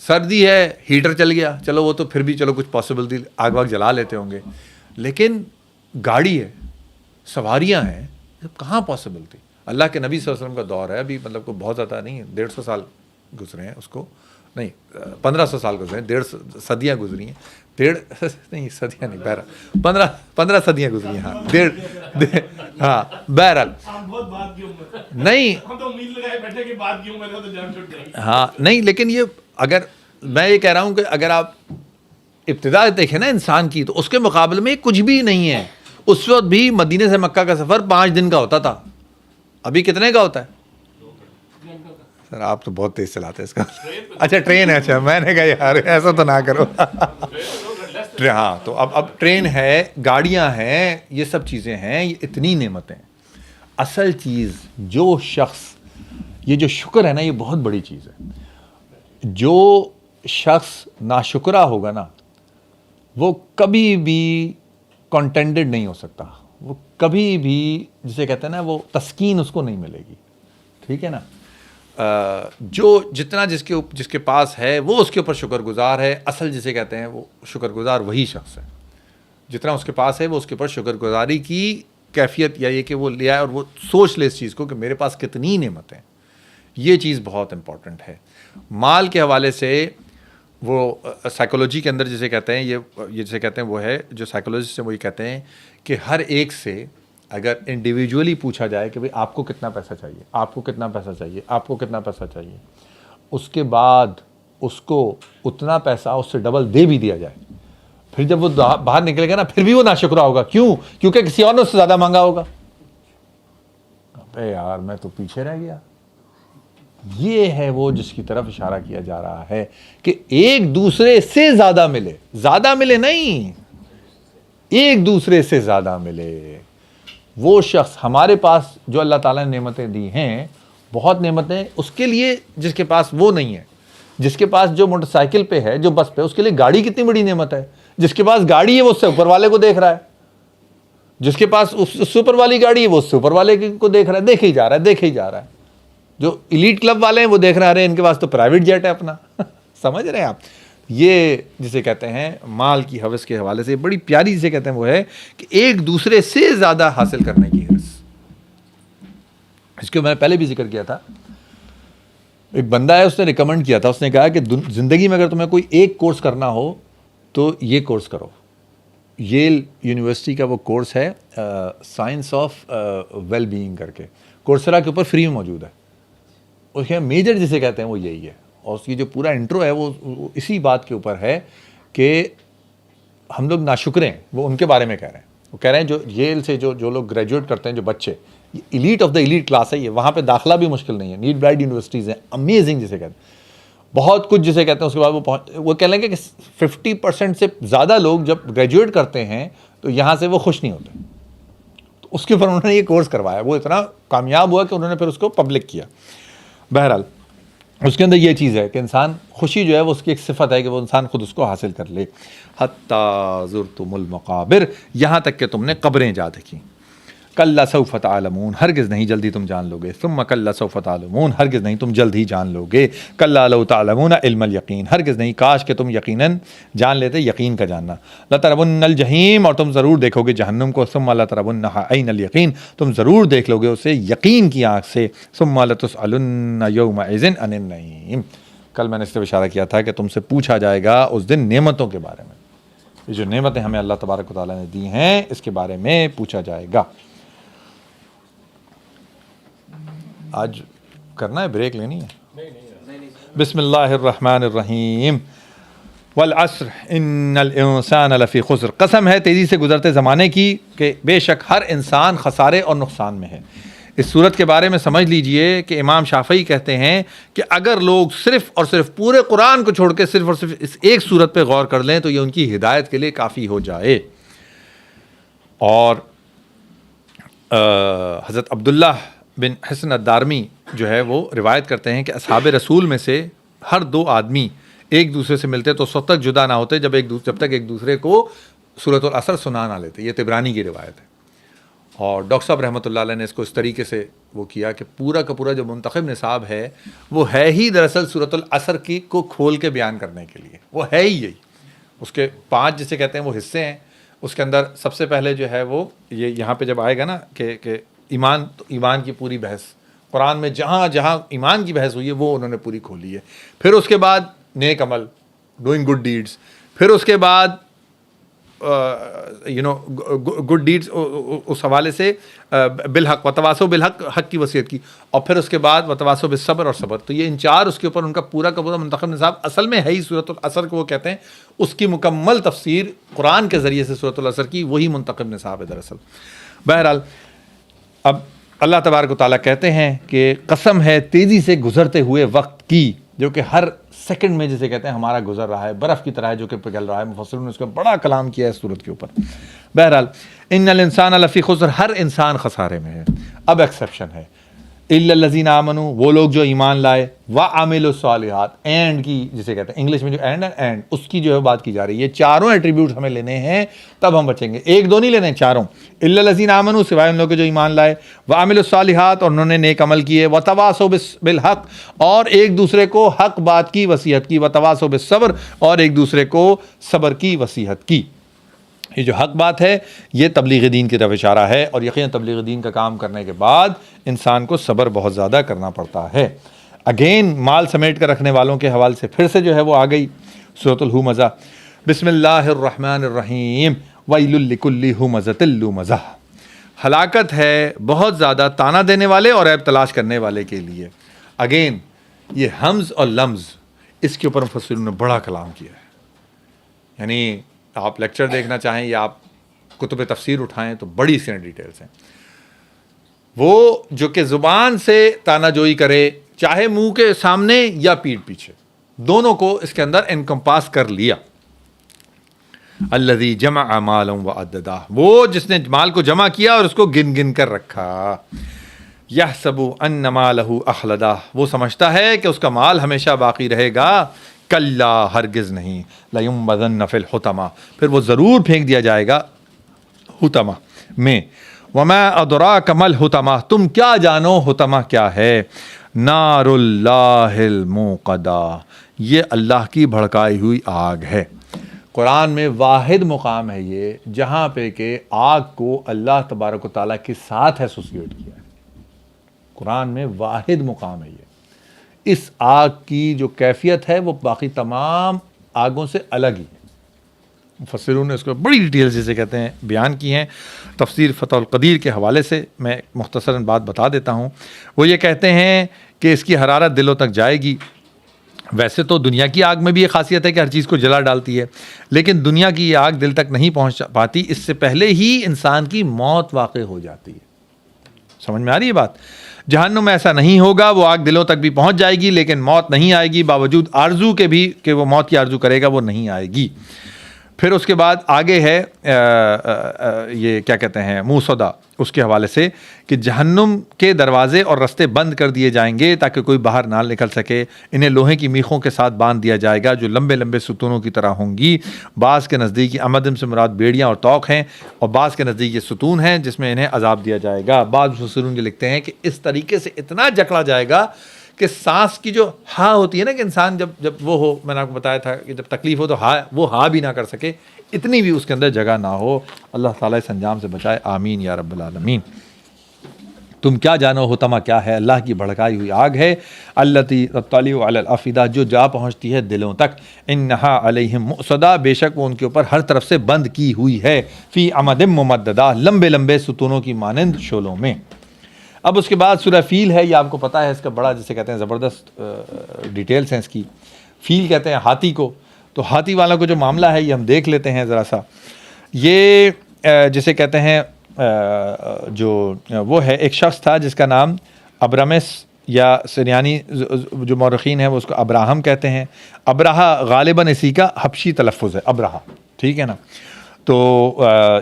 سردی ہے، ہیٹر چل گیا، چلو وہ تو پھر بھی چلو کچھ پاسبل تھی، آگ واگ جلا لیتے ہوں گے، لیکن گاڑی ہے، سواریاں ہیں، کہاں پاسبل تھی؟ اللہ کے نبی صلی اللہ علیہ وسلم کا دور ہے، ابھی مطلب کو بہت زیادہ نہیں ہے، 150 سال گزرے ہیں اس کو، نہیں 1500 سال گزرے ہیں، 1.5 صدیاں گزری ہیں، نہیں صدیاں نہیں، بہرحال 15 صدیاں گزری ہیں، ہاں بہرحال نہیں، ہاں نہیں، لیکن یہ اگر میں یہ کہہ رہا ہوں کہ اگر آپ ابتدا دیکھیں نا انسان کی، تو اس کے مقابلے میں کچھ بھی نہیں ہے۔ اس وقت بھی مدینے سے مکہ کا سفر 5 دن کا ہوتا تھا، ابھی کتنے کا ہوتا ہے؟ سر آپ تو بہت تیز چلاتے ہیں اس کا، اچھا ٹرین ہے، اچھا میں نے کہا یار ایسا تو نہ کرو۔ ہاں تو اب ٹرین ہے، گاڑیاں ہیں، یہ سب چیزیں ہیں، یہ اتنی نعمتیں۔ اصل چیز جو شخص، یہ جو شکر ہے نا، یہ بہت بڑی چیز ہے۔ جو شخص ناشکرا ہوگا نا، وہ کبھی بھی کنٹینٹڈ نہیں ہو سکتا، وہ کبھی بھی جسے کہتے ہیں نا وہ تسکین اس کو نہیں ملے گی، ٹھیک ہے نا۔ جو جتنا جس کے پاس ہے وہ اس کے اوپر شکر گزار ہے، اصل جسے کہتے ہیں وہ شکر گزار وہی شخص ہے۔ جتنا اس کے پاس ہے وہ اس کے اوپر شکر گزاری کی کیفیت، یا یہ کہ وہ لے آئے اور وہ سوچ لے اس چیز کو کہ میرے پاس کتنی نعمتیں، یہ چیز بہت امپورٹنٹ ہے۔ مال کے حوالے سے وہ سائیکولوجی کے اندر جسے کہتے ہیں، یہ جسے کہتے ہیں وہ ہے جو سائیکولوجسٹ ہیں وہ یہ کہتے ہیں کہ ہر ایک سے اگر انڈیویجولی پوچھا جائے کہ بھئی آپ کو کتنا پیسہ چاہیے، آپ کو کتنا پیسہ چاہیے، آپ کو کتنا پیسہ چاہیے، اس کے بعد اس کو اتنا پیسہ اس سے ڈبل دے بھی دیا جائے، پھر جب وہ باہر نکلے گا نا پھر بھی وہ ناشکرا ہوگا۔ کیوں؟ کیونکہ کسی اور نے اس سے زیادہ مانگا ہوگا۔ ابے یار میں تو پیچھے رہ گیا۔ یہ ہے وہ جس کی طرف اشارہ کیا جا رہا ہے کہ ایک دوسرے سے زیادہ ملے، زیادہ ملے نہیں، ایک دوسرے سے زیادہ ملے۔ وہ شخص ہمارے پاس جو اللہ تعالیٰ نے نعمتیں دی ہیں، بہت نعمتیں، اس کے لیے جس کے پاس وہ نہیں ہے، جس کے پاس جو موٹر سائیکل پہ ہے، جو بس پہ، اس کے لیے گاڑی کتنی بڑی نعمت ہے۔ جس کے پاس گاڑی ہے وہ اس سے اوپر والے کو دیکھ رہا ہے، جس کے پاس اس سے اوپر والی گاڑی ہے وہ اس سے اوپر والے کو دیکھ رہا ہے، دیکھے ہی جا رہا ہے، دیکھے ہی جا رہا ہے۔ جو ایلیٹ کلب والے ہیں وہ دیکھ رہے ہیں ان کے پاس تو پرائیویٹ جیٹ ہے اپنا۔ سمجھ رہے ہیں آپ؟ یہ جسے کہتے ہیں مال کی ہوس کے حوالے سے بڑی پیاری جسے کہتے ہیں وہ ہے کہ ایک دوسرے سے زیادہ حاصل کرنے کی ہرس۔ اس کو میں نے پہلے بھی ذکر کیا تھا، ایک بندہ ہے اس نے ریکمنڈ کیا تھا، اس نے کہا کہ زندگی میں اگر تمہیں کوئی ایک کورس کرنا ہو تو یہ کورس کرو۔ ییل یونیورسٹی کا وہ کورس ہے سائنس آف ویل بینگ کر کے، کورسرا کے اوپر فری میں موجود ہے۔ اس کے میجر جسے کہتے ہیں وہ یہی ہے، اور اس کی جو پورا انٹرو ہے وہ اسی بات کے اوپر ہے کہ ہم لوگ ناشکرے ہیں۔ وہ ان کے بارے میں کہہ رہے ہیں، وہ کہہ رہے ہیں جو ییل سے جو لوگ گریجویٹ کرتے ہیں، جو بچے، elite of the elite class ہے یہ، وہاں پہ داخلہ بھی مشکل نہیں ہے، نیٹ برائٹ یونیورسٹیز ہیں، امیزنگ جسے کہتے ہیں، بہت کچھ جسے کہتے ہیں۔ اس کے بعد وہ کہہ لیں گے کہ 50% سے زیادہ لوگ جب گریجویٹ کرتے ہیں تو یہاں سے وہ خوش نہیں ہوتے۔ تو اس کے اوپر انہوں نے یہ کورس کروایا، وہ اتنا کامیاب ہوا کہ انہوں نے پھر اس کو پبلک کیا۔ بہرحال اس کے اندر یہ چیز ہے کہ انسان خوشی جو ہے وہ اس کی ایک صفت ہے کہ وہ انسان خود اس کو حاصل کر لے. حتی زرتم المقابر، یہاں تک کہ تم نے قبریں جا دیکھیں. کلا سوف تعلمون، ہرگز نہیں جلدی تم جان لو گے. ثم کلا سوف تعلمون، ہرگز نہیں تم جلد ہی جان لو گے. کلا لو تعلمون علم الیقین، ہرگز نہیں کاش کہ تم یقیناً جان لیتے یقین کا جاننا. لترون الجحیم، اور تم ضرور دیکھو گے جہنم کو. ثم لترونہا عین الیقین، تم ضرور دیکھ لو گے اسے یقین کی آنکھ سے. ثم لتسألن یومئذ عن النعیم، کل میں نے اس سے اشارہ کیا تھا کہ تم سے پوچھا جائے گا اس دن نعمتوں کے بارے میں. یہ جو نعمتیں ہمیں اللہ تبارک و تعالیٰ نے دی ہیں اس کے بارے میں پوچھا جائے گا. آج کرنا ہے بریک لینی ہے؟ بسم اللہ الرحمن الرحیم. والعصر ان الانسان لفی خسر، قسم ہے تیزی سے گزرتے زمانے کی کہ بے شک ہر انسان خسارے اور نقصان میں ہے. اس صورت کے بارے میں سمجھ لیجئے کہ امام شافعی کہتے ہیں کہ اگر لوگ صرف اور صرف پورے قرآن کو چھوڑ کے صرف اور صرف اس ایک صورت پہ غور کر لیں تو یہ ان کی ہدایت کے لیے کافی ہو جائے. اور حضرت عبداللہ بن حسن الدارمی جو ہے وہ روایت کرتے ہیں کہ اصحاب رسول میں سے ہر دو آدمی ایک دوسرے سے ملتے تو اس وقت تک جدا نہ ہوتے جب تک ایک دوسرے کو سورۃ العصر سنا نہ لیتے. یہ طبرانی کی روایت ہے. اور ڈاکٹر صاحب رحمۃ اللہ علیہ نے اس کو اس طریقے سے وہ کیا کہ پورا کا پورا جو منتخب نصاب ہے وہ ہے ہی دراصل سورۃ العصر کی کو کھول کے بیان کرنے کے لیے. وہ ہے ہی یہی. اس کے 5 جسے کہتے ہیں وہ حصے ہیں. اس کے اندر سب سے پہلے جو ہے وہ یہ یہاں پہ جب آئے گا نا کہ ایمان کی پوری بحث قرآن میں جہاں جہاں ایمان کی بحث ہوئی ہے وہ انہوں نے پوری کھولی ہے. پھر اس کے بعد نیک عمل، ڈوئنگ گڈ ڈیڈز. پھر اس کے بعد گڈ ڈیڈز اس حوالے سے بالحق وتواصوا بالحق، حق کی وصیت کی. اور پھر اس کے بعد وتواصوا بالصبر اور صبر. تو یہ ان 4 اس کے اوپر ان کا پورا کا پورا منتخب نصاب اصل میں ہے ہی سورۃ العصر کو وہ کہتے ہیں. اس کی مکمل تفسیر قرآن کے ذریعے سے سورۃ العصر کی وہی منتخب نصاب ہے دراصل. بہرحال اب اللہ تبارک و تعالیٰ کہتے ہیں کہ قسم ہے تیزی سے گزرتے ہوئے وقت کی، جو کہ ہر سیکنڈ میں جسے کہتے ہیں ہمارا گزر رہا ہے، برف کی طرح ہے جو کہ پگھل رہا ہے. مفسروں نے اس کو بڑا کلام کیا ہے اس صورت کے اوپر. بہرحال ان الانسان لفی خسر، ہر انسان خسارے میں ہے. اب ایکسیپشن ہے الا الذین آمنوا، وہ لوگ جو ایمان لائے، وعملوا الصالحات، اینڈ کی جسے کہتے ہیں انگلش میں جو اینڈ اس کی جو ہے بات کی جا رہی ہے. یہ چاروں ایٹریبیوٹس ہمیں لینے ہیں تب ہم بچیں گے. ایک دو نہیں لینے، چاروں. الا الذین آمنوا، سوائے ان لوگوں جو ایمان لائے، وعملوا الصالحات، اور انہوں نے نیک عمل کیے، وتواصوا بالحق، اور ایک دوسرے کو حق بات کی وصیت کی، وتواصوا بالصبر، اور ایک دوسرے کو صبر کی وصیت کی. یہ جو حق بات ہے یہ تبلیغ دین کی طرف اشارہ ہے. اور یقیناً تبلیغ دین کا کام کرنے کے بعد انسان کو صبر بہت زیادہ کرنا پڑتا ہے. اگین مال سمیٹ کر رکھنے والوں کے حوالے سے پھر سے جو ہے وہ آ گئی سورۃ الہمزہ. بسم اللہ الرحمن الرحیم. ویل لکل ہمزۃ لمزہ، ہلاکت ہے بہت زیادہ تانا دینے والے اور عیب تلاش کرنے والے کے لیے. اگین یہ حمز اور لمز اس کے اوپر مفسروں نے بڑا کلام کیا ہے. یعنی آپ لیکچر دیکھنا چاہیں یا آپ کتب تفسیر اٹھائیں تو بڑی سی ڈیٹیلز ہیں. وہ جو کہ زبان سے تانا جوئی کرے، چاہے منہ کے سامنے یا پیٹھ پیچھے، دونوں کو اس کے اندر انکمپاس کر لیا. الذی جمع مالا وعددہ، وہ جس نے مال کو جمع کیا اور اس کو گن گن کر رکھا. یحسب ان مالہ اخلدہ، وہ سمجھتا ہے کہ اس کا مال ہمیشہ باقی رہے گا. کلا، ہرگز نہیں. لینبذن فی الحطمہ، پھر وہ ضرور پھینک دیا جائے گا حطمہ میں. وما ادراک ما الحطمہ، تم کیا جانو حطمہ کیا ہے. نار اللہ الموقدہ، یہ اللہ کی بھڑکائی ہوئی آگ ہے. قرآن میں واحد مقام ہے یہ جہاں پہ کہ آگ کو اللہ تبارک و تعالیٰ کے ساتھ ایسوسیٹ کیا ہے. قرآن میں واحد مقام ہے یہ. اس آگ کی جو کیفیت ہے وہ باقی تمام آگوں سے الگ ہی ہے. مفسروں نے اس کو بڑی ڈیٹیل جسے کہتے ہیں بیان کی ہیں. تفسیر فتح القدیر کے حوالے سے میں مختصراً بات بتا دیتا ہوں. وہ یہ کہتے ہیں کہ اس کی حرارت دلوں تک جائے گی. ویسے تو دنیا کی آگ میں بھی یہ خاصیت ہے کہ ہر چیز کو جلا ڈالتی ہے، لیکن دنیا کی یہ آگ دل تک نہیں پہنچ پاتی. اس سے پہلے ہی انسان کی موت واقع ہو جاتی ہے. سمجھ میں آ رہی ہے بات؟ جہنم میں ایسا نہیں ہوگا، وہ آگ دلوں تک بھی پہنچ جائے گی لیکن موت نہیں آئے گی. باوجود آرزو کے بھی کہ وہ موت کی آرزو کرے گا وہ نہیں آئے گی. پھر اس کے بعد آگے ہے یہ کیا کہتے ہیں موسدا، اس کے حوالے سے کہ جہنم کے دروازے اور رستے بند کر دیے جائیں گے تاکہ کوئی باہر نہ نکل سکے، انہیں لوہے کی میخوں کے ساتھ باندھ دیا جائے گا جو لمبے لمبے ستونوں کی طرح ہوں گی، بعض کے نزدیک یہ امدم سے مراد بیڑیاں اور طوق ہیں، اور بعض کے نزدیک یہ ستون ہیں جس میں انہیں عذاب دیا جائے گا۔ بعض مفسرین یہ لکھتے ہیں کہ اس طریقے سے اتنا جکڑا جائے گا کہ سانس کی جو ہا ہوتی ہے نا، کہ انسان جب وہ ہو، میں نے آپ کو بتایا تھا کہ جب تکلیف ہو تو وہ ہا بھی نہ کر سکے، اتنی بھی اس کے اندر جگہ نہ ہو۔ اللہ تعالیٰ اس انجام سے بچائے، آمین یا رب العالمین۔ تم کیا جانو ہوتما کیا ہے؟ اللہ کی بھڑکائی ہوئی آگ ہے، التی تطلع علی الافئدہ، جو جا پہنچتی ہے دلوں تک، انہا علیہم مؤصدہ، بے شک وہ ان کے اوپر ہر طرف سے بند کی ہوئی ہے، فی عمد ممددہ، لمبے لمبے ستونوں کی مانند شعلوں میں۔ اب اس کے بعد سورہ فیل ہے، یہ آپ کو پتہ ہے، اس کا بڑا جسے کہتے ہیں زبردست ڈیٹیلز ہیں اس کی۔ فیل کہتے ہیں ہاتھی کو، تو ہاتھی والوں کو جو معاملہ ہے یہ ہم دیکھ لیتے ہیں ذرا سا۔ یہ جسے کہتے ہیں جو وہ ہے، ایک شخص تھا جس کا نام ابرمس یا سریانی جو مورخین ہیں وہ اس کو ابراہم کہتے ہیں۔ ابرہا غالباً اسی کا حبشی تلفظ ہے، ابرہا، ٹھیک ہے نا۔ تو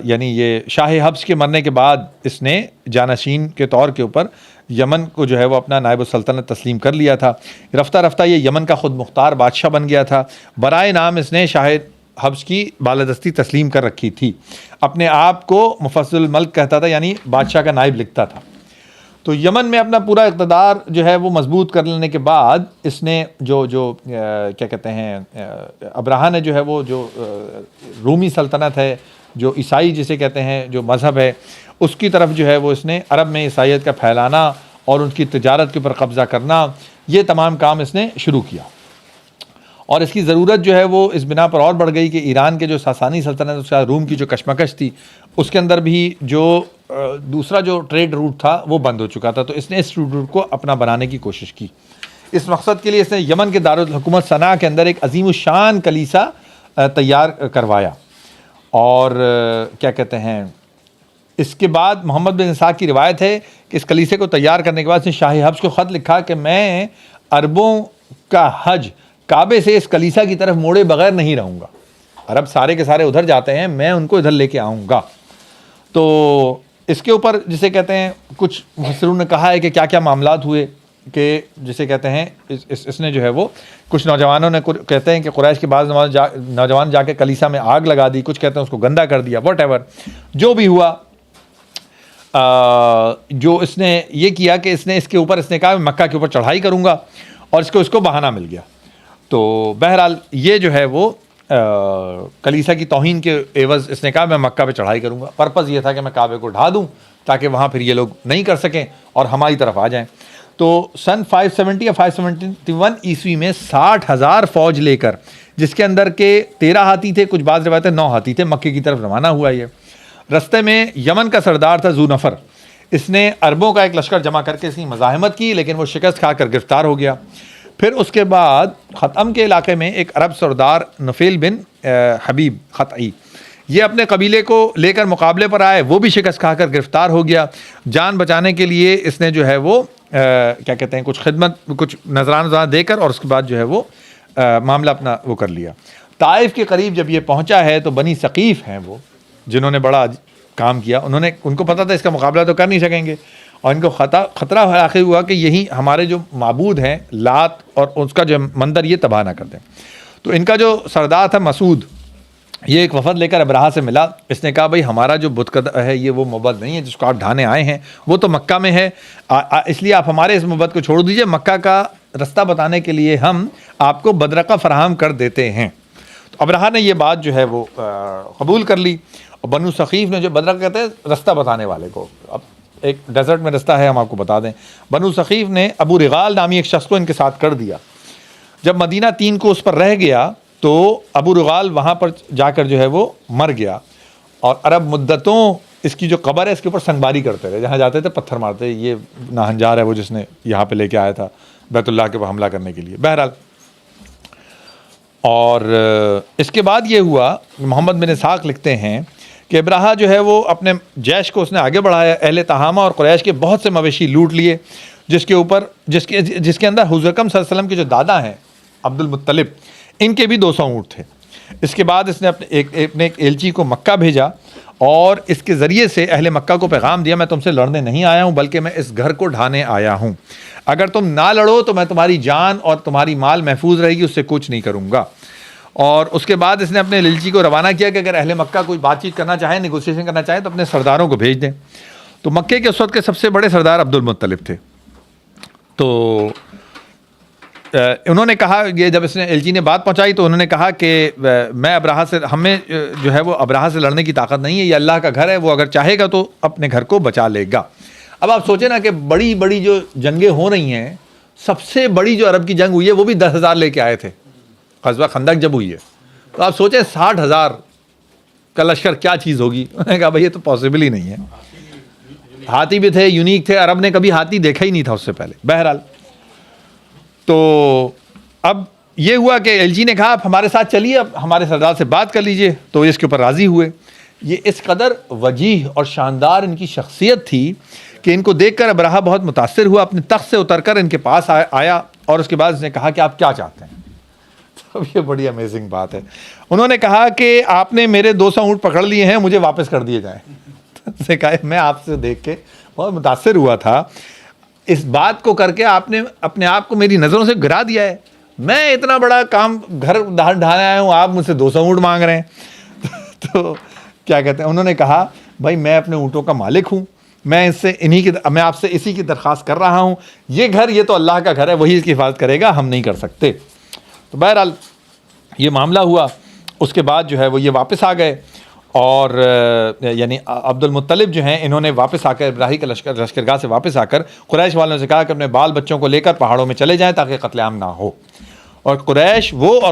یعنی یہ شاہ حبس کے مرنے کے بعد اس نے جانشین کے طور کے اوپر یمن کو جو ہے وہ اپنا نائب السلطنت تسلیم کر لیا تھا۔ رفتہ رفتہ یہ یمن کا خود مختار بادشاہ بن گیا تھا۔ برائے نام اس نے شاہ حبس کی بالادستی تسلیم کر رکھی تھی، اپنے آپ کو مفضل الملک کہتا تھا، یعنی بادشاہ کا نائب لکھتا تھا۔ تو یمن میں اپنا پورا اقتدار جو ہے وہ مضبوط کر لینے کے بعد اس نے جو کیا کہتے ہیں ابراہا نے جو ہے وہ جو رومی سلطنت ہے، جو عیسائی جسے کہتے ہیں جو مذہب ہے، اس کی طرف جو ہے وہ اس نے عرب میں عیسائیت کا پھیلانا اور ان کی تجارت کے اوپر قبضہ کرنا، یہ تمام کام اس نے شروع کیا۔ اور اس کی ضرورت جو ہے وہ اس بنا پر اور بڑھ گئی کہ ایران کے جو ساسانی سلطنت، اس کا روم کی جو کشمکش تھی، اس کے اندر بھی جو دوسرا جو ٹریڈ روٹ تھا وہ بند ہو چکا تھا، تو اس نے اس روٹ کو اپنا بنانے کی کوشش کی۔ اس مقصد کے لیے اس نے یمن کے دارالحکومت صنعاء کے اندر ایک عظیم الشان کلیسا تیار کروایا، اور کیا کہتے ہیں اس کے بعد محمد بن اسحاق کی روایت ہے کہ اس کلیسے کو تیار کرنے کے بعد اس نے شاہ حبس کو خط لکھا کہ میں عربوں کا حج کعبے سے اس کلیسا کی طرف موڑے بغیر نہیں رہوں گا، عرب سارے کے سارے ادھر جاتے ہیں، میں ان کو ادھر لے کے آؤں گا۔ تو اس کے اوپر جسے کہتے ہیں کچھ مفسروں نے کہا ہے کہ کیا کیا معاملات ہوئے، کہ جسے کہتے ہیں اس نے جو ہے وہ کچھ نوجوانوں نے کہتے ہیں کہ قریش کے بعض نوجوان جا کے کلیسا میں آگ لگا دی، کچھ کہتے ہیں اس کو گندا کر دیا، واٹ ایور جو بھی ہوا، جو اس نے یہ کیا کہ اس کے اوپر اس نے کہا میں مکہ کے اوپر چڑھائی کروں گا، اور اس کو بہانہ مل گیا۔ تو بہرحال یہ جو ہے وہ کلیسا کی توہین کے عوض اس نے کہا میں مکہ پہ چڑھائی کروں گا۔ پرپس یہ تھا کہ میں کعبے کو ڈھا دوں تاکہ وہاں پھر یہ لوگ نہیں کر سکیں اور ہماری طرف آ جائیں۔ تو سن 570 یا 571 عیسوی میں 60,000 فوج لے کر، جس کے اندر کے 13 ہاتھی تھے، کچھ بعض روایتیں 9 ہاتھی تھے، مکے کی طرف روانہ ہوا۔ یہ رستے میں یمن کا سردار تھا ذو نفر، اس نے عربوں کا ایک لشکر جمع کر کے اس کی مزاحمت کی، لیکن وہ شکست کھا کر گرفتار ہو گیا۔ پھر اس کے بعد ختم کے علاقے میں ایک عرب سردار نفیل بن حبیب خطعی، یہ اپنے قبیلے کو لے کر مقابلے پر آئے، وہ بھی شکست کھا کر گرفتار ہو گیا۔ جان بچانے کے لیے اس نے جو ہے وہ کیا کہتے ہیں کچھ خدمت، کچھ نذرانہ دے کر، اور اس کے بعد جو ہے وہ معاملہ اپنا وہ کر لیا۔ طائف کے قریب جب یہ پہنچا ہے تو بنی ثقیف ہیں وہ جنہوں نے بڑا کام کیا، ان کو پتہ تھا اس کا مقابلہ تو کر نہیں سکیں گے، اور ان کو خطرہ واقع ہوا کہ یہی ہمارے جو معبود ہیں لات اور اس کا جو مندر یہ تباہ نہ کر دیں۔ تو ان کا جو سردار تھا مسعود، یہ ایک وفد لے کر ابراہا سے ملا، اس نے کہا بھائی ہمارا جو بت ہے یہ وہ معبد نہیں ہے جس کو آپ ڈھانے آئے ہیں، وہ تو مکہ میں ہے، اس لیے آپ ہمارے اس معبد کو چھوڑ دیجئے، مکہ کا رستہ بتانے کے لیے ہم آپ کو بدرقہ فراہم کر دیتے ہیں۔ تو ابراہا نے یہ بات جو ہے وہ قبول کر لی، اور بنو ثقیف نے جو بدرقہ کہتے ہیں رستہ بتانے والے کو، اب ایک ڈیزرٹ میں رستہ ہے ہم آپ کو بتا دیں، بنو ثقیف نے ابو رغال نامی ایک شخص کو ان کے ساتھ کر دیا۔ جب مدینہ 3 کو اس پر رہ گیا تو ابو رغال وہاں پر جا کر جو ہے وہ مر گیا، اور عرب مدتوں اس کی جو قبر ہے اس کے اوپر سنگباری کرتے رہے، جہاں جاتے تھے پتھر مارتے، یہ ناہنجار ہے وہ جس نے یہاں پہ لے کے آیا تھا بیت اللہ کے اوپر حملہ کرنے کے لیے۔ بہرحال اور اس کے بعد یہ ہوا، محمد بن اسحاق لکھتے ہیں کہ ابراہا جو ہے وہ اپنے جیش کو اس نے آگے بڑھایا، اہل تہامہ اور قریش کے بہت سے مویشی لوٹ لیے، جس کے اندر حضور اکرم صلی اللہ علیہ وسلم کے جو دادا ہیں عبد المطلب، ان کے بھی 200 اونٹ تھے۔ اس کے بعد اس نے اپنے ایک ایلچی کو مکہ بھیجا اور اس کے ذریعے سے اہل مکہ کو پیغام دیا میں تم سے لڑنے نہیں آیا ہوں بلکہ میں اس گھر کو ڈھانے آیا ہوں، اگر تم نہ لڑو تو میں تمہاری جان اور تمہاری مال محفوظ رہے گی، اس سے کچھ نہیں کروں گا۔ اور اس کے بعد اس نے اپنے ایلچی کو روانہ کیا کہ اگر اہل مکہ کوئی بات چیت کرنا چاہیں، نیگوسیشن کرنا چاہیں تو اپنے سرداروں کو بھیج دیں۔ تو مکے کے اس وقت کے سب سے بڑے سردار عبد المطلب تھے۔ تو انہوں نے کہا، یہ جب اس نے ایلچی نے بات پہنچائی تو انہوں نے کہا کہ میں ابراہہ سے، ہمیں جو ہے وہ ابراہہ سے لڑنے کی طاقت نہیں ہے، یہ اللہ کا گھر ہے، وہ اگر چاہے گا تو اپنے گھر کو بچا لے گا۔ اب آپ سوچیں نا کہ بڑی بڑی جو جنگیں ہو رہی ہیں، سب سے بڑی جو عرب کی جنگ ہوئی ہے وہ بھی 10,000 لے کے آئے تھے، غزوہ خندق جب ہوئی ہے، تو آپ سوچیں 60,000 کا لشکر کیا چیز ہوگی۔ انہوں نے کہا بھائی یہ تو پاسبل ہی نہیں ہے۔ ہاتھی بھی تھے، یونیک تھے، عرب نے کبھی ہاتھی دیکھا ہی نہیں تھا اس سے پہلے۔ بہرحال تو اب یہ ہوا کہ ایل جی نے کہا آپ ہمارے ساتھ چلیے، اب ہمارے سردار سے بات کر لیجئے، تو اس کے اوپر راضی ہوئے۔ یہ اس قدر وجیح اور شاندار ان کی شخصیت تھی کہ ان کو دیکھ کر ابراہہ بہت متاثر ہوا، اپنے تخت سے اتر کر ان کے پاس آیا اور اس کے بعد اس نے کہا کہ آپ کیا چاہتے ہیں؟ تو یہ بڑی امیزنگ بات ہے۔ انہوں نے کہا کہ آپ نے میرے 200 اونٹ پکڑ لیے ہیں، مجھے واپس کر دیے جائیں۔ اس نے کہا میں آپ سے دیکھ کے بہت متاثر ہوا تھا، اس بات کو کر کے آپ نے اپنے آپ کو میری نظروں سے گرا دیا ہے، میں اتنا بڑا کام گھر ڈھانے آیا ہوں، آپ مجھ سے 200 اونٹ مانگ رہے ہیں۔ تو کیا کہتے ہیں، انہوں نے کہا بھائی میں اپنے اونٹوں کا مالک ہوں، میں آپ سے اسی کی درخواست کر رہا ہوں، یہ گھر یہ تو اللہ کا گھر ہے، وہی اس کی حفاظت کرے گا، ہم نہیں کر سکتے۔ تو بہرحال یہ معاملہ ہوا۔ اس کے بعد جو ہے وہ یہ واپس آ گئے اور یعنی عبد المطلب جو ہیں انہوں نے واپس آ کر ابراہیم کے لشکرگاہ سے واپس آ کر قریش والوں سے کہا کہ اپنے بال بچوں کو لے کر پہاڑوں میں چلے جائیں تاکہ قتل عام نہ ہو۔ اور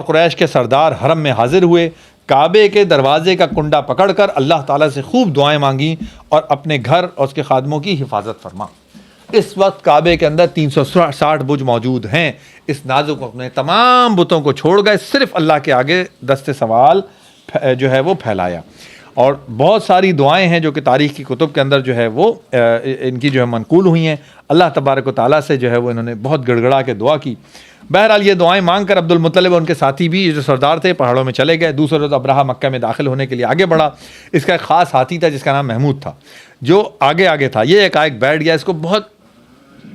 قریش کے سردار حرم میں حاضر ہوئے، کعبے کے دروازے کا کنڈا پکڑ کر اللہ تعالیٰ سے خوب دعائیں مانگیں اور اپنے گھر اور اس کے خادموں کی حفاظت فرما۔ اس وقت کعبے کے اندر 360 بت موجود ہیں۔ اس نازک وقت میں تمام بتوں کو چھوڑ گئے، صرف اللہ کے آگے دست سوال جو ہے وہ پھیلایا۔ اور بہت ساری دعائیں ہیں جو کہ تاریخ کی کتب کے اندر جو ہے وہ ان کی جو ہے منقول ہوئی ہیں۔ اللہ تبارک و تعالیٰ سے جو ہے وہ انہوں نے بہت گڑ گڑا کے دعا کی۔ بہرحال یہ دعائیں مانگ کر عبد المطلب اور ان کے ساتھی بھی جو سردار تھے پہاڑوں میں چلے گئے۔ دوسرے روز ابراہہ مکہ میں داخل ہونے کے لیے آگے بڑھا۔ اس کا ایک خاص ہاتھی تھا جس کا نام محمود تھا، جو آگے تھا۔ یہ ایک بیٹھ گیا، اس کو بہت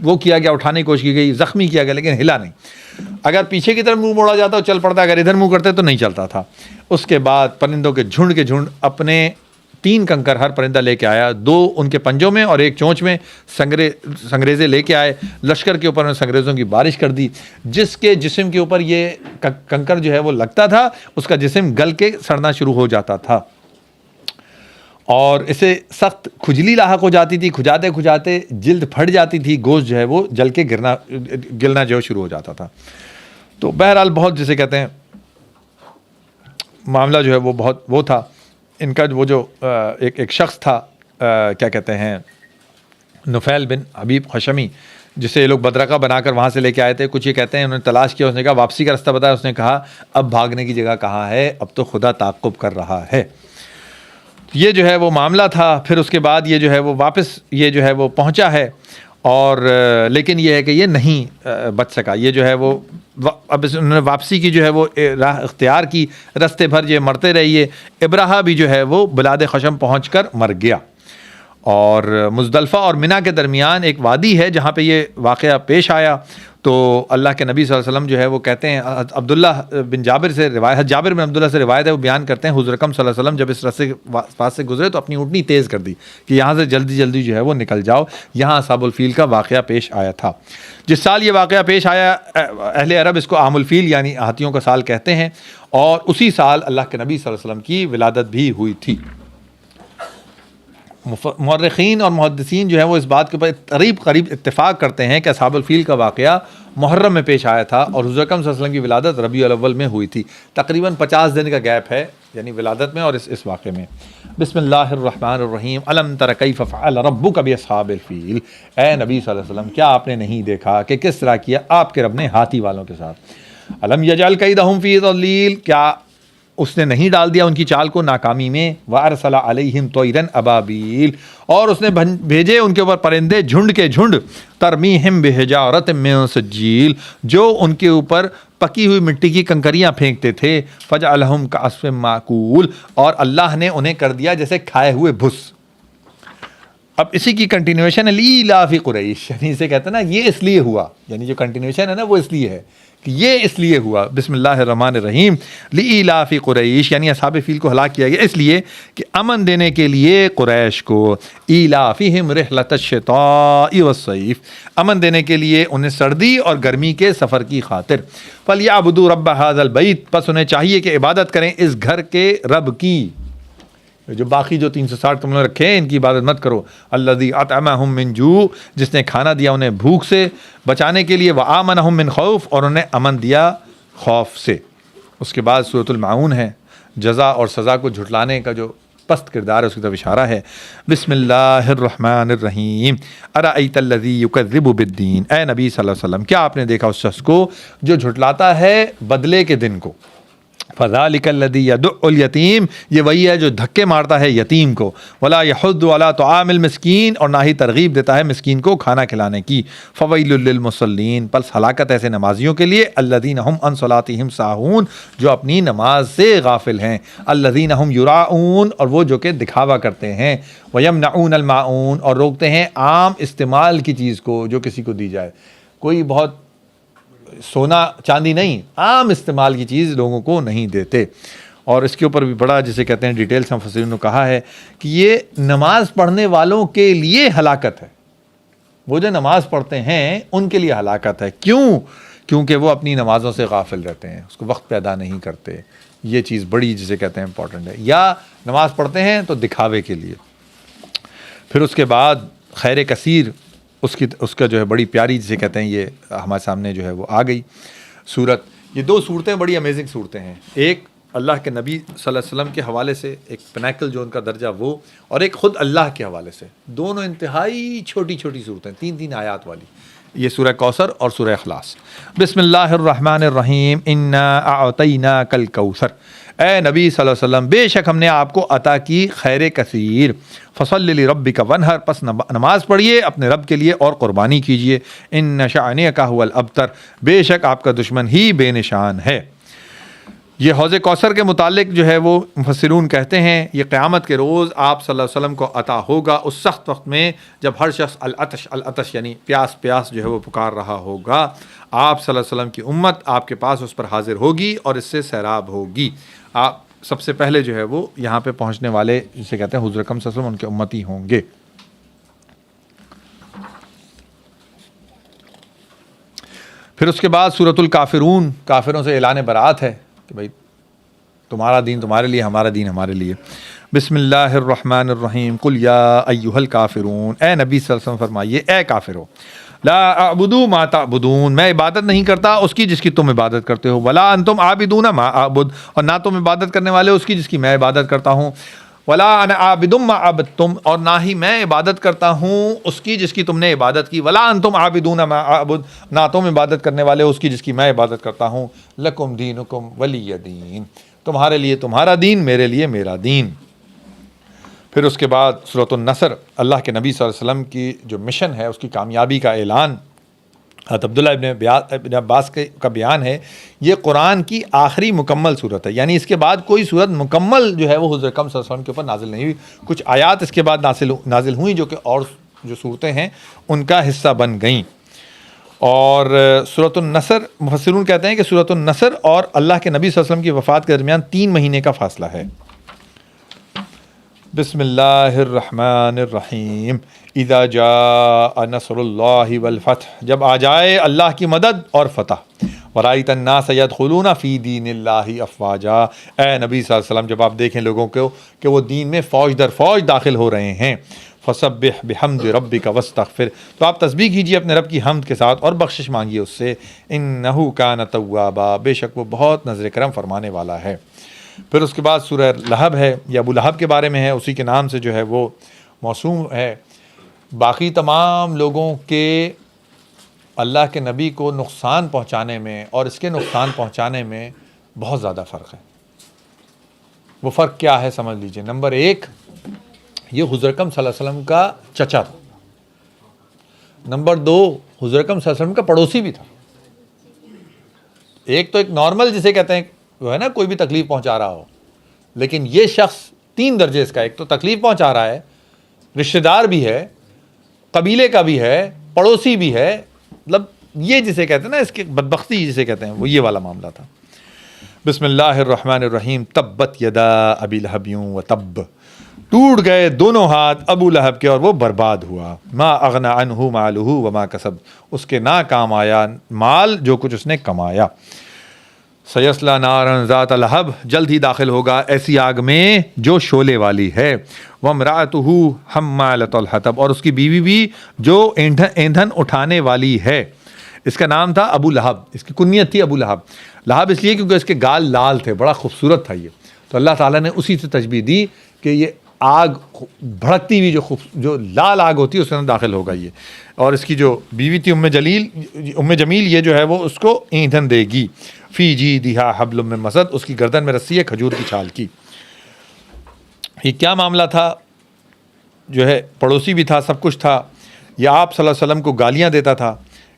وہ کیا گیا، اٹھانے کی کوشش کی گئی، زخمی کیا گیا لیکن ہلا نہیں۔ اگر پیچھے کی طرف منہ موڑا جاتا تو چل پڑتا، اگر ادھر منہ کرتے تو نہیں چلتا تھا۔ اس کے بعد پرندوں کے جھنڈ اپنے 3 کنکر ہر پرندہ لے کے آیا، 2 ان کے پنجوں میں اور 1 چونچ میں، سنگریزے لے کے آئے، لشکر کے اوپر میں سنگریزوں کی بارش کر دی۔ جس کے جسم کے اوپر یہ کنکر جو ہے وہ لگتا تھا اس کا جسم گل کے سڑنا شروع ہو جاتا تھا اور اسے سخت کھجلی لاحق ہو جاتی تھی، کھجاتے جلد پھٹ جاتی تھی، گوشت جو ہے وہ جل کے گلنا جو شروع ہو جاتا تھا۔ تو بہرحال بہت جسے کہتے ہیں معاملہ جو ہے وہ بہت وہ تھا۔ ان کا وہ جو ایک شخص تھا کیا کہتے ہیں نفیل بن حبیب خشمی، جسے یہ لوگ بدرقہ بنا کر وہاں سے لے کے آئے تھے، کچھ یہ کہتے ہیں انہوں نے تلاش کیا، اس نے کہا واپسی کا راستہ بتایا، اس نے کہا اب بھاگنے کی جگہ کہاں ہے، اب تو خدا تعاقب کر رہا ہے۔ یہ جو ہے وہ معاملہ تھا۔ پھر اس کے بعد یہ جو ہے وہ واپس یہ جو ہے وہ پہنچا ہے اور لیکن یہ ہے کہ یہ نہیں بچ سکا۔ یہ جو ہے وہ اب انہوں نے واپسی کی جو ہے وہ راہ اختیار کی، رستے بھر یہ مرتے رہیے۔ ابراہہ بھی جو ہے وہ بلاد خشم پہنچ کر مر گیا۔ اور مزدلفہ اور منی کے درمیان ایک وادی ہے جہاں پہ یہ واقعہ پیش آیا۔ تو اللہ کے نبی صلی اللہ علیہ وسلم جو ہے وہ کہتے ہیں، جابر بن عبداللہ سے روایت ہے، وہ بیان کرتے ہیں حضور اکرم صلی اللہ علیہ وسلم جب اس راستے کے پاس سے گزرے تو اپنی اونٹنی تیز کر دی کہ یہاں سے جلدی جو ہے وہ نکل جاؤ، یہاں اصحاب الفیل کا واقعہ پیش آیا تھا۔ جس سال یہ واقعہ پیش آیا، اہل عرب اس کو عام الفیل یعنی ہاتھیوں کا سال کہتے ہیں، اور اسی سال اللہ کے نبی صلی اللہ علیہ وسلم کی ولادت بھی ہوئی تھی۔ مورخین اور محدثین جو ہے وہ اس بات کے اوپر قریب اتفاق کرتے ہیں کہ اصحاب الفیل کا واقعہ محرم میں پیش آیا تھا اور حضور اکرم صلی اللہ علیہ وسلم کی ولادت ربیع الاول میں ہوئی تھی۔ تقریباً 50 دن کا گیپ ہے یعنی ولادت میں اور اس واقعے میں۔ بسم اللہ الرحمن الرحیم۔ الم تر کیف فعل ربک باصحاب الفیل۔ اے نبی صلی اللہ علیہ وسلم کیا آپ نے نہیں دیکھا کہ کس طرح کیا آپ کے رب نے ہاتھی والوں کے ساتھ۔ الم یجعل کیدہم فی تضلیل۔ کیا اس نے نہیں ڈال دیا ان کی چال کو ناکامی میں. وَأَرْسَلَ عَلَيْهِمْ طَيْرًا أَبَابِيلَ اور اس نے بھیجے ان کے اوپر پرندے جھنڈ کے جھنڈ. تَرْمِيهِمْ بِحِجَارَةٍ مِّن سِجِّيلٍ جو ان کے اوپر پکی ہوئی مٹی کی کنکریاں پھینکتے تھے. فَجَعَلَهُمْ كَعَصْفٍ مَّأْكُولٍ اور اللہ نے انہیں کر دیا جیسے کھائے ہوئے بھس. اب اسی کی کنٹینیوشن ہے لِإِيلَافِ قُرَيْشٍ یعنی اسے کہتے ہیں نا یہ اس لیے ہوا, یعنی جو کنٹینیوشن ہے نا وہ اس لیے ہے کہ یہ اس لیے ہوا. بسم اللہ الرحمن الرحیم. لِإِيلَافِ قُرَيْشٍ یعنی اصحاب فیل کو ہلاک کیا گیا اس لیے کہ امن دینے کے لیے قریش کو. إِيلَافِهِمْ رِحْلَةَ الشِّتَاءِ وَالصَّيْفِ امن دینے کے لیے انہیں سردی اور گرمی کے سفر کی خاطر. فَلْيَعْبُدُوا رَبَّ هَذَا الْبَيْتِ پس انہیں چاہیے کہ عبادت کریں اس گھر کے رب کی. جو باقی جو 360 تم نے رکھے ہیں ان کی عبادت مت کرو. الذی اطعمہم من جوع جس نے کھانا دیا انہیں بھوک سے بچانے کے لیے. وآمنہم من خوف اور انہیں امن دیا خوف سے. اس کے بعد سورۃ المعون ہے, جزا اور سزا کو جھٹلانے کا جو پست کردار ہے اس کی طرف اشارہ ہے. بسم اللہ الرحمن الرحیم. ارأیت الذی یکذب بالدین اے نبی صلی اللہ علیہ وسلم کیا آپ نے دیکھا اس شخص کو جو جھٹلاتا ہے بدلے کے دن کو. فَذَلِكَ الَّذِي يَدُعُّ الْيَتِيمَ یہ وہی ہے جو دھکے مارتا ہے یتیم کو. وَلَا يَحُضُّ عَلَىٰ طَعَامِ الْمِسْكِينِ اور نہ ہی ترغیب دیتا ہے مسکین کو کھانا کھلانے کی. فَوَيْلٌ لِّلْمُصَلِّينَ پس ہلاکت ایسے نمازیوں کے لیے. الَّذِينَ هُمْ عَنْ صَلَاتِهِمْ سَاهُونَ جو اپنی نماز سے غافل ہیں. الَّذِينَ هُمْ يُرَاءُونَ اور وہ جو کہ دکھاوا کرتے ہیں. وَيَمْنَعُونَ الْمَاعُونَ اور روکتے ہیں عام استعمال کی چیز کو جو کسی کو دی جائے. کوئی بہت سونا چاندی نہیں, عام استعمال کی چیز لوگوں کو نہیں دیتے. اور اس کے اوپر بھی بڑا جسے کہتے ہیں ڈیٹیل سے مفسرین نے کہا ہے کہ یہ نماز پڑھنے والوں کے لیے ہلاکت ہے. وہ جو نماز پڑھتے ہیں ان کے لیے ہلاکت ہے. کیوں؟ کیونکہ وہ اپنی نمازوں سے غافل رہتے ہیں, اس کو وقت پہ ادا نہیں کرتے. یہ چیز بڑی جسے کہتے ہیں امپورٹنٹ ہے. یا نماز پڑھتے ہیں تو دکھاوے کے لیے. پھر اس کے بعد خیر کثیر اس کا جو ہے بڑی پیاری جسے کہتے ہیں یہ ہمارے سامنے جو ہے وہ آ گئی صورت. یہ دو صورتیں بڑی امیزنگ صورتیں ہیں. ایک اللہ کے نبی صلی اللہ علیہ وسلم کے حوالے سے ایک پینیکل جو ان کا درجہ وہ, اور ایک خود اللہ کے حوالے سے. دونوں انتہائی چھوٹی چھوٹی صورتیں 3 آیات والی. یہ سورہ کوثر اور سورہ اخلاص. بسم اللہ الرحمن الرحیم. انا اعطیناک الکوثر اے نبی صلی اللہ علیہ وسلم بے شک ہم نے آپ کو عطا کی خیر کثیر. فصل لربک وانحر پس نماز پڑھیے اپنے رب کے لیے اور قربانی کیجیے. ان شانئک هو الابتر بے شک آپ کا دشمن ہی بے نشان ہے. یہ حوض کوثر کے متعلق جو ہے وہ مفسرون کہتے ہیں یہ قیامت کے روز آپ صلی اللہ علیہ وسلم کو عطا ہوگا اس سخت وقت میں جب ہر شخص العطش یعنی پیاس جو ہے وہ پکار رہا ہوگا. آپ صلی اللہ علیہ وسلم کی امت آپ کے پاس اس پر حاضر ہوگی اور اس سے سیراب ہوگی. آپ سب سے پہلے جو ہے وہ یہاں پہ پہنچنے والے جسے کہتے ہیں حضور اکرم صلی اللہ علیہ وسلم ان کے امتی ہوں گے. پھر اس کے بعد سورۃ الکافرون کافروں سے اعلان برات ہے کہ بھائی تمہارا دین تمہارے لیے ہمارا دین ہمارے لیے. بسم اللہ الرحمن الرحیم. قل یا ایھا الکافرون اے نبی صلی اللہ علیہ وسلم فرمائیے اے کافرو لا اعبد ما تعبدون میں عبادت نہیں کرتا اس کی جس کی تم عبادت کرتے ہو. ولا انتم عابدون ما اعبد اور نہ تم عبادت کرنے والے اس کی جس کی میں عبادت کرتا ہوں. ولا انا عابد ما عبدتم اور نہ ہی میں عبادت کرتا ہوں اس کی جس کی تم نے عبادت کی. ولا انتم عابدون ما اعبد نہ تم عبادت کرنے والے اس کی جس کی میں عبادت کرتا ہوں. لکم دینکم ولی دین تمہارے لیے تمہارا دین میرے لیے میرا دین. پھر اس کے بعد سورۃ النصر اللہ کے نبی صلی اللہ علیہ وسلم کی جو مشن ہے اس کی کامیابی کا اعلان. حضرت عبداللہ ابن عباس کا بیان ہے یہ قرآن کی آخری مکمل صورت ہے, یعنی اس کے بعد کوئی صورت مکمل جو ہے وہ حضور اکرم صلی اللہ علیہ وسلم کے اوپر نازل نہیں ہوئی. کچھ آیات اس کے بعد نازل ہوئیں جو کہ اور جو صورتیں ہیں ان کا حصہ بن گئیں. اور سورۃ النصر مفسرون کہتے ہیں کہ سورۃ النصر اور اللہ کے نبی صلی اللہ علیہ وسلم کی وفات کے درمیان 3 مہینے کا فاصلہ ہے. بسم اللہ الرحمن الرحیم. اذا جاء نصر اللہ والفتح جب آ جائے اللہ کی مدد اور فتح. ورأیت الناس یدخلون فی دین اللہ افواجا اے نبی صلی اللہ علیہ وسلم جب آپ دیکھیں لوگوں کو کہ وہ دین میں فوج در فوج داخل ہو رہے ہیں. فسبح بحمد ربک واستغفر تو آپ تسبیح کیجیے اپنے رب کی حمد کے ساتھ اور بخشش مانگیے اس سے. انہ کان توابا بے شک وہ بہت نظر کرم فرمانے والا ہے. پھر اس کے بعد سورہ لہب ہے یہ ابو لہب کے بارے میں ہے, اسی کے نام سے جو ہے وہ موسوم ہے. باقی تمام لوگوں کے اللہ کے نبی کو نقصان پہنچانے میں اور اس کے نقصان پہنچانے میں بہت زیادہ فرق ہے. وہ فرق کیا ہے سمجھ لیجئے. نمبر ایک، یہ حضور اکرم صلی اللہ علیہ وسلم کا چچا تھا. نمبر دو، حضور اکرم صلی اللہ علیہ وسلم کا پڑوسی بھی تھا. ایک تو ایک نارمل جسے کہتے ہیں وہ ہے نا کوئی بھی تکلیف پہنچا رہا ہو، لیکن یہ شخص 3 درجے اس کا، ایک تو تکلیف پہنچا رہا ہے، رشتہ دار بھی ہے، قبیلے کا بھی ہے، پڑوسی بھی ہے. مطلب یہ جسے کہتے ہیں نا اس کی بدبختی جسے کہتے ہیں، وہ یہ والا معاملہ تھا. بسم اللہ الرحمن الرحیم. تبت یدا ابی لہب و تب، ٹوٹ گئے دونوں ہاتھ ابو لہب کے اور وہ برباد ہوا. ما اغنى عنہ مالہ وما کسب، اس کے نہ کام آیا مال جو کچھ اس نے کمایا. سیصلی نارا ذات لہب، جلد ہی داخل ہوگا ایسی آگ میں جو شعلے والی ہے. وامرأتہ حمالۃ الحطب، اور اس کی بیوی بھی جو ایندھن اٹھانے والی ہے. اس کا نام تھا ابو لہب، اس کی کنیت تھی ابو لہب. لہب اس لیے کیونکہ اس کے گال لال تھے، بڑا خوبصورت تھا یہ. تو اللہ تعالیٰ نے اسی سے تشبیہ دی کہ یہ آگ بھڑکتی ہوئی جو لال آگ ہوتی ہے اس کے اندر داخل ہوگا یہ. اور اس کی جو بیوی تھی ام جمیل، یہ جو ہے وہ اس کو ایندھن دے گی. فی جیدہا حبل من مسد، اس کی گردن میں رسی ہے کھجور کی چھال کی. یہ کیا معاملہ تھا؟ جو ہے پڑوسی بھی تھا، سب کچھ تھا. یہ آپ صلی اللہ علیہ وسلم کو گالیاں دیتا تھا،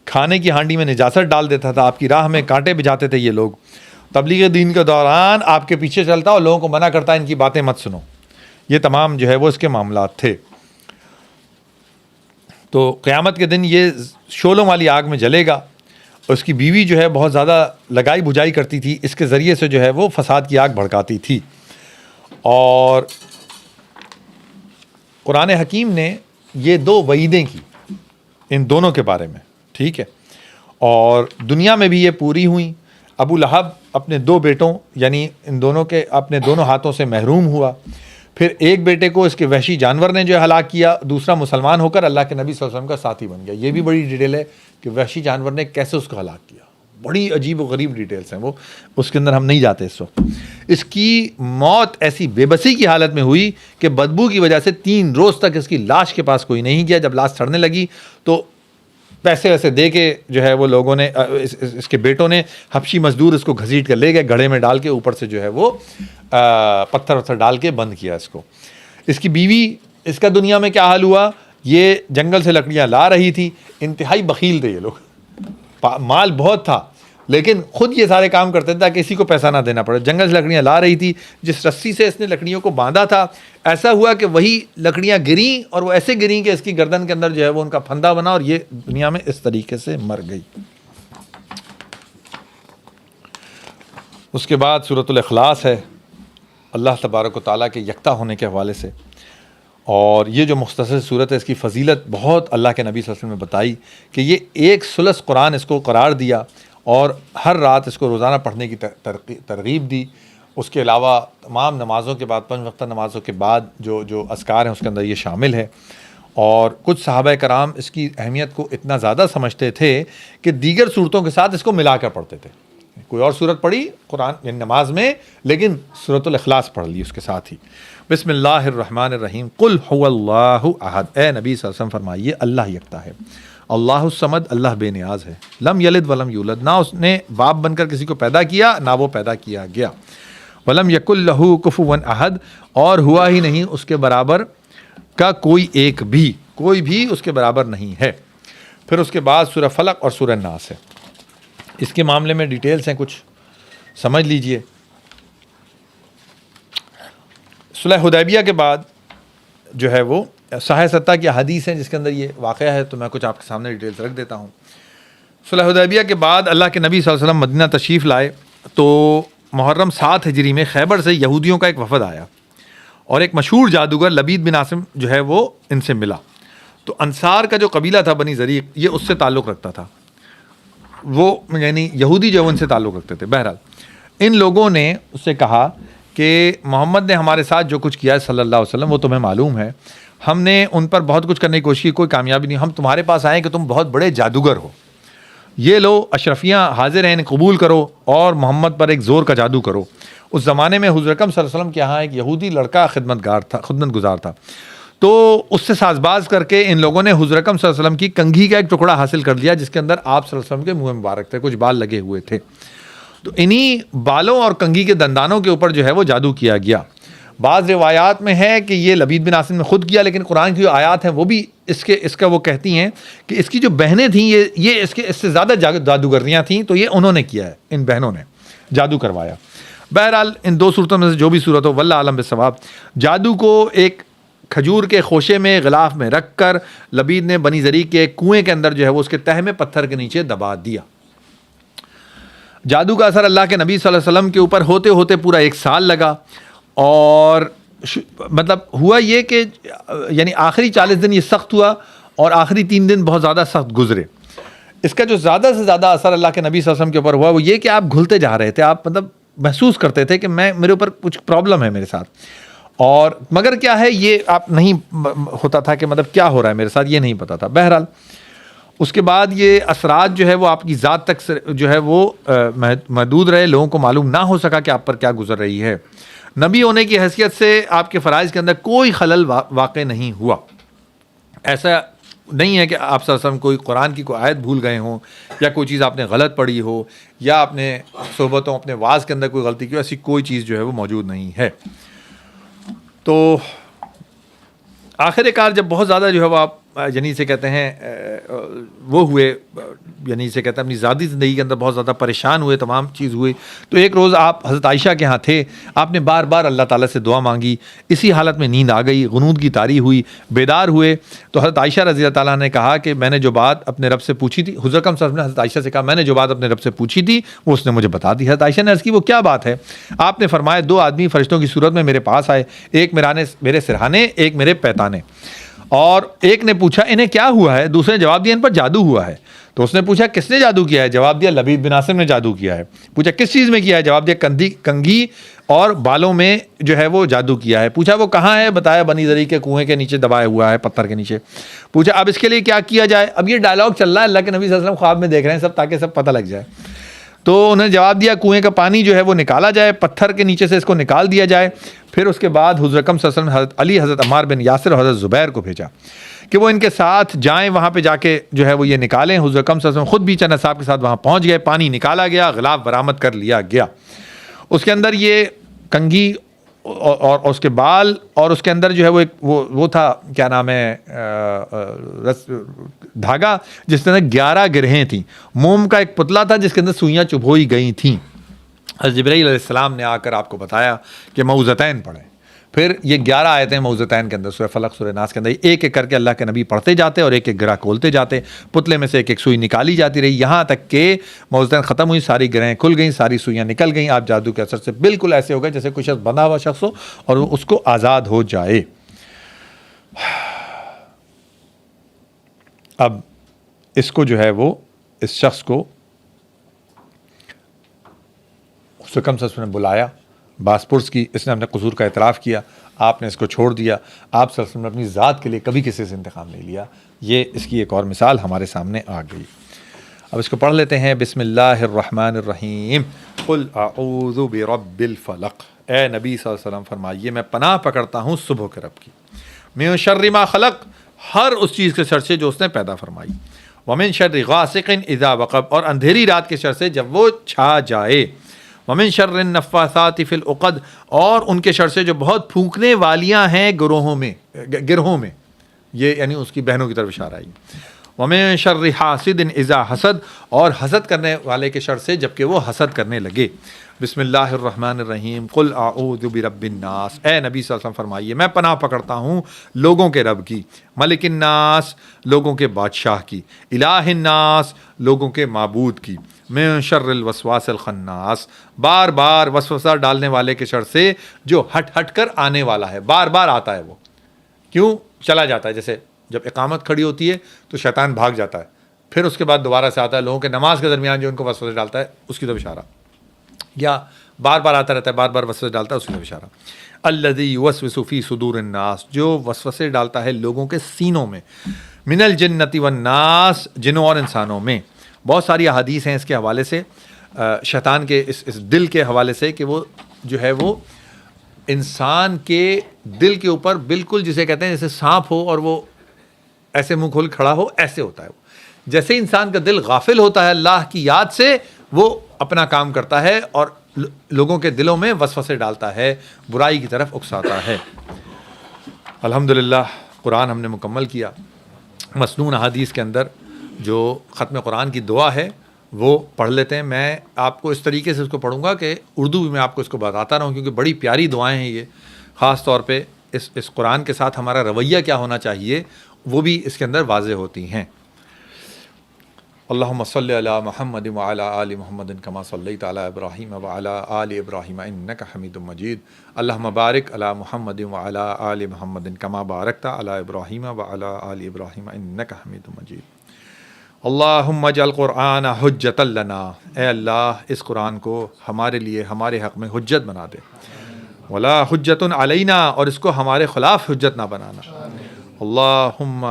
کھانے کی ہانڈی میں نجاست ڈال دیتا تھا، آپ کی راہ میں کانٹے بجھاتے تھے یہ لوگ. تبلیغ دین کے دوران آپ کے پیچھے چلتا اور لوگوں کو منع کرتا ان کی باتیں مت سنو. یہ تمام جو ہے وہ اس کے معاملات تھے. تو قیامت کے دن یہ شعلوں والی آگ میں جلے گا. اور اس کی بیوی جو ہے بہت زیادہ لگائی بجھائی کرتی تھی، اس کے ذریعے سے جو ہے وہ فساد کی آگ بھڑکاتی تھی. اور قرآن حکیم نے یہ 2 وعیدیں کی ان دونوں کے بارے میں، ٹھیک ہے. اور دنیا میں بھی یہ پوری ہوئیں. ابو لہب اپنے 2 بیٹوں یعنی ان دونوں کے اپنے دونوں ہاتھوں سے محروم ہوا. پھر ایک بیٹے کو اس کے وحشی جانور نے جو ہے ہلاک کیا، دوسرا مسلمان ہو کر اللہ کے نبی صلی اللہ علیہ وسلم کا ساتھی بن گیا. یہ بھی بڑی ڈیٹیل ہے کہ وحشی جانور نے کیسے اس کو ہلاک کیا. بڑی عجیب و غریب ڈیٹیلز ہیں، وہ اس کے اندر ہم نہیں جاتے اس وقت. اس کی موت ایسی بے بسی کی حالت میں ہوئی کہ بدبو کی وجہ سے 3 روز تک اس کی لاش کے پاس کوئی نہیں گیا. جب لاش سڑنے لگی تو پیسے ویسے دے کے جو ہے وہ لوگوں نے اس کے بیٹوں نے حبشی مزدور اس کو گھسیٹ کر لے گئے، گھڑے میں ڈال کے اوپر سے جو ہے وہ پتھر وتھر ڈال کے بند کیا اس کو. اس کی بیوی، اس کا دنیا میں کیا حال ہوا؟ یہ جنگل سے لکڑیاں لا رہی تھی. انتہائی بخیل تھے یہ لوگ، مال بہت تھا لیکن خود یہ سارے کام کرتے تھے تاکہ کسی کو پیسہ نہ دینا پڑے. جنگل سے لکڑیاں لا رہی تھی، جس رسی سے اس نے لکڑیوں کو باندھا تھا ایسا ہوا کہ وہی لکڑیاں گریں اور وہ ایسے گریں کہ اس کی گردن کے اندر جو ہے وہ ان کا پھندا بنا اور یہ دنیا میں اس طریقے سے مر گئی. اس کے بعد سورۃ الاخلاص ہے اللہ تبارک و تعالیٰ کے یکتا ہونے کے حوالے سے. اور یہ جو مختصر صورت ہے اس کی فضیلت بہت اللہ کے نبی صلی اللہ علیہ وسلم نے بتائی کہ یہ 1 ثلث قرآن اس کو قرار دیا اور ہر رات اس کو روزانہ پڑھنے کی ترغیب دی. اس کے علاوہ تمام نمازوں کے بعد 5 وقتہ نمازوں کے بعد جو اذکار ہیں اس کے اندر یہ شامل ہے. اور کچھ صحابہ کرام اس کی اہمیت کو اتنا زیادہ سمجھتے تھے کہ دیگر صورتوں کے ساتھ اس کو ملا کر پڑھتے تھے. کوئی اور صورت پڑھی قرآن یعنی نماز میں، لیکن سورۃ الاخلاص پڑھ لی اس کے ساتھ ہی. بسم اللہ الرحمن الرحیم. قل هو اللہ احد، اے نبی صلی اللہ علیہ وسلم فرمائیے اللہ یکتا ہے. اللہ الصمد، اللہ بے نیاز ہے. لم یلد ولم یولد، نہ اس نے باپ بن کر کسی کو پیدا کیا نہ وہ پیدا کیا گیا. ولم یکن لہ کفوا احد، اور ہوا ہی نہیں اس کے برابر کا کوئی ایک بھی، کوئی بھی اس کے برابر نہیں ہے. پھر اس کے بعد سورہ فلق اور سورہ ناس ہے. اس کے معاملے میں ڈیٹیلز ہیں کچھ، سمجھ لیجئے. صلح حدیبیہ کے بعد جو ہے وہ صحیح 7 کی حدیث ہیں جس کے اندر یہ واقعہ ہے، تو میں کچھ آپ کے سامنے ڈیٹیلز رکھ دیتا ہوں. صلح حدیبیہ کے بعد اللہ کے نبی صلی اللہ علیہ وسلم مدینہ تشریف لائے تو محرم 7 ہجری میں خیبر سے یہودیوں کا ایک وفد آیا اور ایک مشہور جادوگر لبید بن عاصم جو ہے وہ ان سے ملا. تو انصار کا جو قبیلہ تھا بنی زریق، یہ اس سے تعلق رکھتا تھا. وہ یعنی یہودی جو ان سے تعلق رکھتے تھے. بہرحال ان لوگوں نے اس سے کہا کہ محمد نے ہمارے ساتھ جو کچھ کیا ہے صلی اللہ علیہ وسلم وہ تمہیں معلوم ہے. ہم نے ان پر بہت کچھ کرنے کی کوشش کی، کوئی کامیابی نہیں. ہم تمہارے پاس آئے کہ تم بہت بڑے جادوگر ہو، یہ لو اشرفیاں حاضر ہیں، قبول کرو اور محمد پر ایک زور کا جادو کرو. اس زمانے میں حضور اکرم صلی اللہ علیہ وسلم کے یہاں ایک یہودی لڑکا خدمت گزار تھا. تو اس سے ساز باز کر کے ان لوگوں نے حضور اکرم صلی اللہ علیہ وسلم کی کنگھی کا ایک ٹکڑا حاصل کر لیا جس کے اندر آپ صلی اللہ علیہ وسلم کے منہ مبارک تھے، کچھ بال لگے ہوئے تھے. تو انہی بالوں اور کنگھی کے دندانوں کے اوپر جو ہے وہ جادو کیا گیا. بعض روایات میں ہے کہ یہ لبید بن عاصم نے خود کیا، لیکن قرآن کی جو آیات ہیں وہ بھی اس کا وہ کہتی ہیں کہ اس کی جو بہنیں تھیں یہ اس سے زیادہ جادوگرنیاں تھیں، تو یہ انہوں نے کیا ہے، ان بہنوں نے جادو کروایا. بہرحال ان دو صورتوں میں سے جو بھی صورت ہو، واللہ عالم بالصواب. جادو کو ایک کھجور کے خوشے میں غلاف میں رکھ کر لبید نے بنی زری کے کنویں کے اندر جو ہے وہ اس کے تہہ میں پتھر کے نیچے دبا دیا. جادو کا اثر اللہ کے نبی صلی اللہ علیہ وسلم کے اوپر ہوتے ہوتے پورا 1 سال لگا، اور مطلب ہوا یہ کہ یعنی آخری 40 دن یہ سخت ہوا اور آخری 3 دن بہت زیادہ سخت گزرے. اس کا جو زیادہ سے زیادہ اثر اللہ کے نبی صلی اللہ علیہ وسلم کے اوپر ہوا وہ یہ کہ آپ گھلتے جا رہے تھے، آپ مطلب محسوس کرتے تھے کہ میرے اوپر کچھ پرابلم ہے میرے ساتھ، اور مگر کیا ہے یہ آپ نہیں ہوتا تھا کہ مطلب کیا ہو رہا ہے میرے ساتھ، یہ نہیں پتا تھا. بہرحال اس کے بعد یہ اثرات جو ہے وہ آپ کی ذات تک جو ہے وہ محدود رہے، لوگوں کو معلوم نہ ہو سکا کہ آپ پر کیا گزر رہی ہے. نبی ہونے کی حیثیت سے آپ کے فرائض کے اندر کوئی خلل واقع نہیں ہوا. ایسا نہیں ہے کہ آپ صلی اللہ علیہ وسلم کوئی قرآن کی کوئی آیت بھول گئے ہوں، یا کوئی چیز آپ نے غلط پڑھی ہو، یا آپ نے صحبتوں اپنے واعظ کے اندر کوئی غلطی کی ہو، ایسی کوئی چیز جو ہے وہ موجود نہیں ہے. تو آخر کار جب بہت زیادہ جو ہے وہ آپ یعنی سے کہتے ہیں وہ ہوئے، یعنی سے کہتے ہیں اپنی ذاتی زندگی کے اندر بہت زیادہ پریشان ہوئے، تمام چیز ہوئی، تو ایک روز آپ حضرت عائشہ کے ہاں تھے، آپ نے بار بار اللہ تعالیٰ سے دعا مانگی. اسی حالت میں نیند آ گئی، غنودگی طاری ہوئی، بیدار ہوئے. تو حضرت عائشہ رضی اللہ تعالیٰ نے کہا کہ میں نے جو بات اپنے رب سے پوچھی تھی، حضرت اکرم صلی اللہ علیہ وسلم نے حضرت عائشہ سے کہا میں نے جو بات اپنے رب سے پوچھی تھی وہ اس نے مجھے بتا دی. حضرت عائشہ نے عرض کی وہ کیا بات ہے؟ آپ نے فرمایا 2 آدمی فرشتوں کی صورت میں میرے پاس آئے، ایک میرے سرہانے، ایک میرے پیتانے. اور ایک نے پوچھا انہیں کیا ہوا ہے، دوسرے نے جواب دیا ان پر جادو ہوا ہے. تو اس نے پوچھا کس نے جادو کیا ہے؟ جواب دیا لبید بن عاصم نے جادو کیا ہے. پوچھا کس چیز میں کیا ہے؟ جواب دیا کنگھی اور بالوں میں جو ہے وہ جادو کیا ہے. پوچھا وہ کہاں ہے؟ بتایا بنی زری کے کنویں کے نیچے دبایا ہوا ہے، پتھر کے نیچے. پوچھا اب اس کے لیے کیا کیا جائے؟ اب یہ ڈائلاگ چل رہا ہے، اللہ کے نبی صلی اللہ علیہ وسلم خواب میں دیکھ رہے ہیں سب، تاکہ سب پتہ لگ جائے. تو انہوں نے جواب دیا کنویں کا پانی جو ہے وہ نکالا جائے، پتھر کے نیچے سے اس کو نکال دیا جائے. پھر اس کے بعد حضرت اکرم صلی اللہ علیہ وسلم حضرت علی، حضرت عمار بن یاسر اور حضرت زبیر کو بھیجا کہ وہ ان کے ساتھ جائیں، وہاں پہ جا کے جو ہے وہ یہ نکالیں. حضرت اکرم صلی اللہ علیہ وسلم خود بھی چند اصحاب کے ساتھ وہاں پہنچ گئے، پانی نکالا گیا، غلاف برآمد کر لیا گیا. اس کے اندر یہ کنگھی اور اس کے بال، اور اس کے اندر جو ہے وہ ایک وہ تھا کیا نام ہے دھاگا جس کے اندر 11 گرہیں تھیں. موم کا ایک پتلا تھا جس کے اندر سوئیاں چبھوئی گئی تھیں. حضرت جبرائیل علیہ السلام نے آ کر آپ کو بتایا کہ معوذتین پڑھیں. پھر یہ 11 آیتیں معوذتین کے اندر، سورہ فلق، سورہ ناس کے اندر ایک ایک کر کے اللہ کے نبی پڑھتے جاتے اور ایک ایک گرہ کھولتے جاتے. پتلے میں سے ایک ایک سوئی نکالی جاتی رہی، یہاں تک کہ معوذتین ختم ہوئی، ساری گرہیں کھل گئیں، ساری سوئیاں نکل گئیں. آپ جادو کے اثر سے بالکل ایسے ہو گئے جیسے کوئی شخص بندھا ہوا شخص ہو اور وہ اس کو آزاد ہو جائے. اب اس کو جو ہے وہ اس شخص کو حکم سے اس نے بلایا، باس پرس کی، اس نے اپنے قصور کا اعتراف کیا، آپ نے اس کو چھوڑ دیا. آپ صلی اللہ علیہ وسلم نے اپنی ذات کے لیے کبھی کسی سے انتقام نہیں لیا. یہ اس کی ایک اور مثال ہمارے سامنے آ گئی. اب اس کو پڑھ لیتے ہیں. بسم اللہ الرحمن الرحیم. قل اعوذ برب الفلق. اے نبی صلی اللہ علیہ وسلم فرمائیے میں پناہ پکڑتا ہوں صبح کے رب کی، من شر ما خلق، ہر اس چیز کے شر سے جو اس نے پیدا فرمائی، ومن شر غاسق اذا وقب، اور اندھیری رات کے شر سے جب وہ چھا جائے، ومن شر النفاثات فی العقد، اور ان کے شر سے جو بہت پھونکنے والیاں ہیں گروہوں میں. یہ یعنی اس کی بہنوں کی طرف اشارہ آئی. ومن شر حاسد اذا حسد، اور حسد کرنے والے کے شر سے جب کہ وہ حسد کرنے لگے. بسم اللہ الرحمن الرحیم. قل اعوذ برب الناس. اے نبی صلی اللہ علیہ وسلم فرمائیے میں پناہ پکڑتا ہوں لوگوں کے رب کی، ملک الناس، لوگوں کے بادشاہ کی، الہ الناس، لوگوں کے معبود کی، من شر الوسواس الخناس، بار بار وسوسہ ڈالنے والے کے شر سے جو ہٹ ہٹ کر آنے والا ہے، بار بار آتا ہے. وہ کیوں چلا جاتا ہے؟ جیسے جب اقامت کھڑی ہوتی ہے تو شیطان بھاگ جاتا ہے، پھر اس کے بعد دوبارہ سے آتا ہے، لوگوں کے نماز کے درمیان جو ان کو وسوسے ڈالتا ہے اس کی طرف اشارہ، یا بار بار آتا رہتا ہے، بار بار وسوسے ڈالتا ہے، اس کی طرف اشارہ. الذی یوسوس فی صدور الناس، جو وسوسے ڈالتا ہے لوگوں کے سینوں میں، من الجنۃ والناس، جنوں اور انسانوں میں. بہت ساری احادیث ہیں اس کے حوالے سے، شیطان کے اس دل کے حوالے سے، کہ وہ جو ہے وہ انسان کے دل کے اوپر بالکل جسے کہتے ہیں جیسے سانپ ہو اور وہ ایسے منہ کھول کھڑا ہو، ایسے ہوتا ہے وہ. جیسے انسان کا دل غافل ہوتا ہے اللہ کی یاد سے، وہ اپنا کام کرتا ہے اور لوگوں کے دلوں میں وسوسے ڈالتا ہے، برائی کی طرف اکساتا ہے۔ الحمدللہ قرآن ہم نے مکمل کیا۔ مسنون احادیث کے اندر جو ختم قرآن کی دعا ہے وہ پڑھ لیتے ہیں۔ میں آپ کو اس طریقے سے اس کو پڑھوں گا کہ اردو بھی میں آپ کو اس کو بتاتا رہوں، کیونکہ بڑی پیاری دعائیں ہیں یہ، خاص طور پہ اس قرآن کے ساتھ ہمارا رویہ کیا ہونا چاہیے وہ بھی اس کے اندر واضح ہوتی ہیں۔ اللہم صلی علی محمد وعلی آل محمد کما صلیت علی ابراہیم وعلی آل ابراہیم انک حمید مجید۔ اللہم بارک علی محمد وعلی آل محمد کما بارکت علی ابراہیم وعلی آل ابراہیم انک حمید مجید۔ اللہم اجعل قرآن حجۃ لنا، اے اللہ اس قرآن کو ہمارے لیے ہمارے حق میں حجت بنا دے، ولا حجت علینا، اور اس کو ہمارے خلاف حجت نہ بنانا۔ اللہم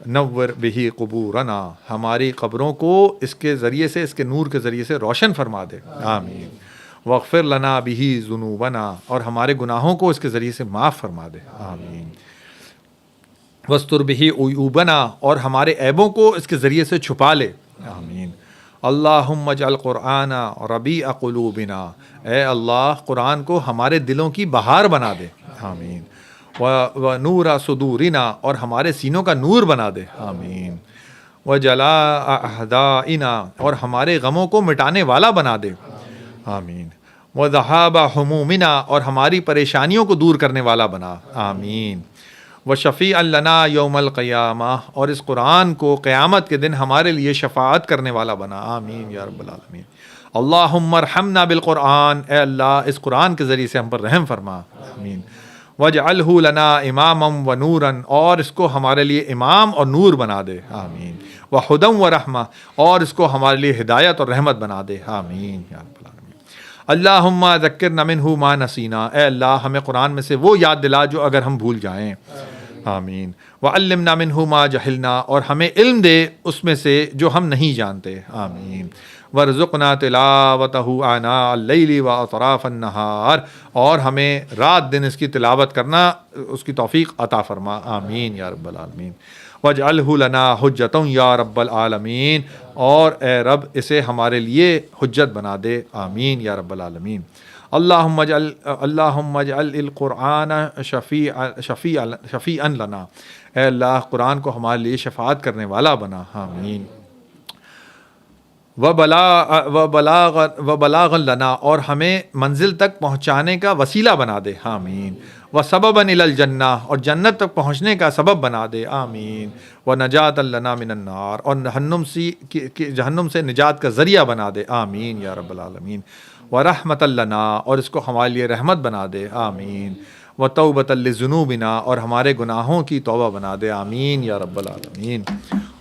نور بہی قبورنا، ہماری قبروں کو اس کے ذریعے سے، اس کے نور کے ذریعے سے روشن فرما دے، آمین۔ واغفر لنا بہی ذنوبنا، اور ہمارے گناہوں کو اس کے ذریعے سے معاف فرما دے، آمین۔ واستر بہی عیوبنا، اور ہمارے عیبوں کو اس کے ذریعے سے چھپا لے، آمین۔ اللہم اجعل قرآن ربیع قلوبنا، اے اللہ قرآن کو ہمارے دلوں کی بہار بنا دے، آمین۔ ونور صدورنا، اور ہمارے سینوں کا نور بنا دے، آمین۔ وجلاء احزاننا، اور ہمارے غموں کو مٹانے والا بنا دے، آمین۔ وذہاب ہمومنا، اور ہماری پریشانیوں کو دور کرنے والا بنا، آمین۔ وشفیعا لنا یوم القیامہ، اور اس قرآن کو قیامت کے دن ہمارے لیے شفاعت کرنے والا بنا، آمین یا رب العالمین۔ اللہم ارحمنا بالقرآن، اے اللہ اس قرآن کے ذریعے سے ہم پر رحم فرما، آمین۔ وجعلہ لنا اماما ونورا، اور اس کو ہمارے لیے امام اور نور بنا دے، آمین۔ وہدی ورحمہ، اور اس کو ہمارے لیے ہدایت اور رحمت بنا دے، آمین یا رب العالمین۔ اللہم ذکرنا منہ ما نسینا، اے اللہ ہمیں قرآن میں سے وہ یاد دلا جو اگر ہم بھول جائیں، آمین۔ وعلمنا منہ ما جہلنا، اور ہمیں علم دے اس میں سے جو ہم نہیں جانتے، آمین۔ وارزقنا تلاوتہ آناء اللیل واطراف النہار، اور ہمیں رات دن اس کی تلاوت کرنا اس کی توفیق عطا فرما، آمین یا رب العالمین۔ واجعلہ لنا حجۃ یا رب العالمین، اور اے رب اسے ہمارے لیے حجت بنا دے، آمین یا رب العالمین۔ اللہم اجعل القرآن شفیعا لنا، اے اللہ قرآن کو ہمارے لیے شفاعت کرنے والا بنا، آمین۔ وبلاغا لنا، اور ہمیں منزل تک پہنچانے کا وسیلہ بنا دے، آمین۔ وسببا الی الجنہ، اور جنت تک پہنچنے کا سبب بنا دے، آمین۔ ونجات لنا من النار، اور جہنم سے نجات کا ذریعہ بنا دے، آمین یا رب العالمین۔ ورحمۃ لنا، اور اس کو ہمارے لیے رحمت بنا دے، آمین۔ وتوبۃ لذنوبنا، اور ہمارے گناہوں کی توبہ بنا دے، آمین یا رب العالمین۔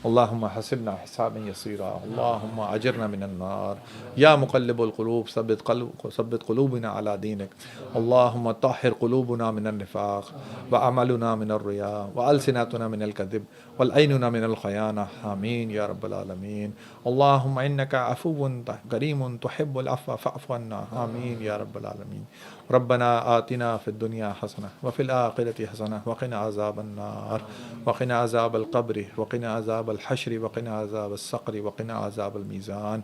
اللہم حسبنا حسابا یسیرا، اللہم اجرنا من النار، یا مقلب القلوب ثبت قلوبنا علی دینک، اللہم طہر قلوبنا من النفاق، وعملنا من الرياء، والسنتنا من الكذب، والعیننا من الخیانہ، آمین یا رب العالمین۔ اللہم انک عفو کریم تحب العفو فاعف عنا، آمین یا رب العالمین۔ ربنا آتنا فی الدنیا حسنہ وفی الآخرۃ حسنہ وقنا عذاب النار، وقنا عذاب القبر، وقنا عذاب الحشر، وقنا عذاب السقر، وقنا عذاب المیزان،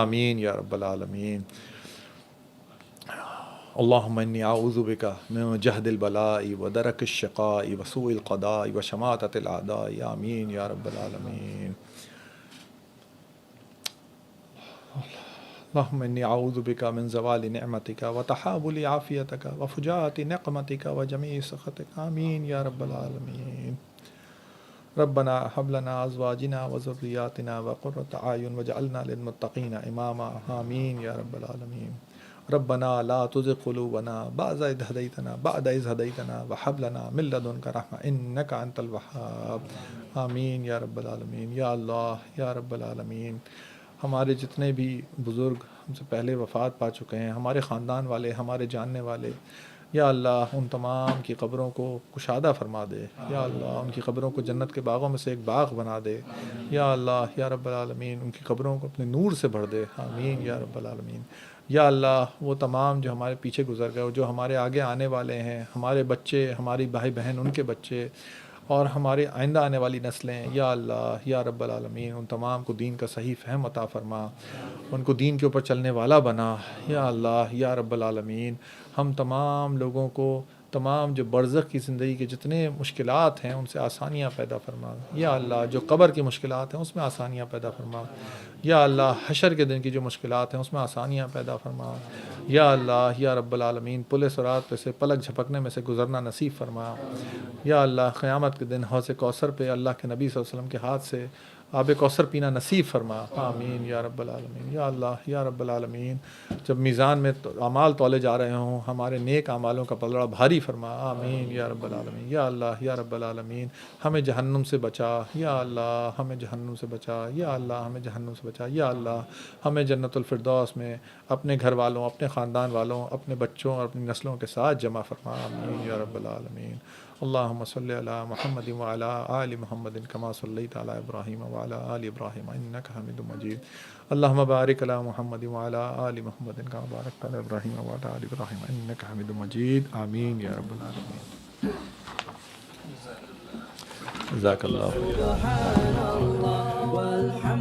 آمین یا رب العالمین۔ اللہم انی اعوذ بک من جہد البلاء ودرک الشقاء وسوء القضاء وشماتۃ الاعداء، آمین یا رب العالمین۔ اللہم انی اعوذ بک من زوال نعمتک وتحول عافیتک وفجاءۃ نقمتک وجمیع سخطک، آمین یا رب العالمین۔ ربنا هب لنا ازواجنا وذریاتنا وقرۃ اعین واجعلنا للمتقین اماما، آمین یا رب العالمین۔ ربنا لا تزغ قلوبنا بعد إذ هديتنا وهب لنا من لدنك رحمة إنك أنت الوهاب، آمین یا رب العالمین۔ یا اللہ یا رب العالمین، ہمارے جتنے بھی بزرگ ہم سے پہلے وفات پا چکے ہیں، ہمارے خاندان والے، ہمارے جاننے والے، یا اللہ ان تمام کی قبروں کو کشادہ فرما دے، یا اللہ ان کی قبروں کو جنت کے باغوں میں سے ایک باغ بنا دے، یا اللہ یا رب العالمین ان کی قبروں کو اپنے نور سے بھر دے، آمین یا رب العالمین۔ یا اللہ وہ تمام جو ہمارے پیچھے گزر گئے، جو ہمارے آگے آنے والے ہیں، ہمارے بچے، ہماری بھائی بہن، ان کے بچے، اور ہمارے آئندہ آنے والی نسلیں، یا اللہ یا رب العالمین ان تمام کو دین کا صحیح فہم عطا فرما، ان کو دین کے اوپر چلنے والا بنا، یا اللہ یا رب العالمین ہم تمام لوگوں کو تمام جو برزخ کی زندگی کے جتنے مشکلات ہیں ان سے آسانیاں پیدا فرما، یا اللہ جو قبر کی مشکلات ہیں اس میں آسانیاں پیدا فرما، یا اللہ حشر کے دن کی جو مشکلات ہیں اس میں آسانیاں پیدا فرما، یا اللہ یا رب العالمین پل صراط پہ سے پلک جھپکنے میں سے گزرنا نصیب فرما، یا اللہ قیامت کے دن حوض کوثر پہ اللہ کے نبی صلی اللہ علیہ وسلم کے ہاتھ سے آب کوثر پینا نصیب فرما، آمین یا رب العالمین، یا اللہ یا رب العالمین جب میزان میں اعمال تولے جا رہے ہوں ہمارے نیک اعمالوں کا پلڑا بھاری فرما، آمین یا رب العالمین، یا اللہ یا رب العالمین ہمیں جہنم سے بچا، یا اللہ ہمیں جہنم سے بچا، یا اللہ ہمیں جہنم سے بچا، یا اللہ ہمیں جنت الفردوس میں اپنے گھر والوں، اپنے خاندان والوں، اپنے بچوں اور اپنی نسلوں کے ساتھ جمع فرما، آمین یا رب العالمین۔ اللہم صلی علی محمد وعلی آل محمد کما صلیت علی ابراہیم وعلی آل ابراہیم انک حمید مجید، اللہم بارک علی محمد وعلی آل محمد کما بارکت علی ابراہیم وعلی آل ابراہیم انک حمید مجید، آمین یا رب العالمین۔ جزاک اللہ خیر۔ سبحان اللہ والحمد